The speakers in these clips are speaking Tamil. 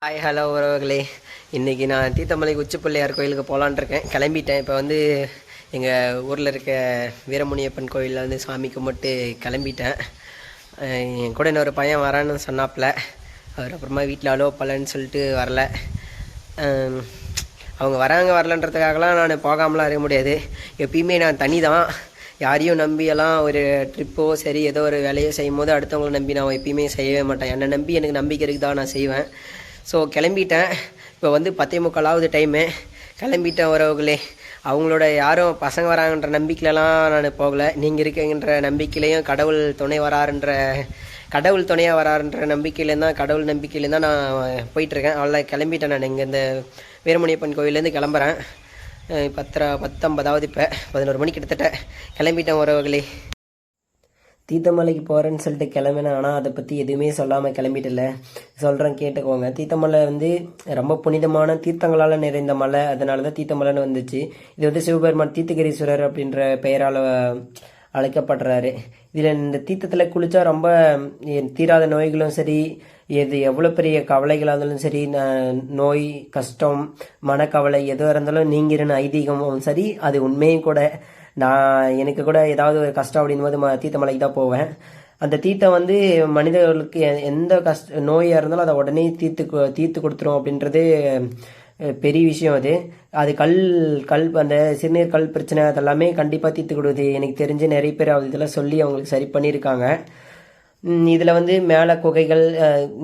ஹாய் ஹலோ உறவுகளே. இன்றைக்கி நான் தீர்த்தமலைக்கு உச்சி பிள்ளையார் கோயிலுக்கு போகலான் இருக்கேன். கிளம்பிட்டேன். இப்போ வந்து எங்கள் ஊரில் இருக்க வீரமுனியப்பன் கோயிலில் வந்து சாமி கும்பிட்டு கிளம்பிட்டேன். என் கூட இன்னொரு பையன் வரான்னு சொன்னாப்புல. அவர் அப்புறமா வீட்டில் அலோவ் பண்ணலன்னு சொல்லிட்டு வரல. அவங்க வராங்க வரலன்றதுக்காகலாம் நான் போகாமலாம் இருக்க முடியாது. எப்பயுமே நான் தனி தான். யாரையும் நம்பியெல்லாம் ஒரு ட்ரிப்போ சரி ஏதோ ஒரு வேலையோ செய்யும் போது அடுத்தவங்களை நம்பி நான் எப்பயுமே செய்யவே மாட்டேன். என்னை நம்பி எனக்கு நம்பிக்கை இருக்குது தான் நான் செய்வேன். ஸோ கிளம்பிட்டேன். இப்போ வந்து 10:45 டைமு. கிளம்பிட்டேன் உறவுகளே. அவங்களோட யாரும் பசங்க வராங்கன்ற நம்பிக்கையிலலாம் நான் போகலை. நீங்கள் இருக்கீங்கன்ற நம்பிக்கையிலையும் கடவுள் துணையாக வராருன்ற நம்பிக்கையிலேருந்து தான், கடவுள் நம்பிக்கையிலேருந்து தான் நான் போயிட்டுருக்கேன். அவ்வளோ கிளம்பிட்டேன். நான் இங்கே இந்த வீரமுனியப்பன் கோயிலேருந்து கிளம்புறேன். 10:50 இப்போ 11 மணி கிட்டத்தட்ட கிளம்பிட்டேன் உறவுகளே. தீர்த்தமலைக்கு போகிறேன்னு சொல்லிட்டு கிளம்பினேன். ஆனால் அதை பற்றி எதுவுமே சொல்லாமல் கிளம்பிட்டில்ல. சொல்கிறேன் கேட்டுக்கோங்க. தீர்த்தமலை வந்து ரொம்ப புனிதமான தீர்த்தங்களால் நிறைந்த மலை. அதனால தான் தீர்த்தமலைன்னு வந்துச்சு. இது வந்து சிவபெருமான் தீர்த்தகிரீஸ்வரர் அப்படின்ற பெயரால் அழைக்கப்படுறாரு. இதில் இந்த தீர்த்தத்தில் குளித்தா ரொம்ப தீராத நோய்களும் சரி, எவ்வளோ பெரிய கவலைகளாக இருந்தாலும் சரி, நோய் கஷ்டம் மனக்கவலை எதுவாக இருந்தாலும் நீங்கிருன்னு ஐதீகமும் சரி, அது உண்மையும் கூட. எனக்கு கூட ஏதாவது ஒரு கஷ்டம் அப்படின் போது தீர்த்தமலைக்கு தான் போவேன். அந்த தீர்த்தம் வந்து மனிதர்களுக்கு எந்த நோயாக இருந்தாலும் அதை உடனே தீர்த்து கொடுத்துரும் அப்படின்றது பெரிய விஷயம். அது கல் அந்த சிறுநீர் கல் பிரச்சனை அதெல்லாமே கண்டிப்பாக தீர்த்து கொடுக்குது. எனக்கு தெரிஞ்சு நிறைய பேர் இதெல்லாம் சொல்லி அவங்களுக்கு சரி பண்ணியிருக்காங்க. இதில் வந்து மேலே குகைகள்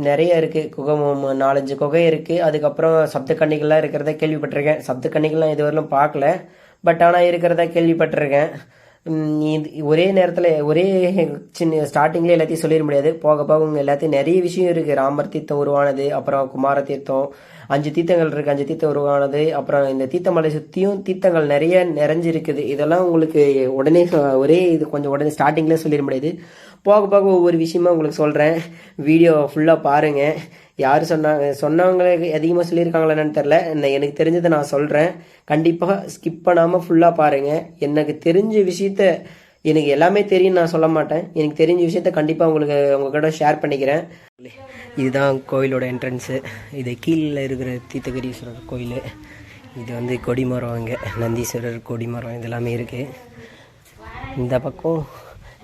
நிறைய இருக்குது. 4-5 குகை இருக்குது. அதுக்கப்புறம் சப்தக்கன்னிகள்லாம் இருக்கிறத கேள்விப்பட்டிருக்கேன். சப்தக்கன்னிகள்லாம் இதுவரையிலும் பார்க்கல, பட் ஆனால் இருக்கிறதா கேள்விப்பட்டிருக்கேன். ஒரே நேரத்தில் ஒரே சின்ன ஸ்டார்டிங்லேயே எல்லாத்தையும் சொல்லிட முடியாது. போக போக உங்கள் எல்லாத்தையும் நிறைய விஷயம் இருக்குது. ராமர் தீர்த்தம் உருவானது, அப்புறம் குமார தீர்த்தம், 5 தீர்த்தங்கள் இருக்குது. 5 தீர்த்தம் உருவானது. அப்புறம் இந்த தீர்த்தமலை சுற்றியும் தீர்த்தங்கள் நிறைஞ்சிருக்குது. இதெல்லாம் உங்களுக்கு உடனே கொஞ்சம் உடனே ஸ்டார்டிங்லேயே சொல்லிட முடியாது. போக போக ஒவ்வொரு விஷயமா உங்களுக்கு சொல்கிறேன். வீடியோ ஃபுல்லாக பாருங்கள். யார் சொன்னவங்களுக்கு அதிகமாக சொல்லியிருக்காங்களா என்னன்னு தெரில. எனக்கு தெரிஞ்சதை நான் சொல்கிறேன். கண்டிப்பாக ஸ்கிப் பண்ணாமல் ஃபுல்லாக பாருங்கள். எனக்கு தெரிஞ்ச விஷயத்த, எனக்கு எல்லாமே தெரியும் நான் சொல்ல மாட்டேன். எனக்கு தெரிஞ்ச விஷயத்த கண்டிப்பாக உங்கள்கிட்ட ஷேர் பண்ணிக்கிறேன். இதுதான் கோயிலோட என்ட்ரன்ஸு. இது கீழே இருக்கிற தீர்த்தகிரீஸ்வரர் கோயில். இது வந்து கொடிமரம், இங்கே நந்தீஸ்வரர் கொடிமரம் இதெல்லாமே இருக்குது. இந்த பக்கம்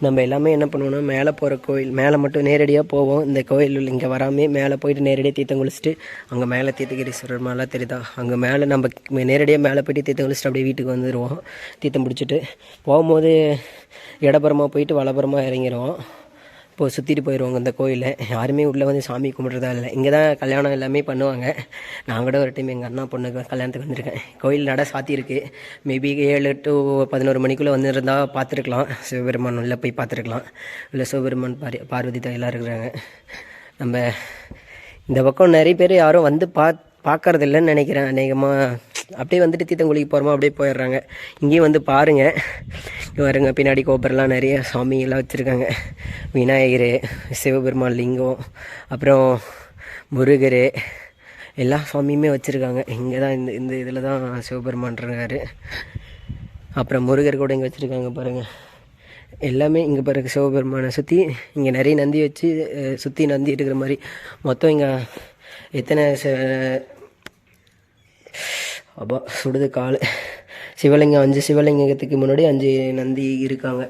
நம்ம எல்லாமே என்ன பண்ணுவோம்னா, மேலே போகிற கோயில் மேலே மட்டும் நேரடியாக போவோம். இந்த கோயில் இங்கே வராமல் மேலே போயிட்டு நேரடியாக தீர்த்தம் குளிச்சுட்டு, அங்கே மேலே தீர்த்தகிரீஸ்வரர் மேலே தெரியுதா, அங்கே மேலே நம்ம நேரடியாக மேலே போய்ட்டு தீர்த்தம் குளிச்சுட்டு அப்படியே வீட்டுக்கு வந்துடுவோம். தீர்த்தம் பிடிச்சிட்டு போகும்போது இடப்புறமாக போயிட்டு வலப்புறமாக இறங்கிடுவோம். இப்போது சுற்றிட்டு போயிடுவாங்க இந்த கோயிலை. யாருமே உள்ளே வந்து சாமி கும்பிட்றதா இல்லை. இங்கே தான் கல்யாணம் எல்லாமே பண்ணுவாங்க. நான் கூட ஒரு டைம் எங்கள் அண்ணா பொண்ணுக்கு கல்யாணத்துக்கு வந்திருக்கேன். கோயில் நட சாத்தியிருக்கு. மேபி 7 to 11 மணிக்குள்ளே வந்துருந்தால் பார்த்துருக்கலாம். சிவபெருமான் உள்ளே போய் பார்த்துருக்கலாம். இல்லை சிவபெருமான் பார்வதி தான் எல்லாம் இருக்கிறாங்க. நம்ம இந்த பக்கம் நிறைய பேர் யாரும் வந்து பார்க்கறதில்லன்னு நினைக்கிறேன். அநேகமாக அப்படியே வந்துட்டு தீர்த்தங்குளிக்கு போகிறோமா அப்படியே போயிடுறாங்க. இங்கேயும் வந்து பாருங்கள். வருங்க, பின்னாடி கோபுரம்லாம் நிறைய சாமியெல்லாம் வச்சுருக்காங்க. விநாயகர், சிவபெருமான் லிங்கம், அப்புறம் முருகர், எல்லா சாமியுமே வச்சுருக்காங்க. இங்கே தான் இந்த இதில் தான் சிவபெருமான் இருக்கார். அப்புறம் முருகர் கூட இங்கே வச்சுருக்காங்க பாருங்கள். எல்லாமே இங்கே பாருங்க. சிவபெருமானை சுற்றி இங்கே நிறைய நந்தி வச்சு சுற்றி நந்தி இருக்கிற மாதிரி. மொத்தம் இங்கே எத்தனை சுடுது கால் சிவலிங்கம் 5 சிவலிங்கத்துக்கு முன்னாடி 5 நந்தி இருக்காங்க.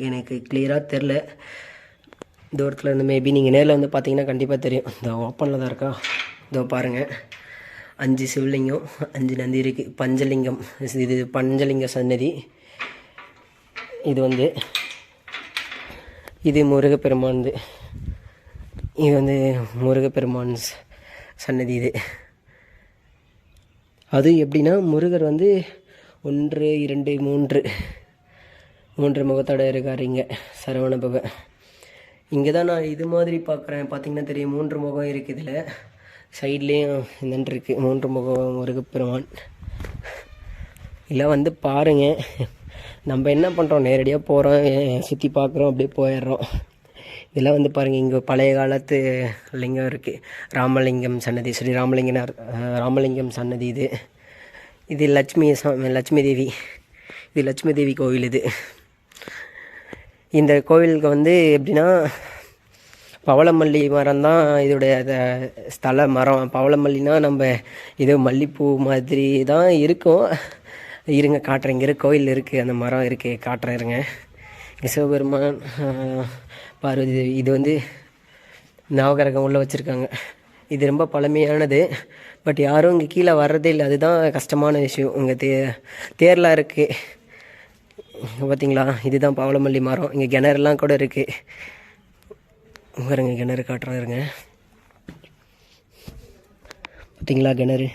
எனக்கு கிளியராக தெரில. தூரத்தில் இருந்து மேபி நீங்கள் நேரில் வந்து பார்த்தீங்கன்னா கண்டிப்பாக தெரியும். இந்த ஓப்பனில் தான் இருக்கா, இதோ பாருங்கள். 5 சிவலிங்கம், 5 நந்தி இருக்குது. பஞ்சலிங்கம், இது பஞ்சலிங்க சன்னதி. இது முருகப்பெருமான். இது வந்து முருகப்பெருமான் சன்னதி. அது எப்படின்னா, முருகர் வந்து 1 2 3 முகத்தோட இருக்கார். இங்கே சரவண பவ. இங்கே தான் நான் இது மாதிரி பார்க்குறேன். பார்த்திங்கன்னா தெரியும், 3 முகம் இருக்குது. இதில் சைட்லேயும் என்னென்னு இருக்குது, 3 முகம் முருகப்பெருமான். இல்லை வந்து பாருங்கள். நம்ம என்ன பண்ணுறோம், நேரடியாக போகிறோம், சுற்றி பார்க்குறோம், அப்படியே போயிடுறோம். இதெல்லாம் வந்து பாருங்கள். இங்கே பழைய காலத்து லிங்கம் இருக்குது. ராமலிங்கம் சன்னதி, ஸ்ரீ ராமலிங்கம் சன்னதி. இது லட்சுமி தேவி. இது லட்சுமி தேவி கோவில். இந்த கோவிலுக்கு வந்து எப்படின்னா, பவளமல்லி மரம் தான் இதோடைய ஸ்தல மரம். பவளமல்லினா நம்ம இது மல்லிப்பூ மாதிரி தான் இருக்கும். இருங்க காட்டுறேன், இங்கே கோயில் இருக்குது, அந்த மரம் இருக்குது, காட்டுறேன் இருங்க. சிவபெருமான், பார்வதி தேவி, இது வந்து நவகிரகம் உள்ளே வச்சுருக்காங்க. இது ரொம்ப பழமையானது. பட் யாரும் இங்கே கீழே வர்றதே இல்லை, அதுதான் கஷ்டமான விஷயம். இங்கே தேர்லாம் இருக்குது பார்த்தீங்களா, இதுதான் பவளமல்லி மரம். இங்கே கிணறுலாம் கூட இருக்குது பாருங்க, கிணறு காட்டுறாருங்க பார்த்தீங்களா. கிணறு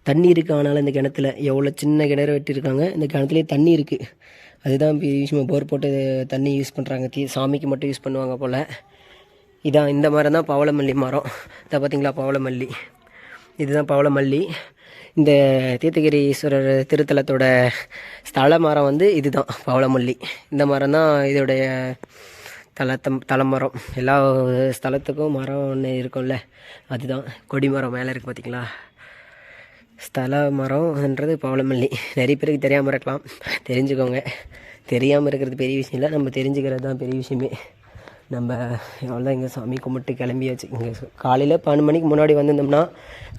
தண்ணி இருக்குது, ஆனாலும் இந்த கிணத்துல எவ்வளோ சின்ன கிணறு வெட்டியிருக்காங்க, இந்த கிணத்துலேயே தண்ணி இருக்குது. அதுதான் இப்போ போர் போட்டு தண்ணி யூஸ் பண்ணுறாங்க, சாமிக்கு மட்டும் யூஸ் பண்ணுவாங்க போல். இதான் இந்த மரம் தான் பவளமல்லி மரம். இதை பார்த்தீங்களா பவளமல்லி, இதுதான் பவளமல்லி. இந்த தீர்த்தகிரீஸ்வரர் திருத்தலத்தோட ஸ்தல மரம் வந்து இதுதான் பவளமல்லி. இந்த மரம் தான் இதோடைய தலைமரம். எல்லா ஸ்தலத்துக்கும் மரம் ஒன்று இருக்கும்ல, அதுதான் கொடிமரம் மேலே இருக்குது பார்த்தீங்களா. ஸ்தல மரம்ன்றது பவளமல்லி. நிறைய பேருக்கு தெரியாமல் இருக்கலாம், தெரிஞ்சுக்கோங்க. தெரியாமல் இருக்கிறது பெரிய விஷயம் இல்லை, நம்ம தெரிஞ்சுக்கிறது தான் பெரிய விஷயமே. நம்ம எவ்வளோதான் இங்கே சாமி கும்பிட்டு கிளம்பியாச்சு. இங்கே காலையில் 12 மணிக்கு முன்னாடி வந்திருந்தோம்னா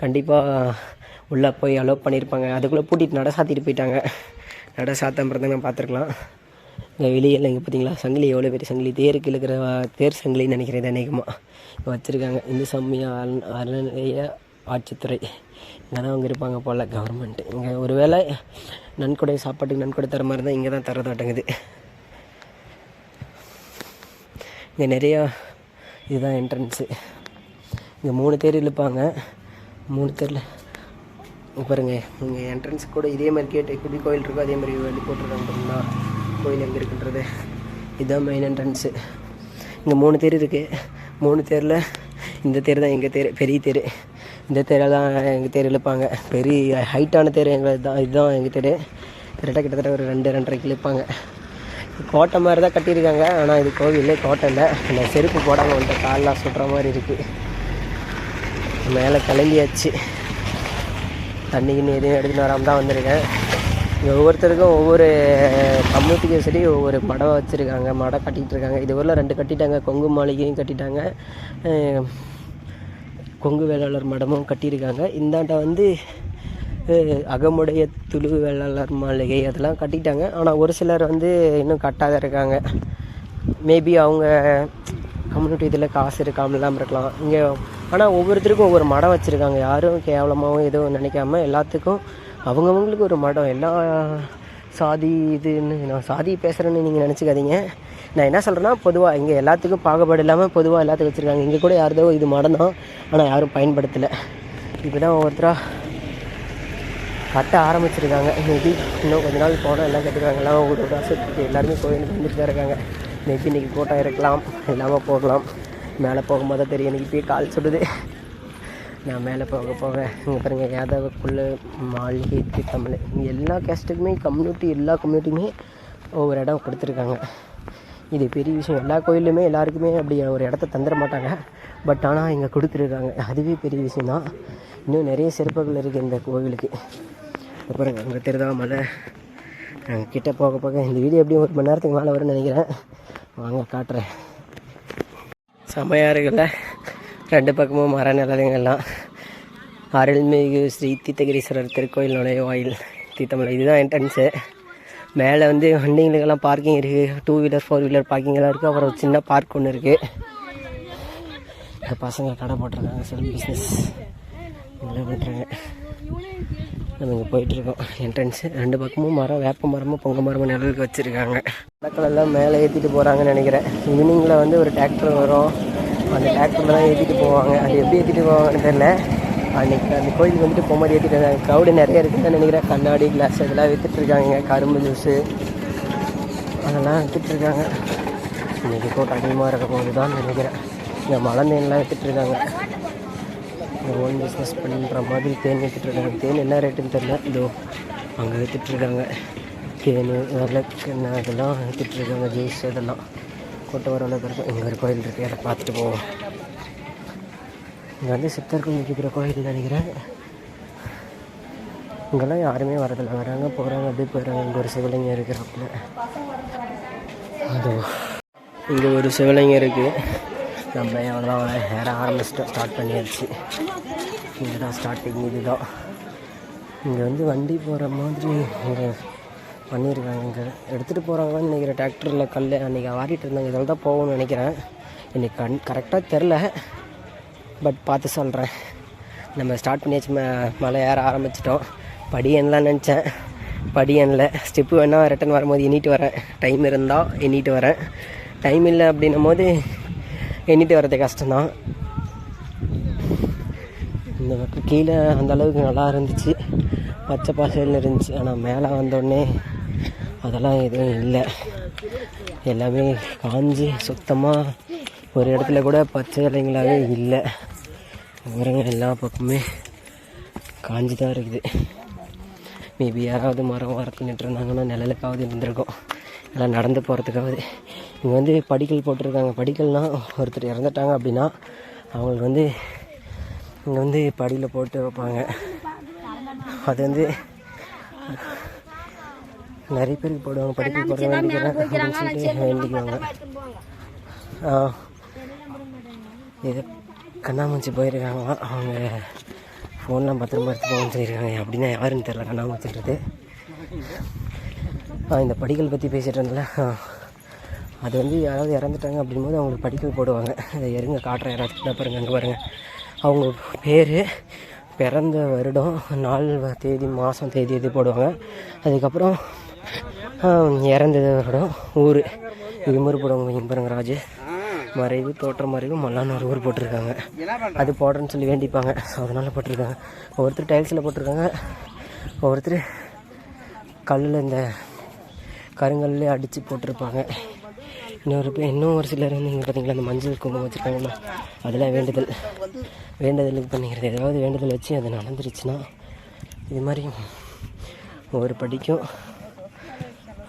கண்டிப்பாக உள்ளே போய் அலோவ் பண்ணியிருப்பாங்க. அதுக்குள்ளே பூட்டிட்டு நட சாத்திட்டு போயிட்டாங்க. நட சாத்தம் நான் பார்த்துருக்கலாம். இங்கே வெளியில் இங்கே பார்த்தீங்களா சங்கிலி, எவ்வளோ பெரிய சங்கிலி, தேருக்கு இழுக்கிற தேர் சங்கிலின்னு நினைக்கிறேன் அநேகமாக வச்சுருக்காங்க. இந்து சமய அறநிலைய ஆட்சித்துறை இங்கே தான் அவங்க இருப்பாங்க போல், கவர்மெண்ட்டு. இங்கே ஒரு வேளை நன்கொடை, சாப்பாட்டுக்கு நன்கொடை தர மாதிரி தான் இங்கே தான் தரதாட்டங்குது. இங்கே நிறையா, இதுதான் என்ட்ரன்ஸு. இங்கே 3 தேர் இழுப்பாங்க. 3 தேரில் பாருங்க, இங்கே என்ட்ரன்ஸ் கூட இதே மாதிரி கேட்டு எப்படி கோயில் இருக்கோ அதே மாதிரி வெளியே போட்டிருக்காங்க. கோயில் எங்கே இருக்குன்றது இதுதான் மெயின் என்ட்ரன்ஸு. இங்கே 3 தேர் இருக்குது. 3 தேரில் இந்த தேர் தான் எங்கள் தேர், பெரிய தேர். இந்த தேரில் தான் எங்கள் தேர் இழுப்பாங்க. பெரிய ஹைட்டான தேர் எங்கள் தான், இதுதான் எங்கள் தேர். கரெக்டாக கிட்டத்தட்ட ஒரு 2-2.5 இழுப்பாங்க. கோட்டை மாதிரி தான் கட்டியிருக்காங்க, ஆனால் இது கோவில் கோட்டை இல்லை. இந்த செருப்பு போடாமல் வந்துட்டு காலெலாம் சுடுற மாதிரி இருக்குது. மேலே கிளம்பியாச்சு. தண்ணிக்குன்னு எதுவும் எடுத்துன்னு வராமல் தான் வந்திருக்கேன். இங்கே ஒவ்வொருத்தருக்கும் ஒவ்வொரு கம்யூனிட்டிக்கும் சரி ஒவ்வொரு மடம் வச்சுருக்காங்க, மடம் கட்டிகிட்டு இருக்காங்க. இது ஊரில் 2 கட்டிட்டாங்க, கொங்கு மாளிகையும் கட்டிட்டாங்க, கொங்கு வேளாளர் மடமும் கட்டியிருக்காங்க. இந்தாண்ட வந்து அகமுடைய துளு வேளாளர் மாளிகை அதெல்லாம் கட்டிட்டாங்க. ஆனால் ஒரு சிலர் வந்து இன்னும் கட்டாத இருக்காங்க. மேபி அவங்க கம்யூனிட்டி இதில் காசு இருக்காமலாம் இருக்கலாம் இங்கே. ஆனால் ஒவ்வொருத்தருக்கும் ஒவ்வொரு மடம் வச்சுருக்காங்க. யாரும் கேவலமாகவும் எதுவும் நினைக்காம எல்லாத்துக்கும் அவங்கவுங்களுக்கு ஒரு மடம். எல்லா சாதி இதுன்னு நான் சாதி பேசுகிறேன்னு நீங்கள் நினச்சிக்காதீங்க. நான் என்ன சொல்கிறேன்னா, பொதுவாக இங்கே எல்லாத்துக்கும் பாகுபாடு இல்லாமல் பொதுவாக எல்லாத்துக்கும் வச்சுருக்காங்க. இங்கே கூட யாருதோ இது மடம் தான், ஆனால் யாரும் பயன்படுத்தலை. இப்போ தான் ஒவ்வொருத்தராக கட்ட ஆரம்பிச்சிருக்காங்க. மேபி இன்னும் கொஞ்ச நாள் போனால் எல்லாம் கட்டிருக்காங்க. எல்லாம் ஒரு வருஷத்துக்கு எல்லாருமே கோயிலுக்கு வந்துட்டு தான் இருக்காங்க. மேபி இன்றைக்கி கூட்டம் இருக்கலாம், இல்லாமல் போகலாம். மேலே போகும்போது தெரியும். எனக்கு இப்போயே கால் சுடுது. நான் மேலே போக போக இங்கே பாருங்கள், யாதவக்குள்ள மாளிகை தமிழ். இங்கே எல்லா கேஸ்ட்டுக்குமே கம்யூனிட்டி, எல்லா கம்யூனிட்டியுமே ஒவ்வொரு இடம் கொடுத்துருக்காங்க. இது பெரிய விஷயம். எல்லா கோயிலுமே எல்லாருக்குமே அப்படி ஒரு இடத்த தந்துட மாட்டாங்க. பட் ஆனால் இங்கே கொடுத்துருக்காங்க, அதுவே பெரிய விஷயந்தான். இன்னும் நிறைய சிறப்புகள் இருக்குது இந்த கோவிலுக்கு. அப்புறம் அங்கே திருதாமலை நாங்கள் கிட்டே போக போக இந்த வீடியோ எப்படியும் 1 மணி நேரத்துக்கு மேலே வரும்னு நினைக்கிறேன். வாங்க காட்டுறேன். செமையாக இருக்குல்ல, 2 பக்கமும் மர நிழலுங்கள்லாம். அருள்மிகு ஸ்ரீ தீர்த்தகிரீஸ்வரர் திருக்கோயில் நுழைவாயில் தீர்த்தமலை. இதுதான் என்ட்ரன்ஸு. மேலே வந்து வண்டிங்களுக்கெல்லாம் பார்க்கிங் இருக்குது. 2 வீலர் 4 வீலர் பார்க்கிங்கெல்லாம் இருக்குது. அப்புறம் ஒரு சின்ன பார்க் ஒன்று இருக்குது. இந்த பசங்க கடை போட்டிருக்காங்க, செல்ஃப் பிஸ்னஸ் எல்லாம் பண்ணுறாங்க. நம்ம இங்கே போயிட்டுருக்கோம். என்ட்ரன்ஸு 2 பக்கமும் மரம், வேப்ப மரமும் பொங்க மரமும் நிழலுக்கு வச்சுருக்காங்க. கடற்கரெல்லாம் மேலே ஏற்றிட்டு போகிறாங்கன்னு நினைக்கிறேன். ஈவினிங்கில் வந்து ஒரு டிராக்டர் வரும், அந்த டிராக்டரில் தான் ஏற்றிட்டு போவாங்க. அது எப்படி ஏற்றிட்டு போவாங்கன்னு தெரியல. அன்றைக்கி அந்த கோயிலுக்கு வந்துட்டு போகும்போது ஏற்றிட்டு இருந்தாங்க. க்ரௌடு நிறைய இருக்குதுன்னு நினைக்கிறேன். கண்ணாடி கிளாஸ் இதெல்லாம் விற்றுட்ருக்காங்க. கரும்பு ஜூஸு அதெல்லாம் விற்றுட்ருக்காங்க. இன்றைக்கி கூட்டம் அதிகமாக இருக்க போது தான் நினைக்கிறேன். இந்த மலை தேன்லாம் விற்றுட்ருக்காங்க. இந்த ஓன் பிஸ்னஸ் பண்ணுற மாதிரி தேன் விற்றுட்ருக்காங்க. தேன் என்ன ரேட்டுன்னு தெரியல. இதோ அங்கே விற்றுட்ருக்காங்க. தேன் விளக்கெண்ண இதெல்லாம் விற்றுட்ருக்காங்க. ஜூஸ் இதெல்லாம் கூட்டம் வர அளவுக்கு இருக்கும். இங்கே ஒரு கோயில் இருக்குது, அதை பார்த்துட்டு போவோம். இங்கே வந்து சித்தர் கோயில் இருக்கிற கோயில் நினைக்கிறேன். இங்கெல்லாம் யாருமே வரதில்லை, வராங்க போகிறாங்க, அப்படியே போயிடுறாங்க. இங்கே ஒரு சிவலிங்கம் இருக்கிறப்பல, அதோ இங்கே ஒரு சிவலிங்கம் இருக்குது. நம்ம எவ்வளோதான் ஏற ஆரம்பிச்சிட்டோம், ஸ்டார்ட் பண்ணியாச்சு. இங்கே தான் ஸ்டார்டிங், இதுதான். இங்கே வந்து வண்டி போகிற மாதிரி இங்கே பண்ணியிருக்காங்க. இங்கே எடுத்துகிட்டு போகிறாங்கன்னு நினைக்கிறேன். டிராக்டரில் கல் அன்றைக்கி வாரிட்டு இருந்தாங்க. இதில் தான் போகணும்னு நினைக்கிறேன். இன்றைக்கி கரெக்டாக தெரில, பட் பார்த்து சொல்கிறேன். நம்ம ஸ்டார்ட் பண்ணியாச்சு, மலை ஏற ஆரம்பிச்சிட்டோம். படியன்லாம் நினச்சேன், படியனில் ஸ்டெப்பு வேணால் ரிட்டன் வரும்போது எண்ணிட்டு வரேன். டைம் இருந்தால் எண்ணிட்டு வரேன், டைம் இல்லை அப்படின்னும் போது எண்ணிட்டு வர்றது கஷ்டம்தான். இந்த பக்கம் கீழே அந்தளவுக்கு நல்லா இருந்துச்சு, பச்சை பசேல்னு இருந்துச்சு. ஆனால் மேலே வந்தோடனே அதெல்லாம் எதுவும் இல்லை, எல்லாமே காஞ்சி சுத்தமாக ஒரு இடத்துல கூட பச்சை இலைங்களாகவே இல்லை. மரங்கள் எல்லா பக்கமே காஞ்சி தான் இருக்குது. மேபி யாராவது மரம் வரத்து நின்றுருந்தாங்கன்னா நிழலுக்காவது இருந்திருக்கும், எல்லாம் நடந்து போகிறதுக்காவது. இங்கே வந்து படிக்கல் போட்டிருக்காங்க. படிக்கல்னால் ஒருத்தர் இறந்துட்டாங்க அப்படின்னா அவங்களுக்கு வந்து இங்கே வந்து படியில் போட்டு வைப்பாங்க. அது வந்து நிறைய பேருக்கு போடுவாங்க. படிக்கல் போடுற வேண்டிக்கிறேன் அப்படின்னு சொல்லிட்டு வேண்டிக்குவாங்க. இது கண்ணாமூச்சி போயிருக்காங்களாம், அவங்க ஃபோன்லாம் பத்திரமா எடுத்து போகணும்னு சொல்லியிருக்காங்க. அப்படின்னா யாருன்னு தெரில கண்ணாமூச்சின்றது. இந்த படிக்கல் பற்றி பேசிகிட்டு இருந்தல, அது வந்து யாராவது இறந்துட்டாங்க அப்படின்போது அவங்களுக்கு படிக்கல் போடுவாங்க. அதை எருங்க காட்டுற யாராவது பாருங்கள், அங்கே பாருங்கள். அவங்க பேர், பிறந்த வருடம், நாள், தேதி, மாதம், தேதி இது போடுவாங்க. அதுக்கப்புறம் இறந்தது வருடம், ஊர், இது மாதிரி போடுவாங்க. இங்கே பாருங்க, ராஜு மறைவு, தோற்ற மறைவு, மல்லான்னு ஒரு ஊர் போட்டிருக்காங்க. அது போடுறேன்னு சொல்லி வேண்டிப்பாங்க, ஸோ அதனால் போட்டிருக்காங்க. ஒவ்வொருத்தர் டைல்ஸில் போட்டிருக்காங்க, ஒவ்வொருத்தர் கல்லில் இந்த கருங்கல்லே அடித்து போட்டிருப்பாங்க. இன்னும் ஒரு சிலர் வந்து இங்கே பார்த்தீங்களா அந்த மஞ்சள் குங்குமம் வச்சுருக்காங்களா, அதெல்லாம் வேண்டுதலுக்கு பண்ணிக்கிறது. ஏதாவது வேண்டுதல் வச்சு அது நடந்துருச்சுன்னா இது மாதிரி ஒவ்வொரு படிக்கும்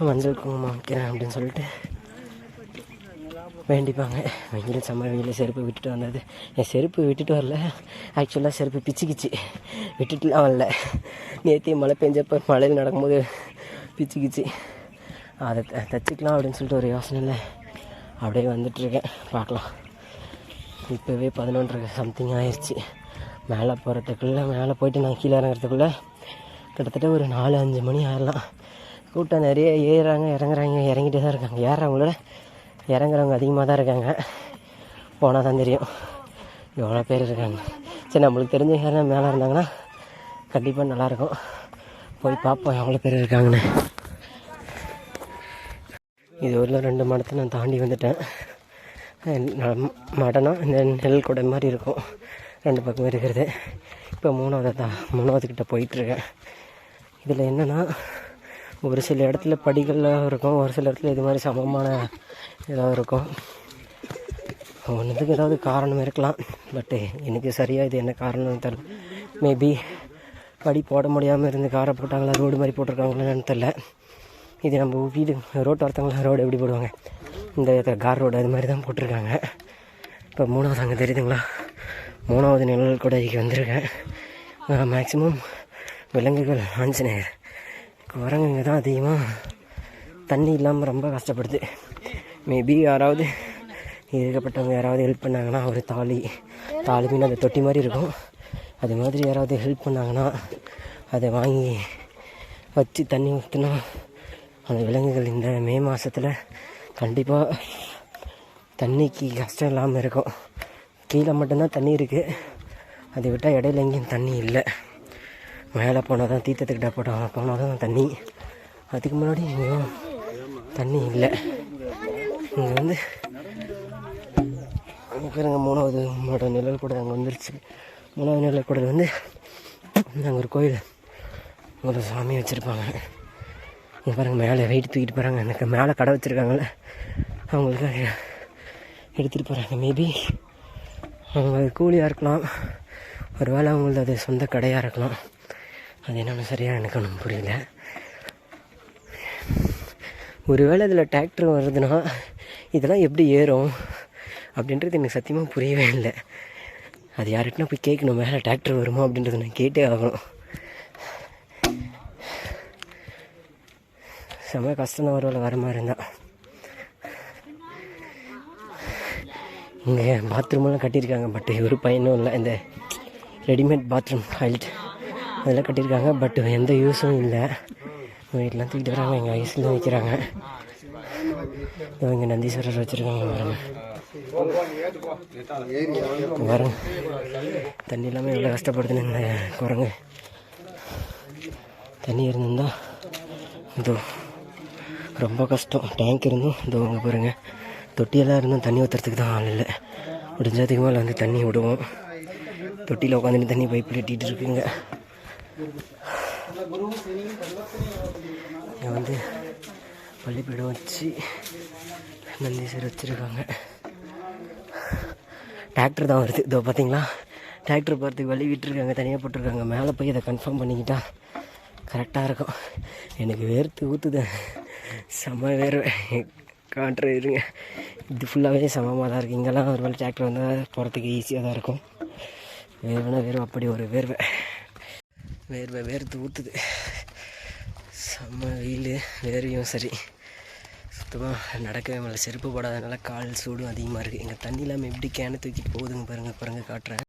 மஞ்சள் குங்குமம் வைக்கிறேன் அப்படின்னு சொல்லிட்டு வேண்டிப்பாங்க. வெயில் சம்மர் வெயில் செருப்பு விட்டுட்டு வந்தது. என் செருப்பு விட்டுட்டு வரல, ஆக்சுவலாக செருப்பு பிச்சுக்கிச்சு, விட்டுட்டுலாம் வரல. நேற்று மழை பெஞ்சப்போ மழையில் நடக்கும்போது பிச்சுக்கிச்சு. அதை தைச்சிக்கலாம் அப்படின்னு சொல்லிட்டு ஒரு யோசனையில் அப்படியே வந்துட்டுருக்கேன். பார்க்கலாம். இப்போவே 11:30 சம்திங் ஆயிடுச்சு. மேலே போகிறதுக்குள்ளே, மேலே போயிட்டு நான் கீழே இறங்குறதுக்குள்ளே கிட்டத்தட்ட ஒரு 4-5 மணி ஆகலாம். கூட்டம் நிறைய ஏறுறாங்க, இறங்கிட்டே தான் இருக்காங்க. ஏறுறவங்களோட இறங்குறவங்க அதிகமாக தான் இருக்காங்க. போனால் தான் தெரியும் எவ்வளோ பேர் இருக்காங்க. சரி, நம்மளுக்கு தெரிஞ்ச யாரும் மேலே இருந்தாங்கன்னா கண்டிப்பாக நல்லாயிருக்கும். போய் பார்ப்போம் எவ்வளோ பேர் இருக்காங்கன்னு. இது ஒரு 2 மடத்தை நான் தாண்டி வந்துட்டேன். மடனா இந்த நெல் கொடை மாதிரி இருக்கும், 2 பக்கம் இருக்கிறது. இப்போ 3வது கிட்ட போயிட்டுருக்கேன். இதில் என்னென்னா, ஒரு சில இடத்துல படிகள்லாம் இருக்கும், ஒரு சில இடத்துல இது மாதிரி சமமான ஏதாவது இருக்கும். ஒன்றுத்துக்கு ஏதாவது காரணம் இருக்கலாம், பட்டு எனக்கு சரியாக இது என்ன காரணம்னு தெரியல. மேபி படி போட முடியாமல் இருந்து காரை போட்டாங்களா, ரோடு மாதிரி போட்டிருக்காங்களான்னு தெரில. இது நம்ம வீடு ரோட்டு ஒருத்தவங்களா ரோடு எப்படி போடுவாங்க, இந்த கார் ரோடு அது மாதிரி தான் போட்டிருக்காங்க. இப்போ 3வது அங்கே தெரியுதுங்களா, 3வது நிழல் கொடைக்கு வந்திருக்கேன். மேக்ஸிமம் விலங்குகள், ஆஞ்சநேயர், குரங்குங்க தான் அதிகமாக தண்ணி இல்லாமல் ரொம்ப கஷ்டப்படுது. மேபி யாராவது இருக்கப்பட்டவங்க யாராவது ஹெல்ப் பண்ணாங்கன்னா, ஒரு தாலி மீன் அந்த தொட்டி மாதிரி இருக்கும், அது மாதிரி யாராவது ஹெல்ப் பண்ணாங்கன்னா அதை வாங்கி வச்சு தண்ணி ஊற்றினா அந்த விலங்குகள் இந்த மே மாதத்தில் கண்டிப்பாக தண்ணிக்கு கஷ்டம் இல்லாமல் இருக்கும். கீழே மட்டும்தான் தண்ணி இருக்குது, அதை விட்டால் இடையில எங்கேயும் தண்ணி இல்லை. மேலே போனால் தான் தீர்த்தத்துக்கிட்ட போனால் தான் தண்ணி. அதுக்கு முன்னாடி எங்கேயும் தண்ணி இல்லை. இங்கே வந்து பாருங்க, 3வது நிழல் கூட அங்கே வந்துருச்சு. 3வது நிழல் கூட வந்து அங்கே ஒரு கோயில், ஒரு சாமி வச்சுருப்பாங்க. இங்கே பாருங்கள், மேலே வெயிட் தூக்கிட்டு போகிறாங்க. எனக்கு மேலே கடை வச்சுருக்காங்களே, அவங்களுக்கு எடுத்துகிட்டு போகிறாங்க. மேபி அவங்க கூலியாக இருக்கலாம், ஒரு வேளை அவங்களது அது சொந்த கடையாக இருக்கலாம். அது என்னென்னு சரியாக எனக்கு ஒன்றும் புரியல. ஒரு வேளை இதில் டிராக்டர் வருதுன்னா இதெல்லாம் எப்படி ஏறும் அப்படின்றது எனக்கு சத்தியமாக புரியவே இல்லை. அது யார்கிட்டனா போய் கேட்கணும், மேலே டிராக்டர் வருமா அப்படின்றத நான் கேட்டே ஆகணும். செம்ம கஷ்டம் தான் ஒரு வேளை வர மாதிரி இருந்தால். இங்கே பாத்ரூமெல்லாம் கட்டியிருக்காங்க. பட் ஒரு பையனும் இல்லை. இந்த ரெடிமேட் பாத்ரூம் டாய்லெட் அதெல்லாம் கட்டியிருக்காங்க. பட் எந்த யூஸும் இல்லை. வீட்டெலாம் தூக்கிட்டு வராங்க. எங்கள் வயசில் தான் வைக்கிறாங்க. இங்கே நந்தீஸ்வரர் வச்சுருக்காங்க. வரும் தண்ணி இல்லாமல் எவ்வளோ கஷ்டப்படுதுன்னு குரங்கு. தண்ணி இருந்திருந்தா இதோ ரொம்ப கஷ்டம். டேங்க் இருந்தும் இதோ அங்கே பாருங்கள், தொட்டியெல்லாம் இருந்தும் தண்ணி ஊற்றுறதுக்கு தான் ஆள் இல்லை. முடிஞ்சதுக்கு மேலே வந்து தண்ணி விடுவோம். தொட்டியில் உட்காந்துட்டு தண்ணி பைப்பில் எட்டிகிட்டு இருக்குங்க. இங்கே வந்து பள்ளிப்பீடம் வச்சு நந்தீஸ்வரர் வச்சுருக்காங்க. டிராக்டர் தான் வருது. இதோ பார்த்தீங்களா, டிராக்டர் போகிறதுக்கு வழி விட்டுருக்காங்க, தனியாக போட்டிருக்காங்க. மேலே போய் அதை கன்ஃபார்ம் பண்ணிக்கிட்டா கரெக்டாக இருக்கும். எனக்கு வேர்த்து ஊற்றுது, செம வேர்வை. காட்டுற இருங்க, இது ஃபுல்லாகவே சமமாக தான் இருக்குது. இங்கெல்லாம் ஒரு வேளை டிராக்டர் வந்தால் போகிறதுக்கு ஈஸியாக தான் இருக்கும். வேர்வைனா வேர்வை, அப்படி ஒரு வேர்த்து ஊற்றுது. செம்ம வெயில், வேர்வையும் சரி, சுத்தமாக நடக்கவே முடியல. செருப்பு போடாதனால கால் சூடும் அதிகமாக இருக்குது. எங்கள் தண்ணி இல்லாமல் எப்படி கேனை தூக்கிட்டு போகுதுங்க பாருங்கள் காட்டுறேன்.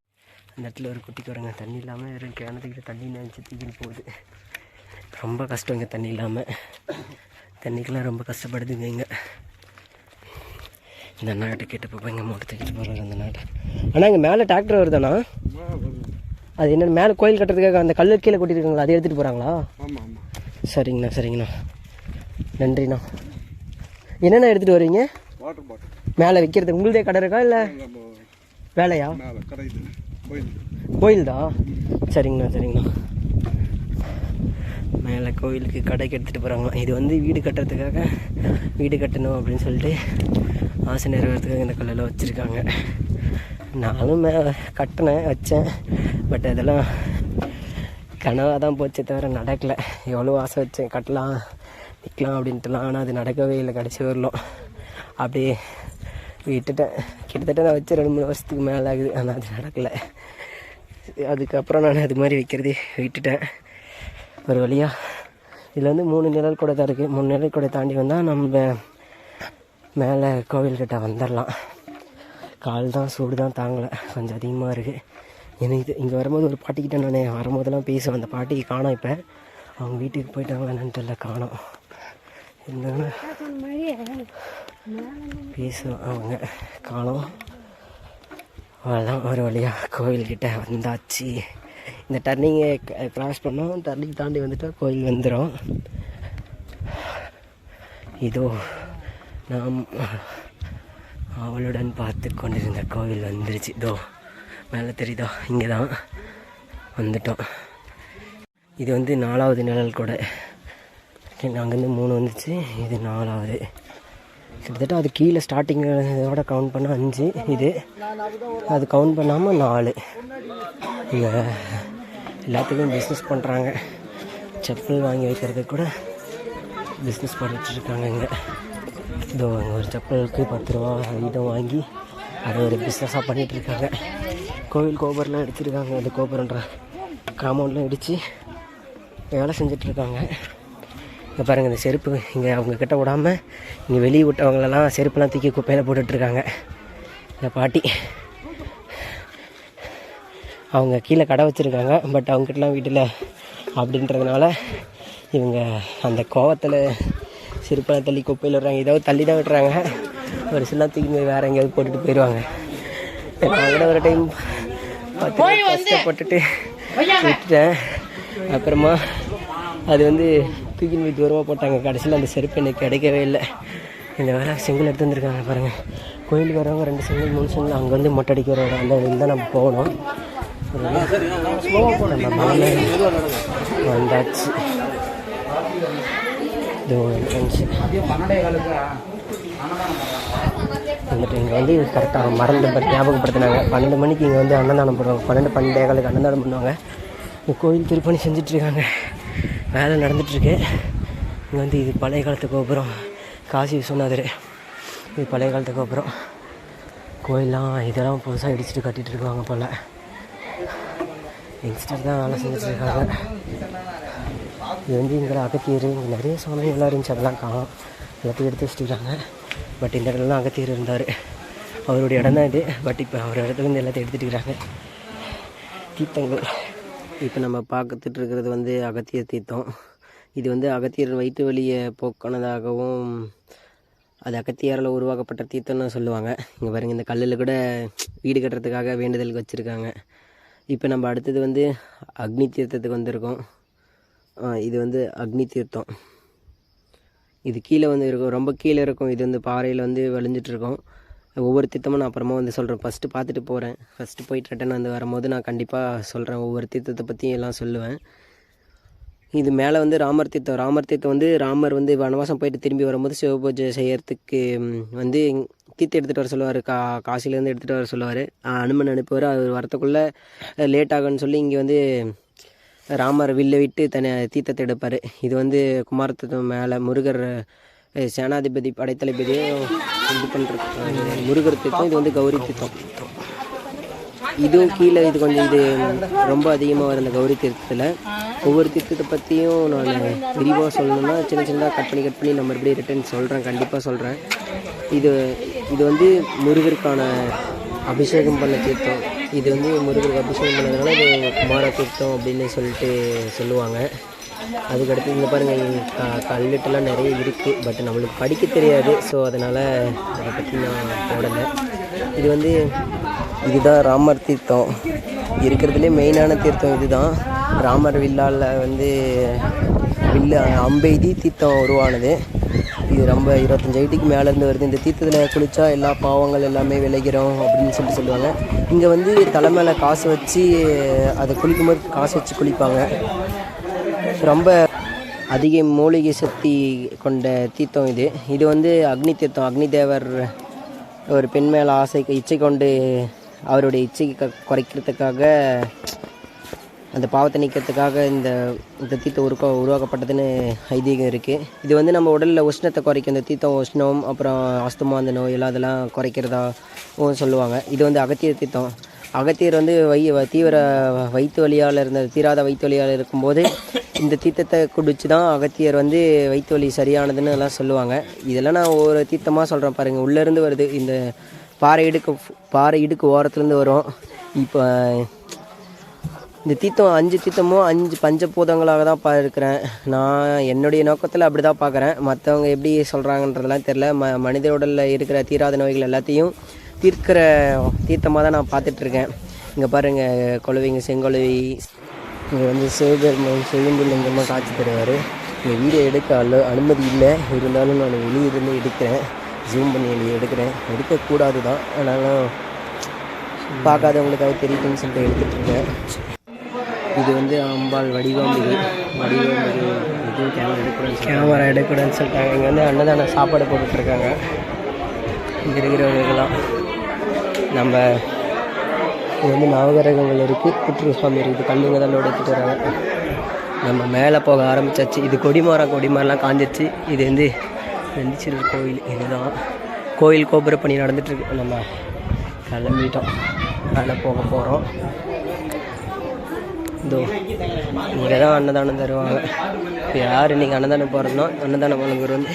அந்த இடத்துல ஒரு குட்டி குரங்க தண்ணி இல்லாமல் வெறும் கேனை தூக்கிட்டு தண்ணி நினச்சி தூக்கிட்டு போகுது. ரொம்ப கஷ்டம் இங்கே தண்ணி இல்லாமல். தண்ணிக்கெலாம் ரொம்ப கஷ்டப்படுதுங்க இங்கே. இந்த அண்ணாட்ட கேட்டு போப்போம், இங்கே மூட்டை தூக்கிட்டு போகிறாரு அந்த நாட்டை. ஆனால் இங்கே மேலே டிராக்டர் வருதாண்ணா? அது என்னென்ன மேலே கோயில் கட்டுறதுக்காக அந்த கல்லு கீழே கொட்டியிருக்காங்களா, அதை எடுத்துகிட்டு போகிறாங்களா? சரிங்கண்ணா. நன்றிண்ணா. என்னென்ன எடுத்துகிட்டு வரீங்க? மேலே வைக்கிறது உங்களுதே கடை இருக்கா இல்லை வேலையா? கோயில் தான். சரிங்கண்ணா. மேலே கோயிலுக்கு கடைக்கு எடுத்துகிட்டு போகிறாங்க. இது வந்து வீடு கட்டுறதுக்காக, வீடு கட்டணும் அப்படின்னு சொல்லிட்டு ஆசை நிறைவேறதுக்காக இந்த கல்லெல்லாம் வச்சுருக்காங்க. நானும் வச்சேன். பட் அதெல்லாம் கனவாக தான் போச்சே தவிர நடக்கலை. எவ்வளோ ஆசை வச்சேன், கட்டலாம் நிற்கலாம் அப்படின்ட்டுலாம். ஆனால் அது நடக்கவே இல்லை. கடைசி வரலாம் அப்படியே விட்டுட்டேன். கிட்டத்தட்ட நான் வச்சு 2-3 வருஷத்துக்கு மேலே ஆகுது. ஆனால் அது நடக்கலை. அதுக்கப்புறம் நான் அது மாதிரி வைக்கிறதே விட்டுட்டேன். ஒரு வழியாக இதில் வந்து 3 நிழல் கூட தான் இருக்குது. 3 நிழல் கூட தாண்டி வந்தால் நம்ம மேலே கோவில்கிட்ட வந்துடலாம். கால் தான் சூடு தான் தாங்கலை, கொஞ்சம் அதிகமாக இருக்குது. எனக்கு இங்கே வரும்போது ஒரு பாட்டிக்கிட்ட நான் வரும்போதெல்லாம் பேசுவேன். அந்த பாட்டிக்கு காணோம். இப்போ அவங்க வீட்டுக்கு போயிட்டாங்களா என்னன்னு தெரியல, காணோம். இருந்தாலும் பேசுவேன், அவங்க காணோம். அவ்வளோதான், ஒரு வழியாக கோவில்கிட்ட வந்தாச்சு. இந்த டர்னிங்கை கிராஸ் பண்ணோம், டர்னிங் தாண்டி வந்துட்டால் கோயில் வந்துடும். இதோ நாம் அவளுடன் பார்த்து கொண்டிருந்த கோவில் வந்துருச்சு. இதோ மேலே தெரியுதோ, இங்கே தான் வந்துட்டோம். இது வந்து 4வது நிழல் கூட. அங்கேருந்து 3 வந்துச்சு, இது 4வது. கிட்டத்தட்ட அது கீழே ஸ்டார்டிங் இதோட கவுண்ட் பண்ணால் 5, இது அது கவுண்ட் பண்ணாமல் 4. இங்கே எல்லாத்துக்கும் பிஸ்னஸ் பண்ணுறாங்க. செப்பல் வாங்கி வைக்கிறதுக்கு கூட பிஸ்னஸ் பண்ணிகிட்ருக்காங்க இங்கே. இதோ அங்கே ஒரு செப்பலுக்கு 10 ரூபா வீதம் வாங்கி அதை ஒரு பிஸ்னஸாக பண்ணிகிட்ருக்காங்க. கோவில் கோபுரம்லாம் அடிச்சிருக்காங்க. அந்த கோபுரன்ற காம்பவுண்ட்லாம் அடித்து வேலை செஞ்சிட்ருக்காங்க. இங்கே பாருங்கள், இந்த செருப்பு இங்கே அவங்கக்கிட்ட விடாமல் இங்கே வெளியே விட்டவங்களெல்லாம் செருப்புலாம் தூக்கி குப்பையில் போட்டுட்ருக்காங்க. இந்த பாட்டி அவங்க கீழே கடை வச்சுருக்காங்க. பட் அவங்ககிட்டலாம் வீட்டில் அப்படின்றதுனால இவங்க அந்த கோவத்தில் செருப்பெல்லாம் தள்ளி குப்பையில் விடுறாங்க. ஏதாவது தள்ளி தான் விட்டுறாங்க. ஒரு சில தூக்கி வேறு எங்கேயாவது போட்டுட்டு போயிடுவாங்க. நான் கூட ஒரு டைம் கஷ்டப்பட்டுட்டு விட்டுட்டேன். அப்புறமா அது வந்து தூக்கி போய் தூரமாக போட்டாங்க. கடைசியில் அந்த செருப்பு எனக்கு கிடைக்கவே இல்லை. இந்த வேலை செங்கல் எடுத்து வந்துருக்காங்க பாருங்கள். கோயிலுக்கு வரவங்க 2 செங்கல் 3 செங்கல் அங்கே வந்து மொட்டை அடிக்கிற இடம் அந்த இதுக்கு தான் நம்ம போகணும். நம்ம மேலே வந்தாச்சு. இது வந்துட்டு இங்கே வந்து கரெக்டாக மறந்து ஞாபகப்படுத்தினாங்க. 12 மணிக்கு இங்கே வந்து அன்னதானம் பண்ணுவாங்க. 12-12:15 அன்னதானம் பண்ணுவாங்க. இந்த கோயில் திருப்பணி செஞ்சிட்ருக்காங்க, வேலை நடந்துகிட்ருக்கு. இங்கே வந்து இது பழைய காலத்து கோபுரம். காசி விஸ்வநாதர், இது பழைய காலத்து கோபுரம். கோயிலெலாம் இதெல்லாம் புதுசாக இடிச்சிட்டு கட்டிகிட்டு இருக்காங்க போல். யங்ஸ்டர் தான் வேலை செஞ்சிட்ருக்காங்க. இது வந்து இங்கே அகத்தியர், இங்கே நிறைய சுவாமிகள்லாம் இருந்துச்சு, அதெல்லாம் காணும். எல்லாத்தையும் எடுத்து வச்சுட்டுருக்காங்க. பட் இந்த இடத்துலலாம் அகத்தியர் இருந்தார். அவருடைய இடம் தான் இது. பட் இப்போ அவர் இடத்துலேருந்து எல்லாத்தையும் எடுத்துகிட்டு இருக்கிறாங்க தீர்த்தங்கள். இப்போ நம்ம பார்த்துட்டு இருக்கிறது வந்து அகத்தியர் தீர்த்தம். இது வந்து அகத்தியர் வயிற்று வலியை போக்கானதாகவும் அது அகத்தியாரால் உருவாக்கப்பட்ட தீர்த்தம்னு சொல்லுவாங்க. இங்கே பாருங்கள், இந்த கல்லில் கூட வீடு கட்டுறதுக்காக வேண்டுதலுக்கு வச்சுருக்காங்க. இப்போ நம்ம அடுத்தது வந்து அக்னி தீர்த்தத்துக்கு வந்திருக்கோம். இது வந்து அக்னி தீர்த்தம். இது கீழே வந்து இருக்கும், ரொம்ப கீழே இருக்கும். இது வந்து பாறையில் வந்து விளைஞ்சிட்ருக்கோம். ஒவ்வொரு தீர்த்தமும் நான் அப்புறமா வந்து சொல்கிறேன். ஃபஸ்ட்டு பார்த்துட்டு போகிறேன். ஃபஸ்ட்டு போயிட்டு ரிட்டன் வந்து வரும்போது நான் கண்டிப்பாக சொல்கிறேன். ஒவ்வொரு தீர்த்தத்தை பற்றியும் எல்லாம் சொல்லுவேன். இது மேலே வந்து ராமர் தீர்த்தம். ராமர் தீர்த்தம் வந்து ராமர் வந்து வனவாசம் போயிட்டு திரும்பி வரும்போது சிவபூஜை செய்யறதுக்கு வந்து தீர்த்தம் எடுத்துகிட்டு வர சொல்லுவார். காசிலேருந்து எடுத்துகிட்டு வர சொல்லுவார். அனுமன் அனுப்புவார். அவர் வரத்துக்குள்ளே லேட் ஆகுன்னு சொல்லி இங்கே வந்து ராமர் வில்லை விட்டு தீர்த்தத்தை எடுப்பார். இது வந்து குமாரத்தீர்த்தம் மேலே முருகர் சேனாதிபதி படைத்தளபதியை இது பண்ணுறது முருகர் தீர்த்தம். இது வந்து கௌரி தீர்த்தம். இதுவும் கீழே இது கொஞ்சம் இது ரொம்ப அதிகமாக வரும் இந்த கௌரி தீர்த்தத்தில். ஒவ்வொரு தீர்த்தத்தை பற்றியும் நான் விரிவாக சொல்லணும்னா சின்ன சின்னதாக கட் பண்ணி நம்ம எப்படி ரிட்டர்ன் சொல்கிறேன், கண்டிப்பாக சொல்கிறேன். இது வந்து முருகருக்கான அபிஷேகம் பண்ண தீர்த்தம். இது வந்து முருகருக்கு அபிஷேகம் பண்ணதுனால இது குமார தீர்த்தம் அப்படின்னு சொல்லிட்டு சொல்லுவாங்க. அதுக்கடுத்து இங்கே பாருங்கள், கல்வெட்டெல்லாம் நிறைய இருக்குது. பட் நம்மளுக்கு படிக்க தெரியாது. ஸோ அதனால் அதை பற்றி நான் போடலை. இது வந்து இதுதான் ராமர் தீர்த்தம். இருக்கிறதுலே மெயினான தீர்த்தம் இது தான். ராமர் வில்லால் வந்து அம்பெய்தி தீர்த்தம் உருவானது. இது ரொம்ப 25 அடிக்கு மேலேருந்து வருது. இந்த தீர்த்தத்தில் குளித்தா எல்லா பாவங்கள் எல்லாமே விளைகிறோம் அப்படின்னு சொல்லுவாங்க. இங்கே வந்து தலை மேலே காசு வச்சு அதை குளிக்கும்போது காசு வச்சு குளிப்பாங்க. ரொம்ப அதிக மூலிகை சக்தி கொண்ட தீர்த்தம் இது. இது வந்து அக்னி தீர்த்தம். அக்னி தேவர் ஒரு பெண் மேலே இச்சை கொண்டு அவருடைய இச்சை குறைக்கிறதுக்காக, அந்த பாவத்தை நீக்கிறதுக்காக இந்த தீர்த்தம் உருவாக்கப்பட்டதுன்னு ஐதீகம் இருக்குது. இது வந்து நம்ம உடலில் உஷ்ணத்தை குறைக்கும். இந்த தீர்த்தம் உஷ்ணம், அப்புறம் ஆஸ்துமா, அந்த நோய் அதெல்லாம் குறைக்கிறதாகவும் சொல்லுவாங்க. இது வந்து அகத்தியர் தீர்த்தம். அகத்தியர் வந்து தீவிர வயிற்று வலியால் தீராத வயிற்று வலியால் இருக்கும்போது இந்த தீர்த்தத்தை குடிச்சு தான் அகத்தியர் வந்து வயிற்று வலி சரியானதுன்னு எல்லாம் சொல்லுவாங்க. இதெல்லாம் நான் ஒரு தீர்த்தமாக சொல்கிறேன் பாருங்கள். உள்ளேருந்து வருது. இந்த பாறை இடுக்கு ஓரத்துலேருந்து வரும். இப்போ இந்த தீர்த்தம் 5 தீர்த்தமும் 5 பஞ்சபூதங்களாக தான் இருக்கிறேன். நான் என்னுடைய நோக்கத்தில் அப்படி தான் பார்க்குறேன். மற்றவங்க எப்படி சொல்கிறாங்கன்றதெல்லாம் தெரில. மனித உடலில் இருக்கிற தீராத நோய்கள் எல்லாத்தையும் தீர்க்கிற தீர்த்தமாக தான் நான் பார்த்துட்ருக்கேன். இங்கே பாருங்கள், கொழுவிங்க செங்கொழுவி. இங்கே வந்து சிவபெருமான் சுயம்புலிங்கமாக காட்சி தருவார். இங்கே வீடியோ எடுக்க அனுமதி இல்லை. இருந்தாலும் நான் வெளியிருந்து எடுக்கிறேன். ஜூம் பண்ணி எடுக்கிறேன். எடுக்கக்கூடாது தான், ஆனாலும் பார்க்காதவங்களுக்காக தெரியுதுன்னு சொல்லிட்டு எடுத்துகிட்ருக்கேன். இது வந்து அம்பாள் வடிவாம்பிகை. இதுவும் கேமரா எடுக்கூடாதுன்னு சொல்லிட்டாங்க. இங்கே வந்து அன்னதான சாப்பாடு போட்டுட்ருக்காங்க. இங்கே இருக்கிறவங்களுக்கெல்லாம் நம்ம இது வந்து நவகிரகங்கள் இருக்குது. புற்று சுவாமி இருக்குது. கல்லுங்க தான் எடுத்துகிட்டு வராங்க. நம்ம மேலே போக ஆரம்பித்தாச்சு. இது கொடிமரம்லாம் காஞ்சிச்சு. இது வந்து வெந்திச்சிரர் கோயில். இதுதான் கோயில் கோபுர பணி நடந்துகிட்ருக்கு. நம்ம கிளம்பிட்டோம், மேலே போக போகிறோம். இதோ இங்கே தான் அன்னதானம் தருவாங்க. இப்போ யார் இன்றைக்கி அன்னதானம் போகிறதுனா, அன்னதானம் வழங்குவர் வந்து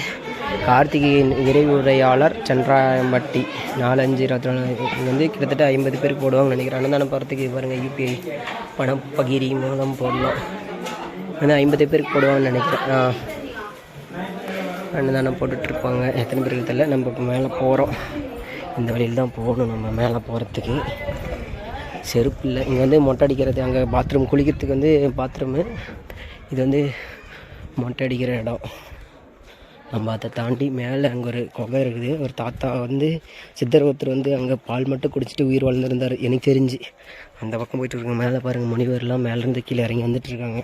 கார்த்திகேயன் விரைவுரையாளர் சென்றாயம்பட்டி 4-5-24. இங்கே வந்து கிட்டத்தட்ட 50 பேருக்கு போடுவாங்கன்னு நினைக்கிறேன். அன்னதானம் போகிறதுக்கு பாருங்கள், UPI பணம் பகிரி மூலம் போடலாம். வந்து 50 பேருக்கு போடுவாங்கன்னு நினைக்கிறேன். அன்னதானம் போட்டுட்ருப்பாங்க. எத்தனை பேருக்கு தெரியல. நம்ம இப்போ மேலே போகிறோம். இந்த வழியில் தான் போகணும் நம்ம மேலே போகிறதுக்கு. செருப்பு இல்லை. இங்கே வந்து மொட்டை அடிக்கிறது, அங்கே பாத்ரூம் குளிக்கிறதுக்கு வந்து பாத்ரூமு. இது வந்து மொட்டை அடிக்கிற இடம். நம்ம அதை தாண்டி மேலே அங்கே ஒரு குகை இருக்குது. ஒரு தாத்தா வந்து சித்தர் ஒருத்தர் வந்து அங்கே பால் மட்டும் குடிச்சிட்டு உயிர் வாழ்ந்துருந்தார் எனக்கு தெரிஞ்சு. அந்த பக்கம் போயிட்டுருக்காங்க. மேலே பாருங்கள், முனிவர்லாம் மேலேருந்து கீழே இறங்கி வந்துட்டுருக்காங்க.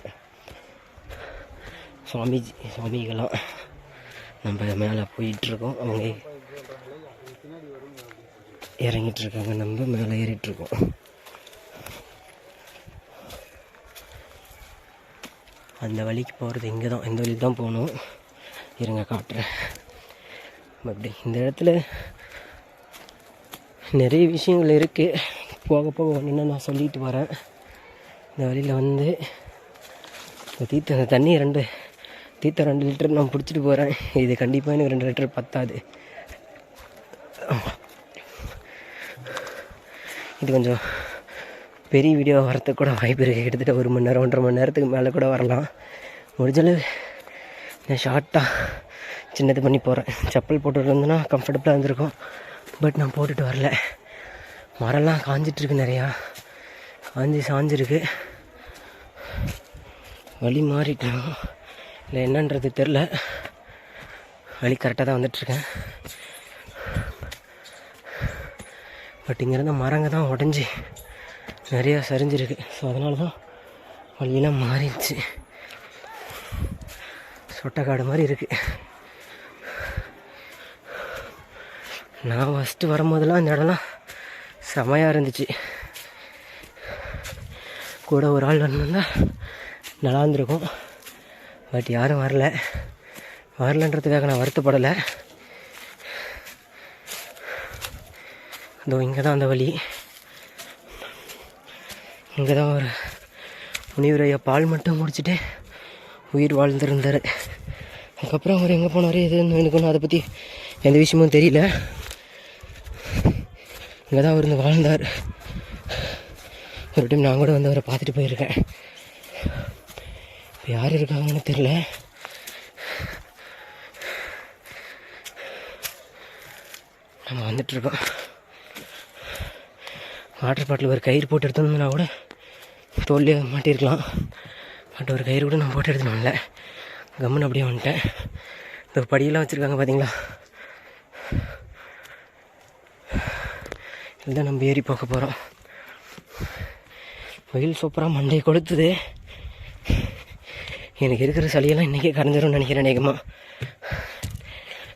சுவாமிகளாம் நம்ம மேலே போயிட்டுருக்கோம். அவங்க இறங்கிட்டுருக்காங்க. நம்ம மேலே ஏறிட்டுருக்கோம். அந்த வழிக்கு போகிறது இங்கே தான். இந்த வழிக்கு தான் போகணும். இருங்க காட்டுறேன். அப்படி இந்த இடத்துல நிறைய விஷயங்கள் இருக்குது. போக போக ஒன்று நான் சொல்லிட்டு வரேன். இந்த வழியில் வந்து இந்த தண்ணி 2 லிட்டர் நான் பிடிச்சிட்டு போகிறேன். இது கண்டிப்பாக எனக்கு 2 லிட்டர் பத்தாது. இது கொஞ்சம் பெரிய வீடியோ வரத்துக்கு கூட வாய்ப்பு இருக்குது. கிட்டத்தட்ட 1 மணி நேரம் 1.5 மணி நேரத்துக்கு மேலே கூட வரலாம். முடிஞ்சளவு நான் ஷார்ட்டாக சின்னது பண்ணி போகிறேன். செப்பல் போட்டுட்டு இருந்தேன்னா கம்ஃபர்டபுளாக இருந்திருக்கும். பட் நான் போட்டுட்டு வரல. மரம்லாம் காஞ்சிட்ருக்கு, நிறையா சாஞ்சிருக்கு. வழி மாறிட்டேன், இல்லை என்னன்றது தெரில. வழி கரெக்டாக தான் வந்துட்டுருக்கேன். பட் இங்கேருந்த மரங்க தான் உடஞ்சி நிறையா சரிஞ்சிருக்கு. ஸோ அதனால தான் வழியெல்லாம் மாறிடுச்சு. சொட்டைக்காடு மாதிரி இருக்குது. நான் ஃபஸ்ட்டு வரும்போதெல்லாம் இந்த இடம்லாம் செமையாக இருந்துச்சு. கூட ஒரு ஆள் வந்திருந்தா நல்லா இருந்திருக்கும். பட் யாரும் வரலன்றதுக்காக நான் வருத்தப்படலை. இதோ இங்கே தான் அந்த வழி. இங்கே தான் ஒரு முனிவர் ஐயா பால் மட்டும் குடிச்சிட்டு உயிர் வாழ்ந்துருந்தார். அதுக்கப்புறம் அவர் எங்கே போனார் எதுன்னு எனக்கு ஒன்றும் அதை பற்றி எந்த விஷயமும் தெரியல. இங்கே தான் அவர் இருந்து வாழ்ந்தார். ஒரு டைம் நான் கூட வந்து அவரை பார்த்துட்டு போயிருக்கேன். இப்போ யார் இருக்காங்கன்னு தெரில. நம்ம வந்துட்டுருக்கோம். வாட்டர் பாட்டில் ஒரு கயிறு போட்டு எடுத்தோம்னா கூட தோல்லையே மாட்டியிருக்கலாம். பட் ஒரு கயிறு கூட நான் போட்டு எடுத்துன்னு வரல. கம்முன்னு அப்படியே வந்துட்டேன். இந்த படியெல்லாம் வச்சுருக்காங்க பார்த்தீங்களா, இதுதான் நம்ம ஏறி போக போகிறோம். வெயில் சூப்பராக மண்டையை கொளுத்துது. எனக்கு இருக்கிற சளியெல்லாம் இன்றைக்கே கரைஞ்சிரும்னு நினைக்கிறேன் அநேகமாக.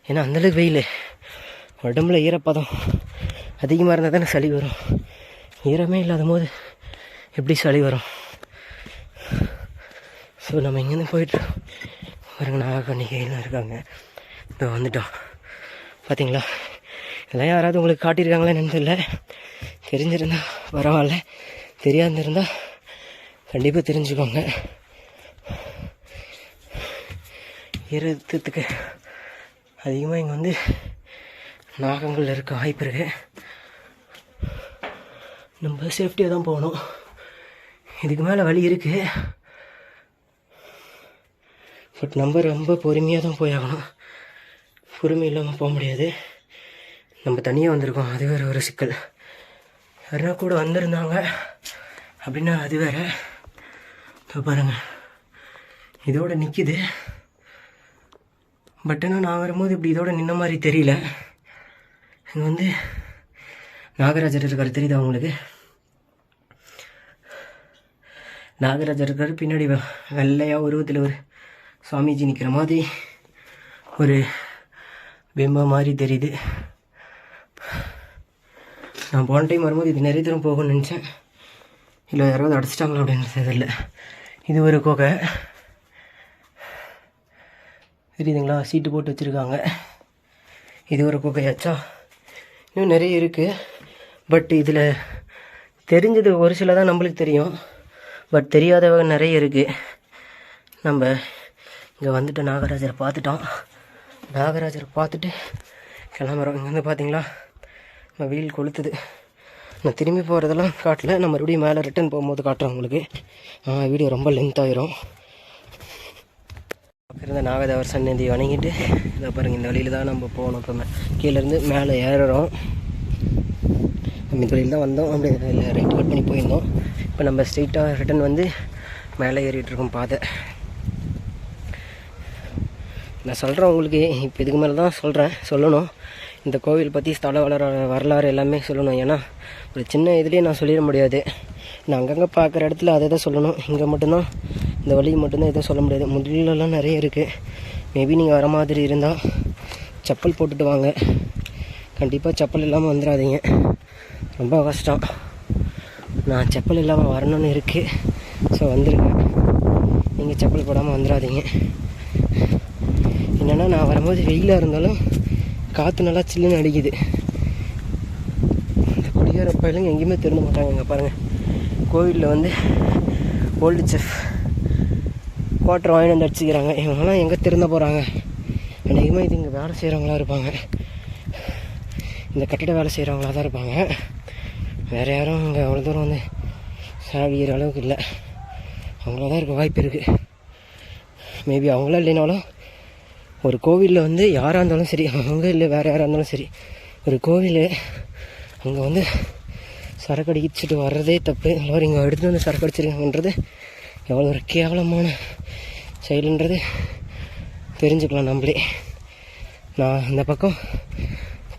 ஏன்னா அந்தளவுக்கு வெயில். உடம்புல ஈரப்பதம் அதிகமாக இருந்தால் தானே சளி வரும். ஈரமே இல்லாத போது எப்படி சளி வரும்? ஸோ நம்ம இங்கேருந்து போயிட்டு பாருங்க, நாகக்கன்னிகைலாம் இருக்காங்க. இப்போ வந்துட்டோம் பார்த்தீங்களா. இதெல்லாம் யாராவது உங்களுக்கு காட்டியிருக்காங்களே என்னன்னு தெரியல. தெரிஞ்சிருந்தா பரவாயில்ல, தெரியாதிருந்தால் கண்டிப்பாக தெரிஞ்சுக்கோங்க. ஈரத்துக்கு அதிகமாக இங்கே வந்து நாகங்கள் இருக்க வாய்ப்பு இருக்குது. நம்ம சேஃப்டியாக தான் போகணும். இதுக்கு மேலே வழி இருக்குது. பட் நம்ம ரொம்ப பொறுமையாக தான் போயாகணும். பொறுமை இல்லாமல் போக முடியாது. நம்ம தனியாக வந்திருக்கோம், அது வேறு ஒரு சிக்கல். யாருன்னா கூட வந்திருந்தாங்க அப்படின்னா அது வேறு. இப்போ பாருங்கள், இதோடு நிற்கிது. பட் ஆனால் நான் வரும்போது இப்படி இதோட நின்ன மாதிரி தெரியல. இங்கே வந்து நாகராஜர் இருக்கார், தெரியுதா உங்களுக்கு? நாகராஜர் இருக்கார். பின்னாடி வெள்ளையாக உருவத்தில் ஒரு சுவாமிஜி நிற்கிற மாதிரி ஒரு பிம்பம் மாதிரி தெரியுது. நான் போன டைம் வரும்போது இது நிறைய தூரம் போகணும்னு நினச்சேன். இல்லை யாராவது அடிச்சிட்டாங்களா அப்படின்னு தெரியல. இது ஒரு குகை தெரியுதுங்களா, சீட்டு போட்டு வச்சுருக்காங்க. இது ஒரு குகையாச்சா. இன்னும் நிறைய இருக்குது. பட் இதில் தெரிஞ்சது ஒரு சில தான் நம்மளுக்கு தெரியும். பட் தெரியாதவங்க நிறைய இருக்குது. நம்ம இங்கே வந்துட்டு நாகராஜரை பார்த்துட்டோம். நாகராஜரை பார்த்துட்டு கிளம்புறோம். இங்கேருந்து பார்த்தீங்களா நம்ம வெயில் கொளுத்துது. நான் திரும்பி போகிறதெல்லாம் காட்டல, நான் மறுபடியும் மேலே ரிட்டன் போகும்போது காட்டுறேன் உங்களுக்கு. வீடியோ ரொம்ப லென்த் ஆயிரும். இருந்த நாகதேவர் சன்னதி வணங்கிட்டு இதை பாருங்கள், இந்த வழியில் தான் நம்ம போகணும். இப்போ கீழேருந்து மேலே ஏறுறோம். நம்ம இந்த வழியில் தான் வந்தோம். அப்படி ரைட் கட் பண்ணி போயிருந்தோம். இப்போ நம்ம ஸ்ட்ரெயிட்டாக ரிட்டன் வந்து மேலே ஏறிட்டுருக்கோம் பாதை. நான் சொல்கிறேன் உங்களுக்கு, இப்போ இதுக்கு மேலே தான் சொல்லணும். இந்த கோவில் பற்றி ஸ்தல வரலாறு எல்லாமே சொல்லணும். ஏன்னா ஒரு சின்ன இதுலேயே நான் சொல்லிட முடியாது. நான் அங்கங்கே பார்க்குற இடத்துல அதை தான் சொல்லணும். இங்கே மட்டும்தான், இந்த வழி மட்டும்தான் எதுவும் சொல்ல முடியாது. முதலெல்லாம் நிறைய இருக்குது. மேபி நீங்கள் வர மாதிரி இருந்தால் செப்பல் போட்டுட்டு வாங்க. கண்டிப்பாக செப்பல் இல்லாமல் வந்துடாதீங்க, ரொம்ப கஷ்டம். நான் செப்பல் இல்லாமல் வரணும்னு இருக்குது. ஸோ வந்துருக்கேன். நீங்கள் செப்பல் போடாமல் வந்துடாதீங்க. என்னென்னா நான் வரும்போது வெயிலாக இருந்தாலும் காற்று நல்லா சில்லுன்னு அடிக்குது. இந்த குடியேற பயிலுங்க எங்கேயுமே திருந்த மாட்டாங்க. இங்கே பாருங்கள், கோவிலில் வந்து ஓல்டு செஃப் குவார்ட்டர் வாங்கி வந்து அடிச்சுக்கிறாங்க. இவங்கெல்லாம் எங்கே திருந்த போகிறாங்க? அநேகமாக இது இங்கே வேலை செய்கிறவங்களா இருப்பாங்க. இந்த கட்டிட வேலை செய்கிறவங்களா தான் இருப்பாங்க. வேறு யாரும் அங்கே அவ்வளோ தூரம் வந்து சாகிற அளவுக்கு இல்லை. அவங்கள தான் இருக்க வாய்ப்பு இருக்குது. மேபி அவங்களா இல்லைனாலும் ஒரு கோவிலில் வந்து யாராக இருந்தாலும் சரி, அவங்க இல்லை வேறு யாராக இருந்தாலும் சரி, ஒரு கோவில் அங்கே வந்து சரக்கு அடிச்சுட்டு வர்றதே தப்பு. எல்லோரும் இங்கே எடுத்து வந்து சரக்கு அடிச்சிருக்காங்கன்றது எவ்வளோ ஒரு கேவலமான செயலுன்றது தெரிஞ்சுக்கலாம் நம்மளே. நான் இந்த பக்கம்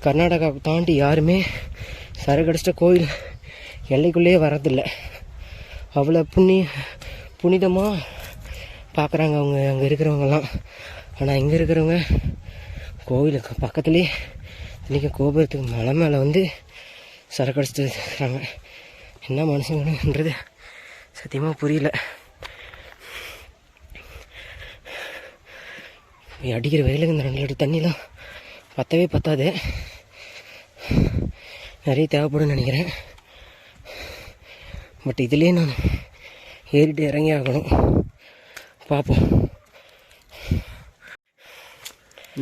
கர்நாடகா தாண்டி யாருமே சரக்கு அடிச்சிட்ட கோவில் எல்லைக்குள்ளேயே வரதில்லை. அவ்வளோ புனிதமாக பார்க்குறாங்க அவங்க அங்கே இருக்கிறவங்கலாம். ஆனால் இங்கே இருக்கிறவங்க கோவிலுக்கு பக்கத்துலேயே இன்றைக்கி கோபுரத்துக்கு மலை மேலே வந்து சரக்கு அடிச்சுட்டு இருக்கிறாங்க. என்ன மனுஷங்கன்றது சத்தியமாக புரியல. அடிக்கிற வெயிலுக்கு இந்த 2 லிட்டர் தண்ணிலாம் பத்தவே பத்தாது, நிறைய தேவைப்படும் நினைக்கிறேன். பட் இதுலேயே நான் ஏறிட்டு இறங்கி ஆகணும். பார்ப்போம்.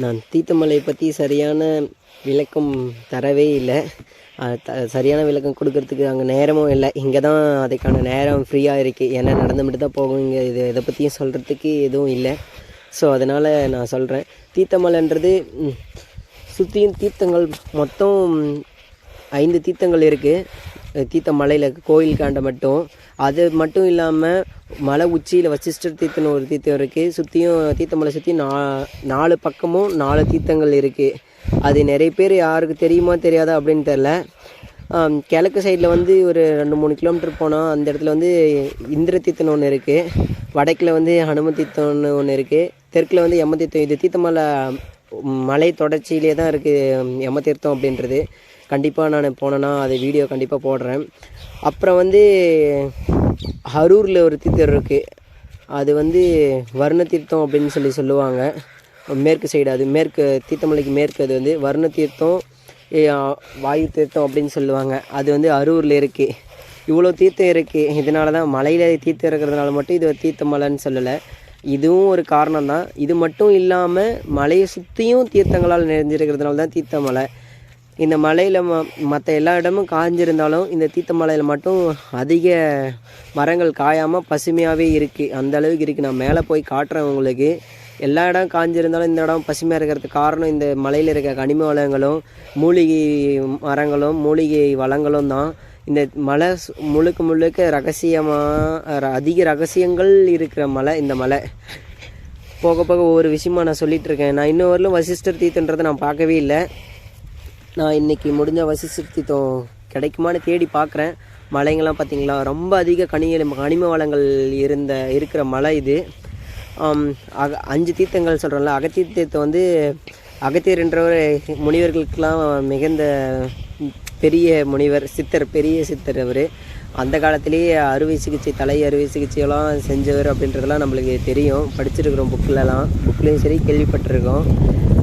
நான் தீர்த்தமலையை பற்றி சரியான விளக்கம் தரவே இல்லை. சரியான விளக்கம் கொடுக்கறதுக்கு அங்கே நேரமும் இல்லை. இங்கே தான் அதுக்கான நேரம் ஃப்ரீயாக இருக்குது. ஏன்னா நடந்துக்கிட்டு தான் போகும். இங்கே இதை பற்றியும் சொல்கிறதுக்கு எதுவும் இல்லை. ஸோ அதனால் நான் சொல்கிறேன். தீர்த்தமலைன்றது சுற்றியும் தீர்த்தங்கள் மொத்தம் 5 தீர்த்தங்கள் இருக்குது தீர்த்தமலையில் கோயிலுக்காண்ட மட்டும். அது மட்டும் இல்லாமல் மலை உச்சியில் வசிஷ்டர் தீர்த்தம்னு ஒரு தீர்த்தம் இருக்குது. சுற்றியும் தீர்த்தமலை சுற்றி 4 பக்கமும் 4 தீர்த்தங்கள் இருக்குது. அது நிறைய பேர் யாருக்கு தெரியுமா தெரியாதா அப்படின்னு தெரில. கிழக்கு சைடில் வந்து ஒரு 2-3 கிலோமீட்டர் போனால் அந்த இடத்துல வந்து இந்திர தீர்த்தம்னு ஒன்று இருக்குது. வடக்கில் வந்து ஹனும தீர்த்தம்னு ஒன்று இருக்குது. தெற்கில் வந்து யம தீர்த்தம். இது தீர்த்தமலை மலை தொடர்ச்சியிலே தான் இருக்குது யம தீர்த்தம் அப்படின்றது. கண்டிப்பாக நான் போனேன்னா அது வீடியோ கண்டிப்பாக போடுறேன். அப்புறம் வந்து ஹரூரில் ஒரு தீர்த்தம் இருக்குது. அது வந்து வர்ண தீர்த்தம் அப்படின்னு சொல்லுவாங்க. மேற்கு சைடு, அது மேற்கு தீர்த்தமலைக்கு மேற்கு. அது வந்து வர்ண தீர்த்தம், வாயு தீர்த்தம் அப்படின்னு சொல்லுவாங்க. அது வந்து அரூரில் இருக்குது. இவ்வளோ தீர்த்தம் இருக்குது. இதனால தான் மலையில் தீர்த்தம் இருக்கிறதுனால மட்டும் இது ஒரு தீர்த்தமலைன்னு சொல்லலை. இதுவும் ஒரு காரணம் தான். இது மட்டும் இல்லாமல் மலையை சுற்றியும் தீர்த்தங்களால் நிறைஞ்சிருக்கிறதுனால தான் தீர்த்தமலை. இந்த மலையில் மற்ற எல்லா இடமும் காய்ஞ்சிருந்தாலும் இந்த தீர்த்தமலையில் மட்டும் அதிக மரங்கள் காயாமல் பசுமையாகவே இருக்குது. அந்த அளவுக்கு இருக்குது. நான் மேலே போய் காட்டுறேன் உங்களுக்கு. எல்லா இடம் காய்ஞ்சிருந்தாலும் இந்த இடம் பசுமையாக இருக்கிறதுக்கு காரணம் இந்த மலையில் இருக்க கனிம வளங்களும் மூலிகை மரங்களும் மூலிகை வளங்களும் தான். இந்த மலை முழுக்க ரகசியமாக அதிக ரகசியங்கள் இருக்கிற மலை இந்த மலை. போக போக ஒவ்வொரு விஷயமா நான் சொல்லிகிட்ருக்கேன். நான் இன்னும் வரலும் வசிஷ்டர் தீர்த்தன்றதை நான் பார்க்கவே இல்லை. நான் இன்றைக்கி முடிஞ்ச வசிஷ்டர் தீர்த்தம் கிடைக்குமான்னு தேடி பார்க்குறேன். மலைங்கள்லாம் பார்த்திங்களா ரொம்ப அதிக கனிம வளங்கள் இருக்கிற மலை இது. 5 தீர்த்தங்கள் சொல்கிறோம்ல. அகத்தீர் தீர்த்தம் வந்து அகத்தியர் என்றவர் முனிவர்களுக்கெல்லாம் மிகுந்த பெரிய முனிவர், பெரிய சித்தர். அவர் அந்த காலத்திலேயே அறுவை சிகிச்சை, தலை அறுவை சிகிச்சையெல்லாம் செஞ்சவர் அப்படின்றதெல்லாம் நம்மளுக்கு தெரியும், படிச்சிருக்கிறோம் புக்லேயும் சரி கேள்விப்பட்டிருக்கோம்.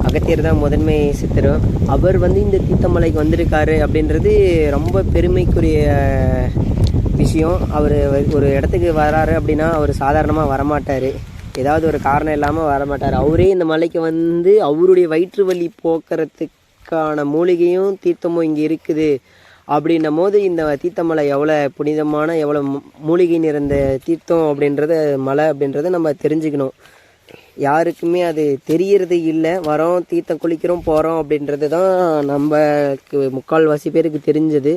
அகத்தியர் தான் முதன்மை சித்தர். அவர் வந்து இந்த தீர்த்தமலைக்கு வந்திருக்காரு அப்படின்றது ரொம்ப பெருமைக்குரிய விஷயம். அவர் ஒரு இடத்துக்கு வராரு அப்படின்னா அவர் சாதாரணமாக வரமாட்டார். ஏதாவது ஒரு காரணம் இல்லாமல் வரமாட்டார். அவரே இந்த மலைக்கு வந்து அவருடைய வயிற்று வலி போக்குறதுக்கான மூலிகையும் தீர்த்தமும் இங்கே இருக்குது அப்படின்னும் போது இந்த தீர்த்தமலை எவ்வளோ புனிதமான, எவ்வளோ மூலிகை நிறைந்த தீர்த்தம் அப்படின்றத மலை அப்படின்றத நம்ம தெரிஞ்சுக்கணும். யாருக்குமே அது தெரியறது இல்லை. வரோம், தீர்த்தம் குளிக்கிறோம், போகிறோம் அப்படின்றது தான் நம்மக்கு முக்கால்வாசி பேருக்கு தெரிஞ்சது.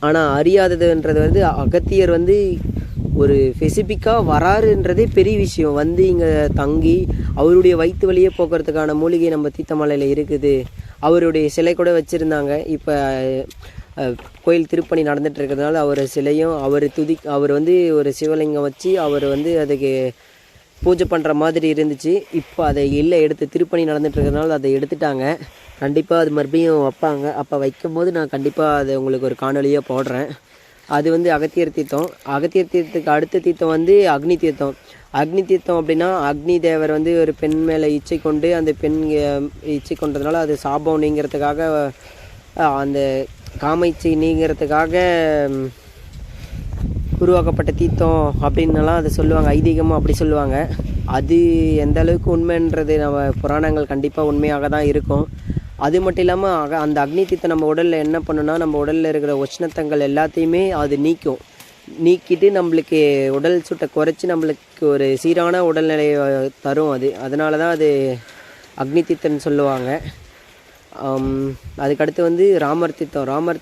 ஆனால் அறியாததுன்றது வந்து அகத்தியர் வந்து ஒரு ஸ்பெசிஃபிக்காக வராருன்றதே பெரிய விஷயம். வந்து இங்கே தங்கி அவருடைய வயிற்று வலியே போக்குறதுக்கான மூலிகை நம்ம தீர்த்தமலையில் இருக்குது. அவருடைய சிலை கூட வச்சுருந்தாங்க. இப்போ கோயில் திருப்பணி நடந்துகிட்டு இருக்கிறதுனால அவர் சிலையும் அவர் வந்து ஒரு சிவலிங்கம் வச்சு அவர் வந்து அதுக்கு பூஜை பண்ணுற மாதிரி இருந்துச்சு. இப்போ அதை எடுத்து திருப்பணி நடந்துகிட்டு இருக்கிறதுனால அதை எடுத்துட்டாங்க. கண்டிப்பாக அது மறுபடியும் வைப்பாங்க. அப்போ வைக்கும் போது நான் கண்டிப்பாக அதை உங்களுக்கு ஒரு காணொலியாக போடுறேன். அது வந்து அகத்தியர் தீர்த்தம். அகத்தியர் தீர்த்தத்துக்கு அடுத்த தீர்த்தம் வந்து அக்னி தீர்த்தம். அக்னி தீர்த்தம் அப்படின்னா அக்னி தேவர் வந்து ஒரு பெண் மேலே இச்சை கொண்டு அந்த பெண் இச்சை கொண்டதுனால அது சாபம் நீங்கிறதுக்காக, அந்த காம இச்சை நீங்கிறதுக்காக உருவாக்கப்பட்ட தீர்த்தம் அப்படின்னுலாம் அதை சொல்லுவாங்க. ஐதீகமாக அப்படி சொல்லுவாங்க. அது எந்த அளவுக்கு உண்மைன்றது நம்ம புராணங்கள் கண்டிப்பாக உண்மையாக தான் இருக்கும். அது மட்டும் இல்லாமல் அந்த அக்னி தீர்த்தம் நம்ம உடலில் என்ன பண்ணுன்னா, நம்ம உடலில் இருக்கிற உஷ்ணத்தங்கள் எல்லாத்தையுமே அது நீக்கிட்டு நம்மளுக்கு உடல் சூட்டை குறைச்சி நம்மளுக்கு ஒரு சீரான உடல்நிலையை தரும். அதனால தான் அது அக்னி தீர்த்தம்னு சொல்லுவாங்க. அதுக்கடுத்து வந்து ராமர்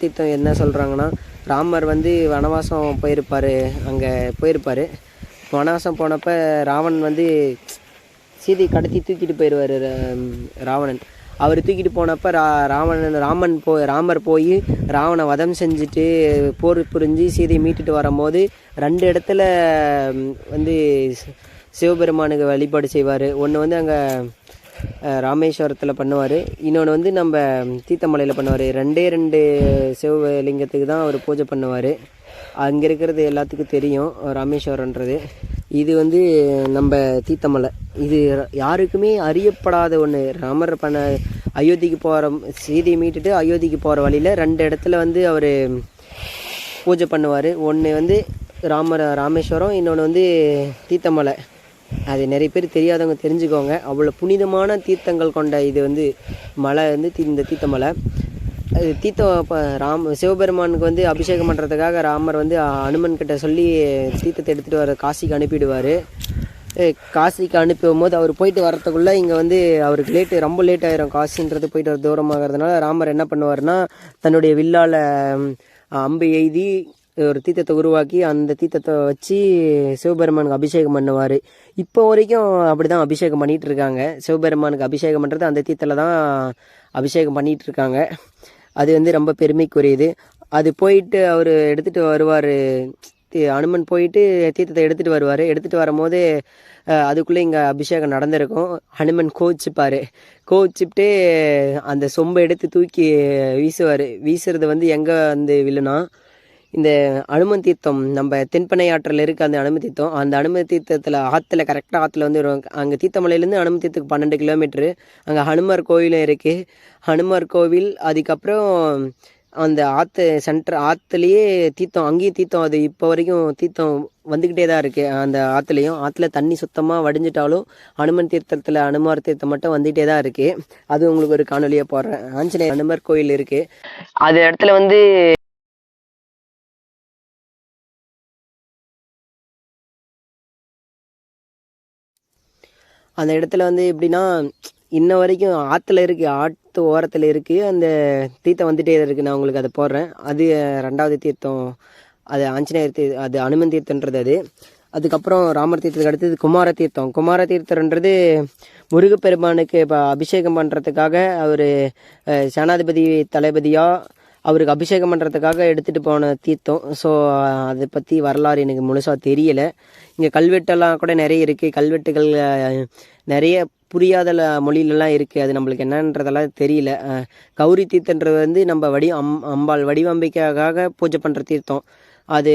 தீர்த்தம் என்ன சொல்கிறாங்கன்னா, ராமர் வந்து வனவாசம் போயிருப்பார். வனவாசம் போனப்போ ராவணன் வந்து சீதையை கடத்தி தூக்கிட்டு போயிடுவார். ராவணன் அவர் தூக்கிட்டு போனப்போ ராமர் போய் ராவணை வதம் செஞ்சுட்டு போர் புரிஞ்சு சீதையை மீட்டுட்டு வரும்போது 2 இடத்துல வந்து சிவபெருமானுக்கு வழிபாடு செய்வார். ஒன்று வந்து அங்கே ராமேஸ்வரத்தில் பண்ணுவார், இன்னொன்று வந்து நம்ம தீர்த்தமலையில் பண்ணுவார். 2 சிவலிங்கத்துக்கு தான் அவர் பூஜை பண்ணுவார். அங்கே இருக்கிறது எல்லாத்துக்கும் தெரியும் ராமேஸ்வரன்றது. இது வந்து நம்ம தீர்த்தமலை. இது யாருக்குமே அறியப்படாத ஒன்று. ராமர் அயோத்திக்கு போகிற சீதையை மீட்டுட்டு அயோத்திக்கு போகிற வழியில் 2 இடத்துல வந்து அவர் பூஜை பண்ணுவார். ஒன்று வந்து ராமேஸ்வரம், இன்னொன்று வந்து தீர்த்தமலை. அது நிறைய பேர் தெரியாதவங்க தெரிஞ்சுக்கோங்க. அவ்வளோ புனிதமான தீர்த்தங்கள் கொண்ட இது வந்து மலை வந்து இந்த தீர்த்தமலை. சிவபெருமானுக்கு வந்து அபிஷேகம் பண்ணுறதுக்காக ராமர் வந்து அனுமன் கிட்ட சொல்லி தீர்த்தத்தை எடுத்துகிட்டு வர காசிக்கு அனுப்பிடுவார். காசிக்கு அனுப்பும் போது அவர் போயிட்டு வரத்துக்குள்ளே இங்கே வந்து அவருக்கு ரொம்ப லேட் ஆயிரும். காசின்றது போயிட்டு வர தூரமாகிறதுனால ராமர் என்ன பண்ணுவார்னா, தன்னுடைய வில்லால் அம்பு எய்தி ஒரு தீர்த்தத்தை உருவாக்கி அந்த தீர்த்தத்தை வச்சு சிவபெருமானுக்கு அபிஷேகம் பண்ணுவார். இப்போ வரைக்கும் அப்படி தான் அபிஷேகம் பண்ணிகிட்டு இருக்காங்க. சிவபெருமானுக்கு அபிஷேகம் பண்ணுறது அந்த தீர்த்தத்தில் தான் அபிஷேகம் பண்ணிகிட்டு இருக்காங்க. அது வந்து ரொம்ப பெருமைக்குரியது. அது போயிட்டு அவர் எடுத்துகிட்டு வருவார். அனுமன் போயிட்டு தீர்த்தத்தை எடுத்துகிட்டு வருவார். எடுத்துகிட்டு வரும்போது அதுக்குள்ளே இங்கே அபிஷேகம் நடந்திருக்கும். ஹனுமன் கோச்சிப்பிட்டு அந்த சொம்பை எடுத்து தூக்கி வீசுறது வந்து எங்கே வந்து வில்லுனா, இந்த அனுமன் தீர்த்தம் நம்ம தென்பனை ஆற்றில் இருக்க அந்த அனுமன் தீர்த்தம். அந்த அனுமன் தீர்த்தத்தில் கரெக்டாக ஆற்றுல வந்து அங்கே தீர்த்தமலையிலேருந்து அனுமன் தீர்த்துக்கு 12 கிலோமீட்ரு. அங்கே ஹனுமர் கோவிலும் இருக்குது. ஹனுமர் கோவில், அதுக்கப்புறம் அந்த ஆற்றுலேயே தீர்த்தம், அங்கேயும் தீர்த்தம். அது இப்போ வரைக்கும் தீர்த்தம் வந்துக்கிட்டே தான் இருக்குது. அந்த ஆற்றுல தண்ணி சுத்தமாக வடிஞ்சிட்டாலும் ஹனுமன் அனுமார் தீர்த்தம் மட்டும் வந்துகிட்டே தான் இருக்குது. அது உங்களுக்கு ஒரு காணொலியாக போடுறேன். ஆஞ்சநேயர் ஹனுமர் கோயில் இருக்குது. அது இடத்துல வந்து அந்த இடத்துல வந்து எப்படின்னா, இன்ன வரைக்கும் ஆற்றுல இருக்குது, ஆற்று ஓரத்தில் இருக்குது. அந்த தீர்த்தம் வந்துகிட்டே இருக்குது. நான் உங்களுக்கு அதை போடுறேன். அது 2வது தீர்த்தம். அது ஆஞ்சநேயர் அது அனுமன் தீர்த்தன்றது. அதுக்கப்புறம் ராமர் தீர்த்தத்துக்கு அடுத்தது குமார தீர்த்தன்றது முருகப்பெருமானுக்கு இப்போ அபிஷேகம் பண்ணுறதுக்காக அவர் சேனாதிபதி தளபதியாக அவருக்கு அபிஷேகம் பண்ணுறதுக்காக எடுத்துகிட்டு போன தீர்த்தம். ஸோ அதை பற்றி வரலாறு எனக்கு முழுசாக தெரியலை. இங்கே கல்வெட்டெல்லாம் கூட நிறைய இருக்குது. கல்வெட்டுகள் நிறைய புரியாத மொழியிலலாம் இருக்குது. அது நம்மளுக்கு என்னன்றதெல்லாம் தெரியல. கௌரி தீர்த்தன்றது வந்து நம்ம அம்பாள் வடிவமைக்காக பூஜை பண்ணுற தீர்த்தம். அது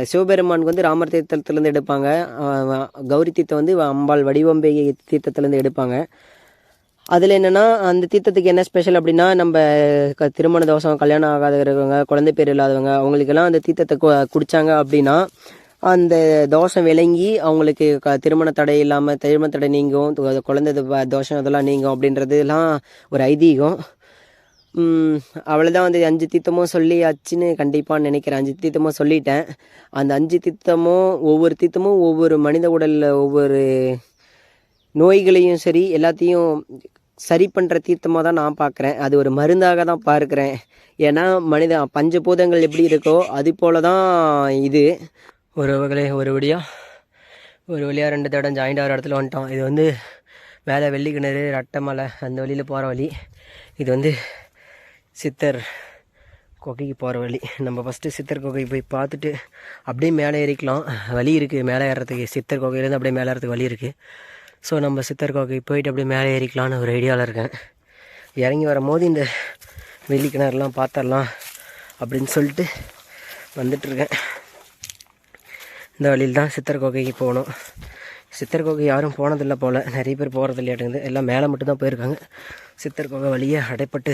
சிவபெருமானுக்கு வந்து ராமர் தீர்த்தத்துலேருந்து எடுப்பாங்க. கௌரி தீர்த்தம் வந்து அம்பாள் வடிவம்பை தீர்த்தத்துலேருந்து எடுப்பாங்க. அதில் என்னென்னா, அந்த தீர்த்தத்துக்கு என்ன ஸ்பெஷல் அப்படின்னா, நம்ம திருமண தோஷம், கல்யாணம் ஆகாதவங்க, குழந்தை பேர் இல்லாதவங்க, அவங்களுக்கெல்லாம் அந்த தீர்த்தத்தை குடித்தாங்க அப்படின்னா அந்த தோஷம் விளங்கி அவங்களுக்கு திருமண தடை இல்லாமல் திருமண தடை நீங்கும், குழந்தை தோஷம் இதெல்லாம் நீங்கும் அப்படின்றதுலாம் ஒரு ஐதீகம். அவ்வளோதான். வந்து 5 தீர்த்தமும் சொல்லியாச்சுன்னு கண்டிப்பாக நினைக்கிறேன். 5 தீர்த்தமும் சொல்லிட்டேன். அந்த 5 தீர்த்தமும் ஒவ்வொரு மனித உடலில் ஒவ்வொரு நோய்களையும் சரி எல்லாத்தையும் சரி பண்ணுற தீர்த்தமாக தான் நான் பார்க்குறேன். அது ஒரு மருந்தாக தான் பார்க்குறேன். ஏன்னா பஞ்சபூதங்கள் எப்படி இருக்கோ அது போல தான் இது. ஒரு வழியாக 2 தடம் ஜாயிண்ட் ஆகிற இடத்துல வந்துட்டோம். இது வந்து மேலே வெள்ளி கிணறு, ரட்டமலை, அந்த வழியில் போகிற வழி. இது வந்து சித்தர் குகைக்கு போகிற வழி. நம்ம ஃபஸ்ட்டு சித்தர் குகைக்கு போய் பார்த்துட்டு அப்படியே மேலே ஏறிக்கலாம். வழி இருக்குது மேலே ஏறுறதுக்கு. சித்தர் குகையிலேருந்து அப்படியே மேலே ஏறதுக்கு வழி இருக்குது. ஸோ நம்ம சித்தர் குகைக்கு போயிட்டு அப்படியே மேலே ஏறிக்கலான்னு ஒரு ஐடியாவில் இருக்கேன். இறங்கி வரும்போது இந்த வெள்ளி கிணறுலாம் பார்த்துடலாம் அப்படின்னு சொல்லிட்டு வந்துட்டுருக்கேன். இந்த வழியில் தான் சித்தர் குகைக்கு போகணும். சித்தர் குகை யாரும் போனதில்லை போல், நிறைய பேர் போகிறது இல்லையாட்டுங்குது. எல்லாம் மேலே மட்டும்தான் போயிருக்காங்க. சித்தர் குகை வழியே அடைப்பட்டு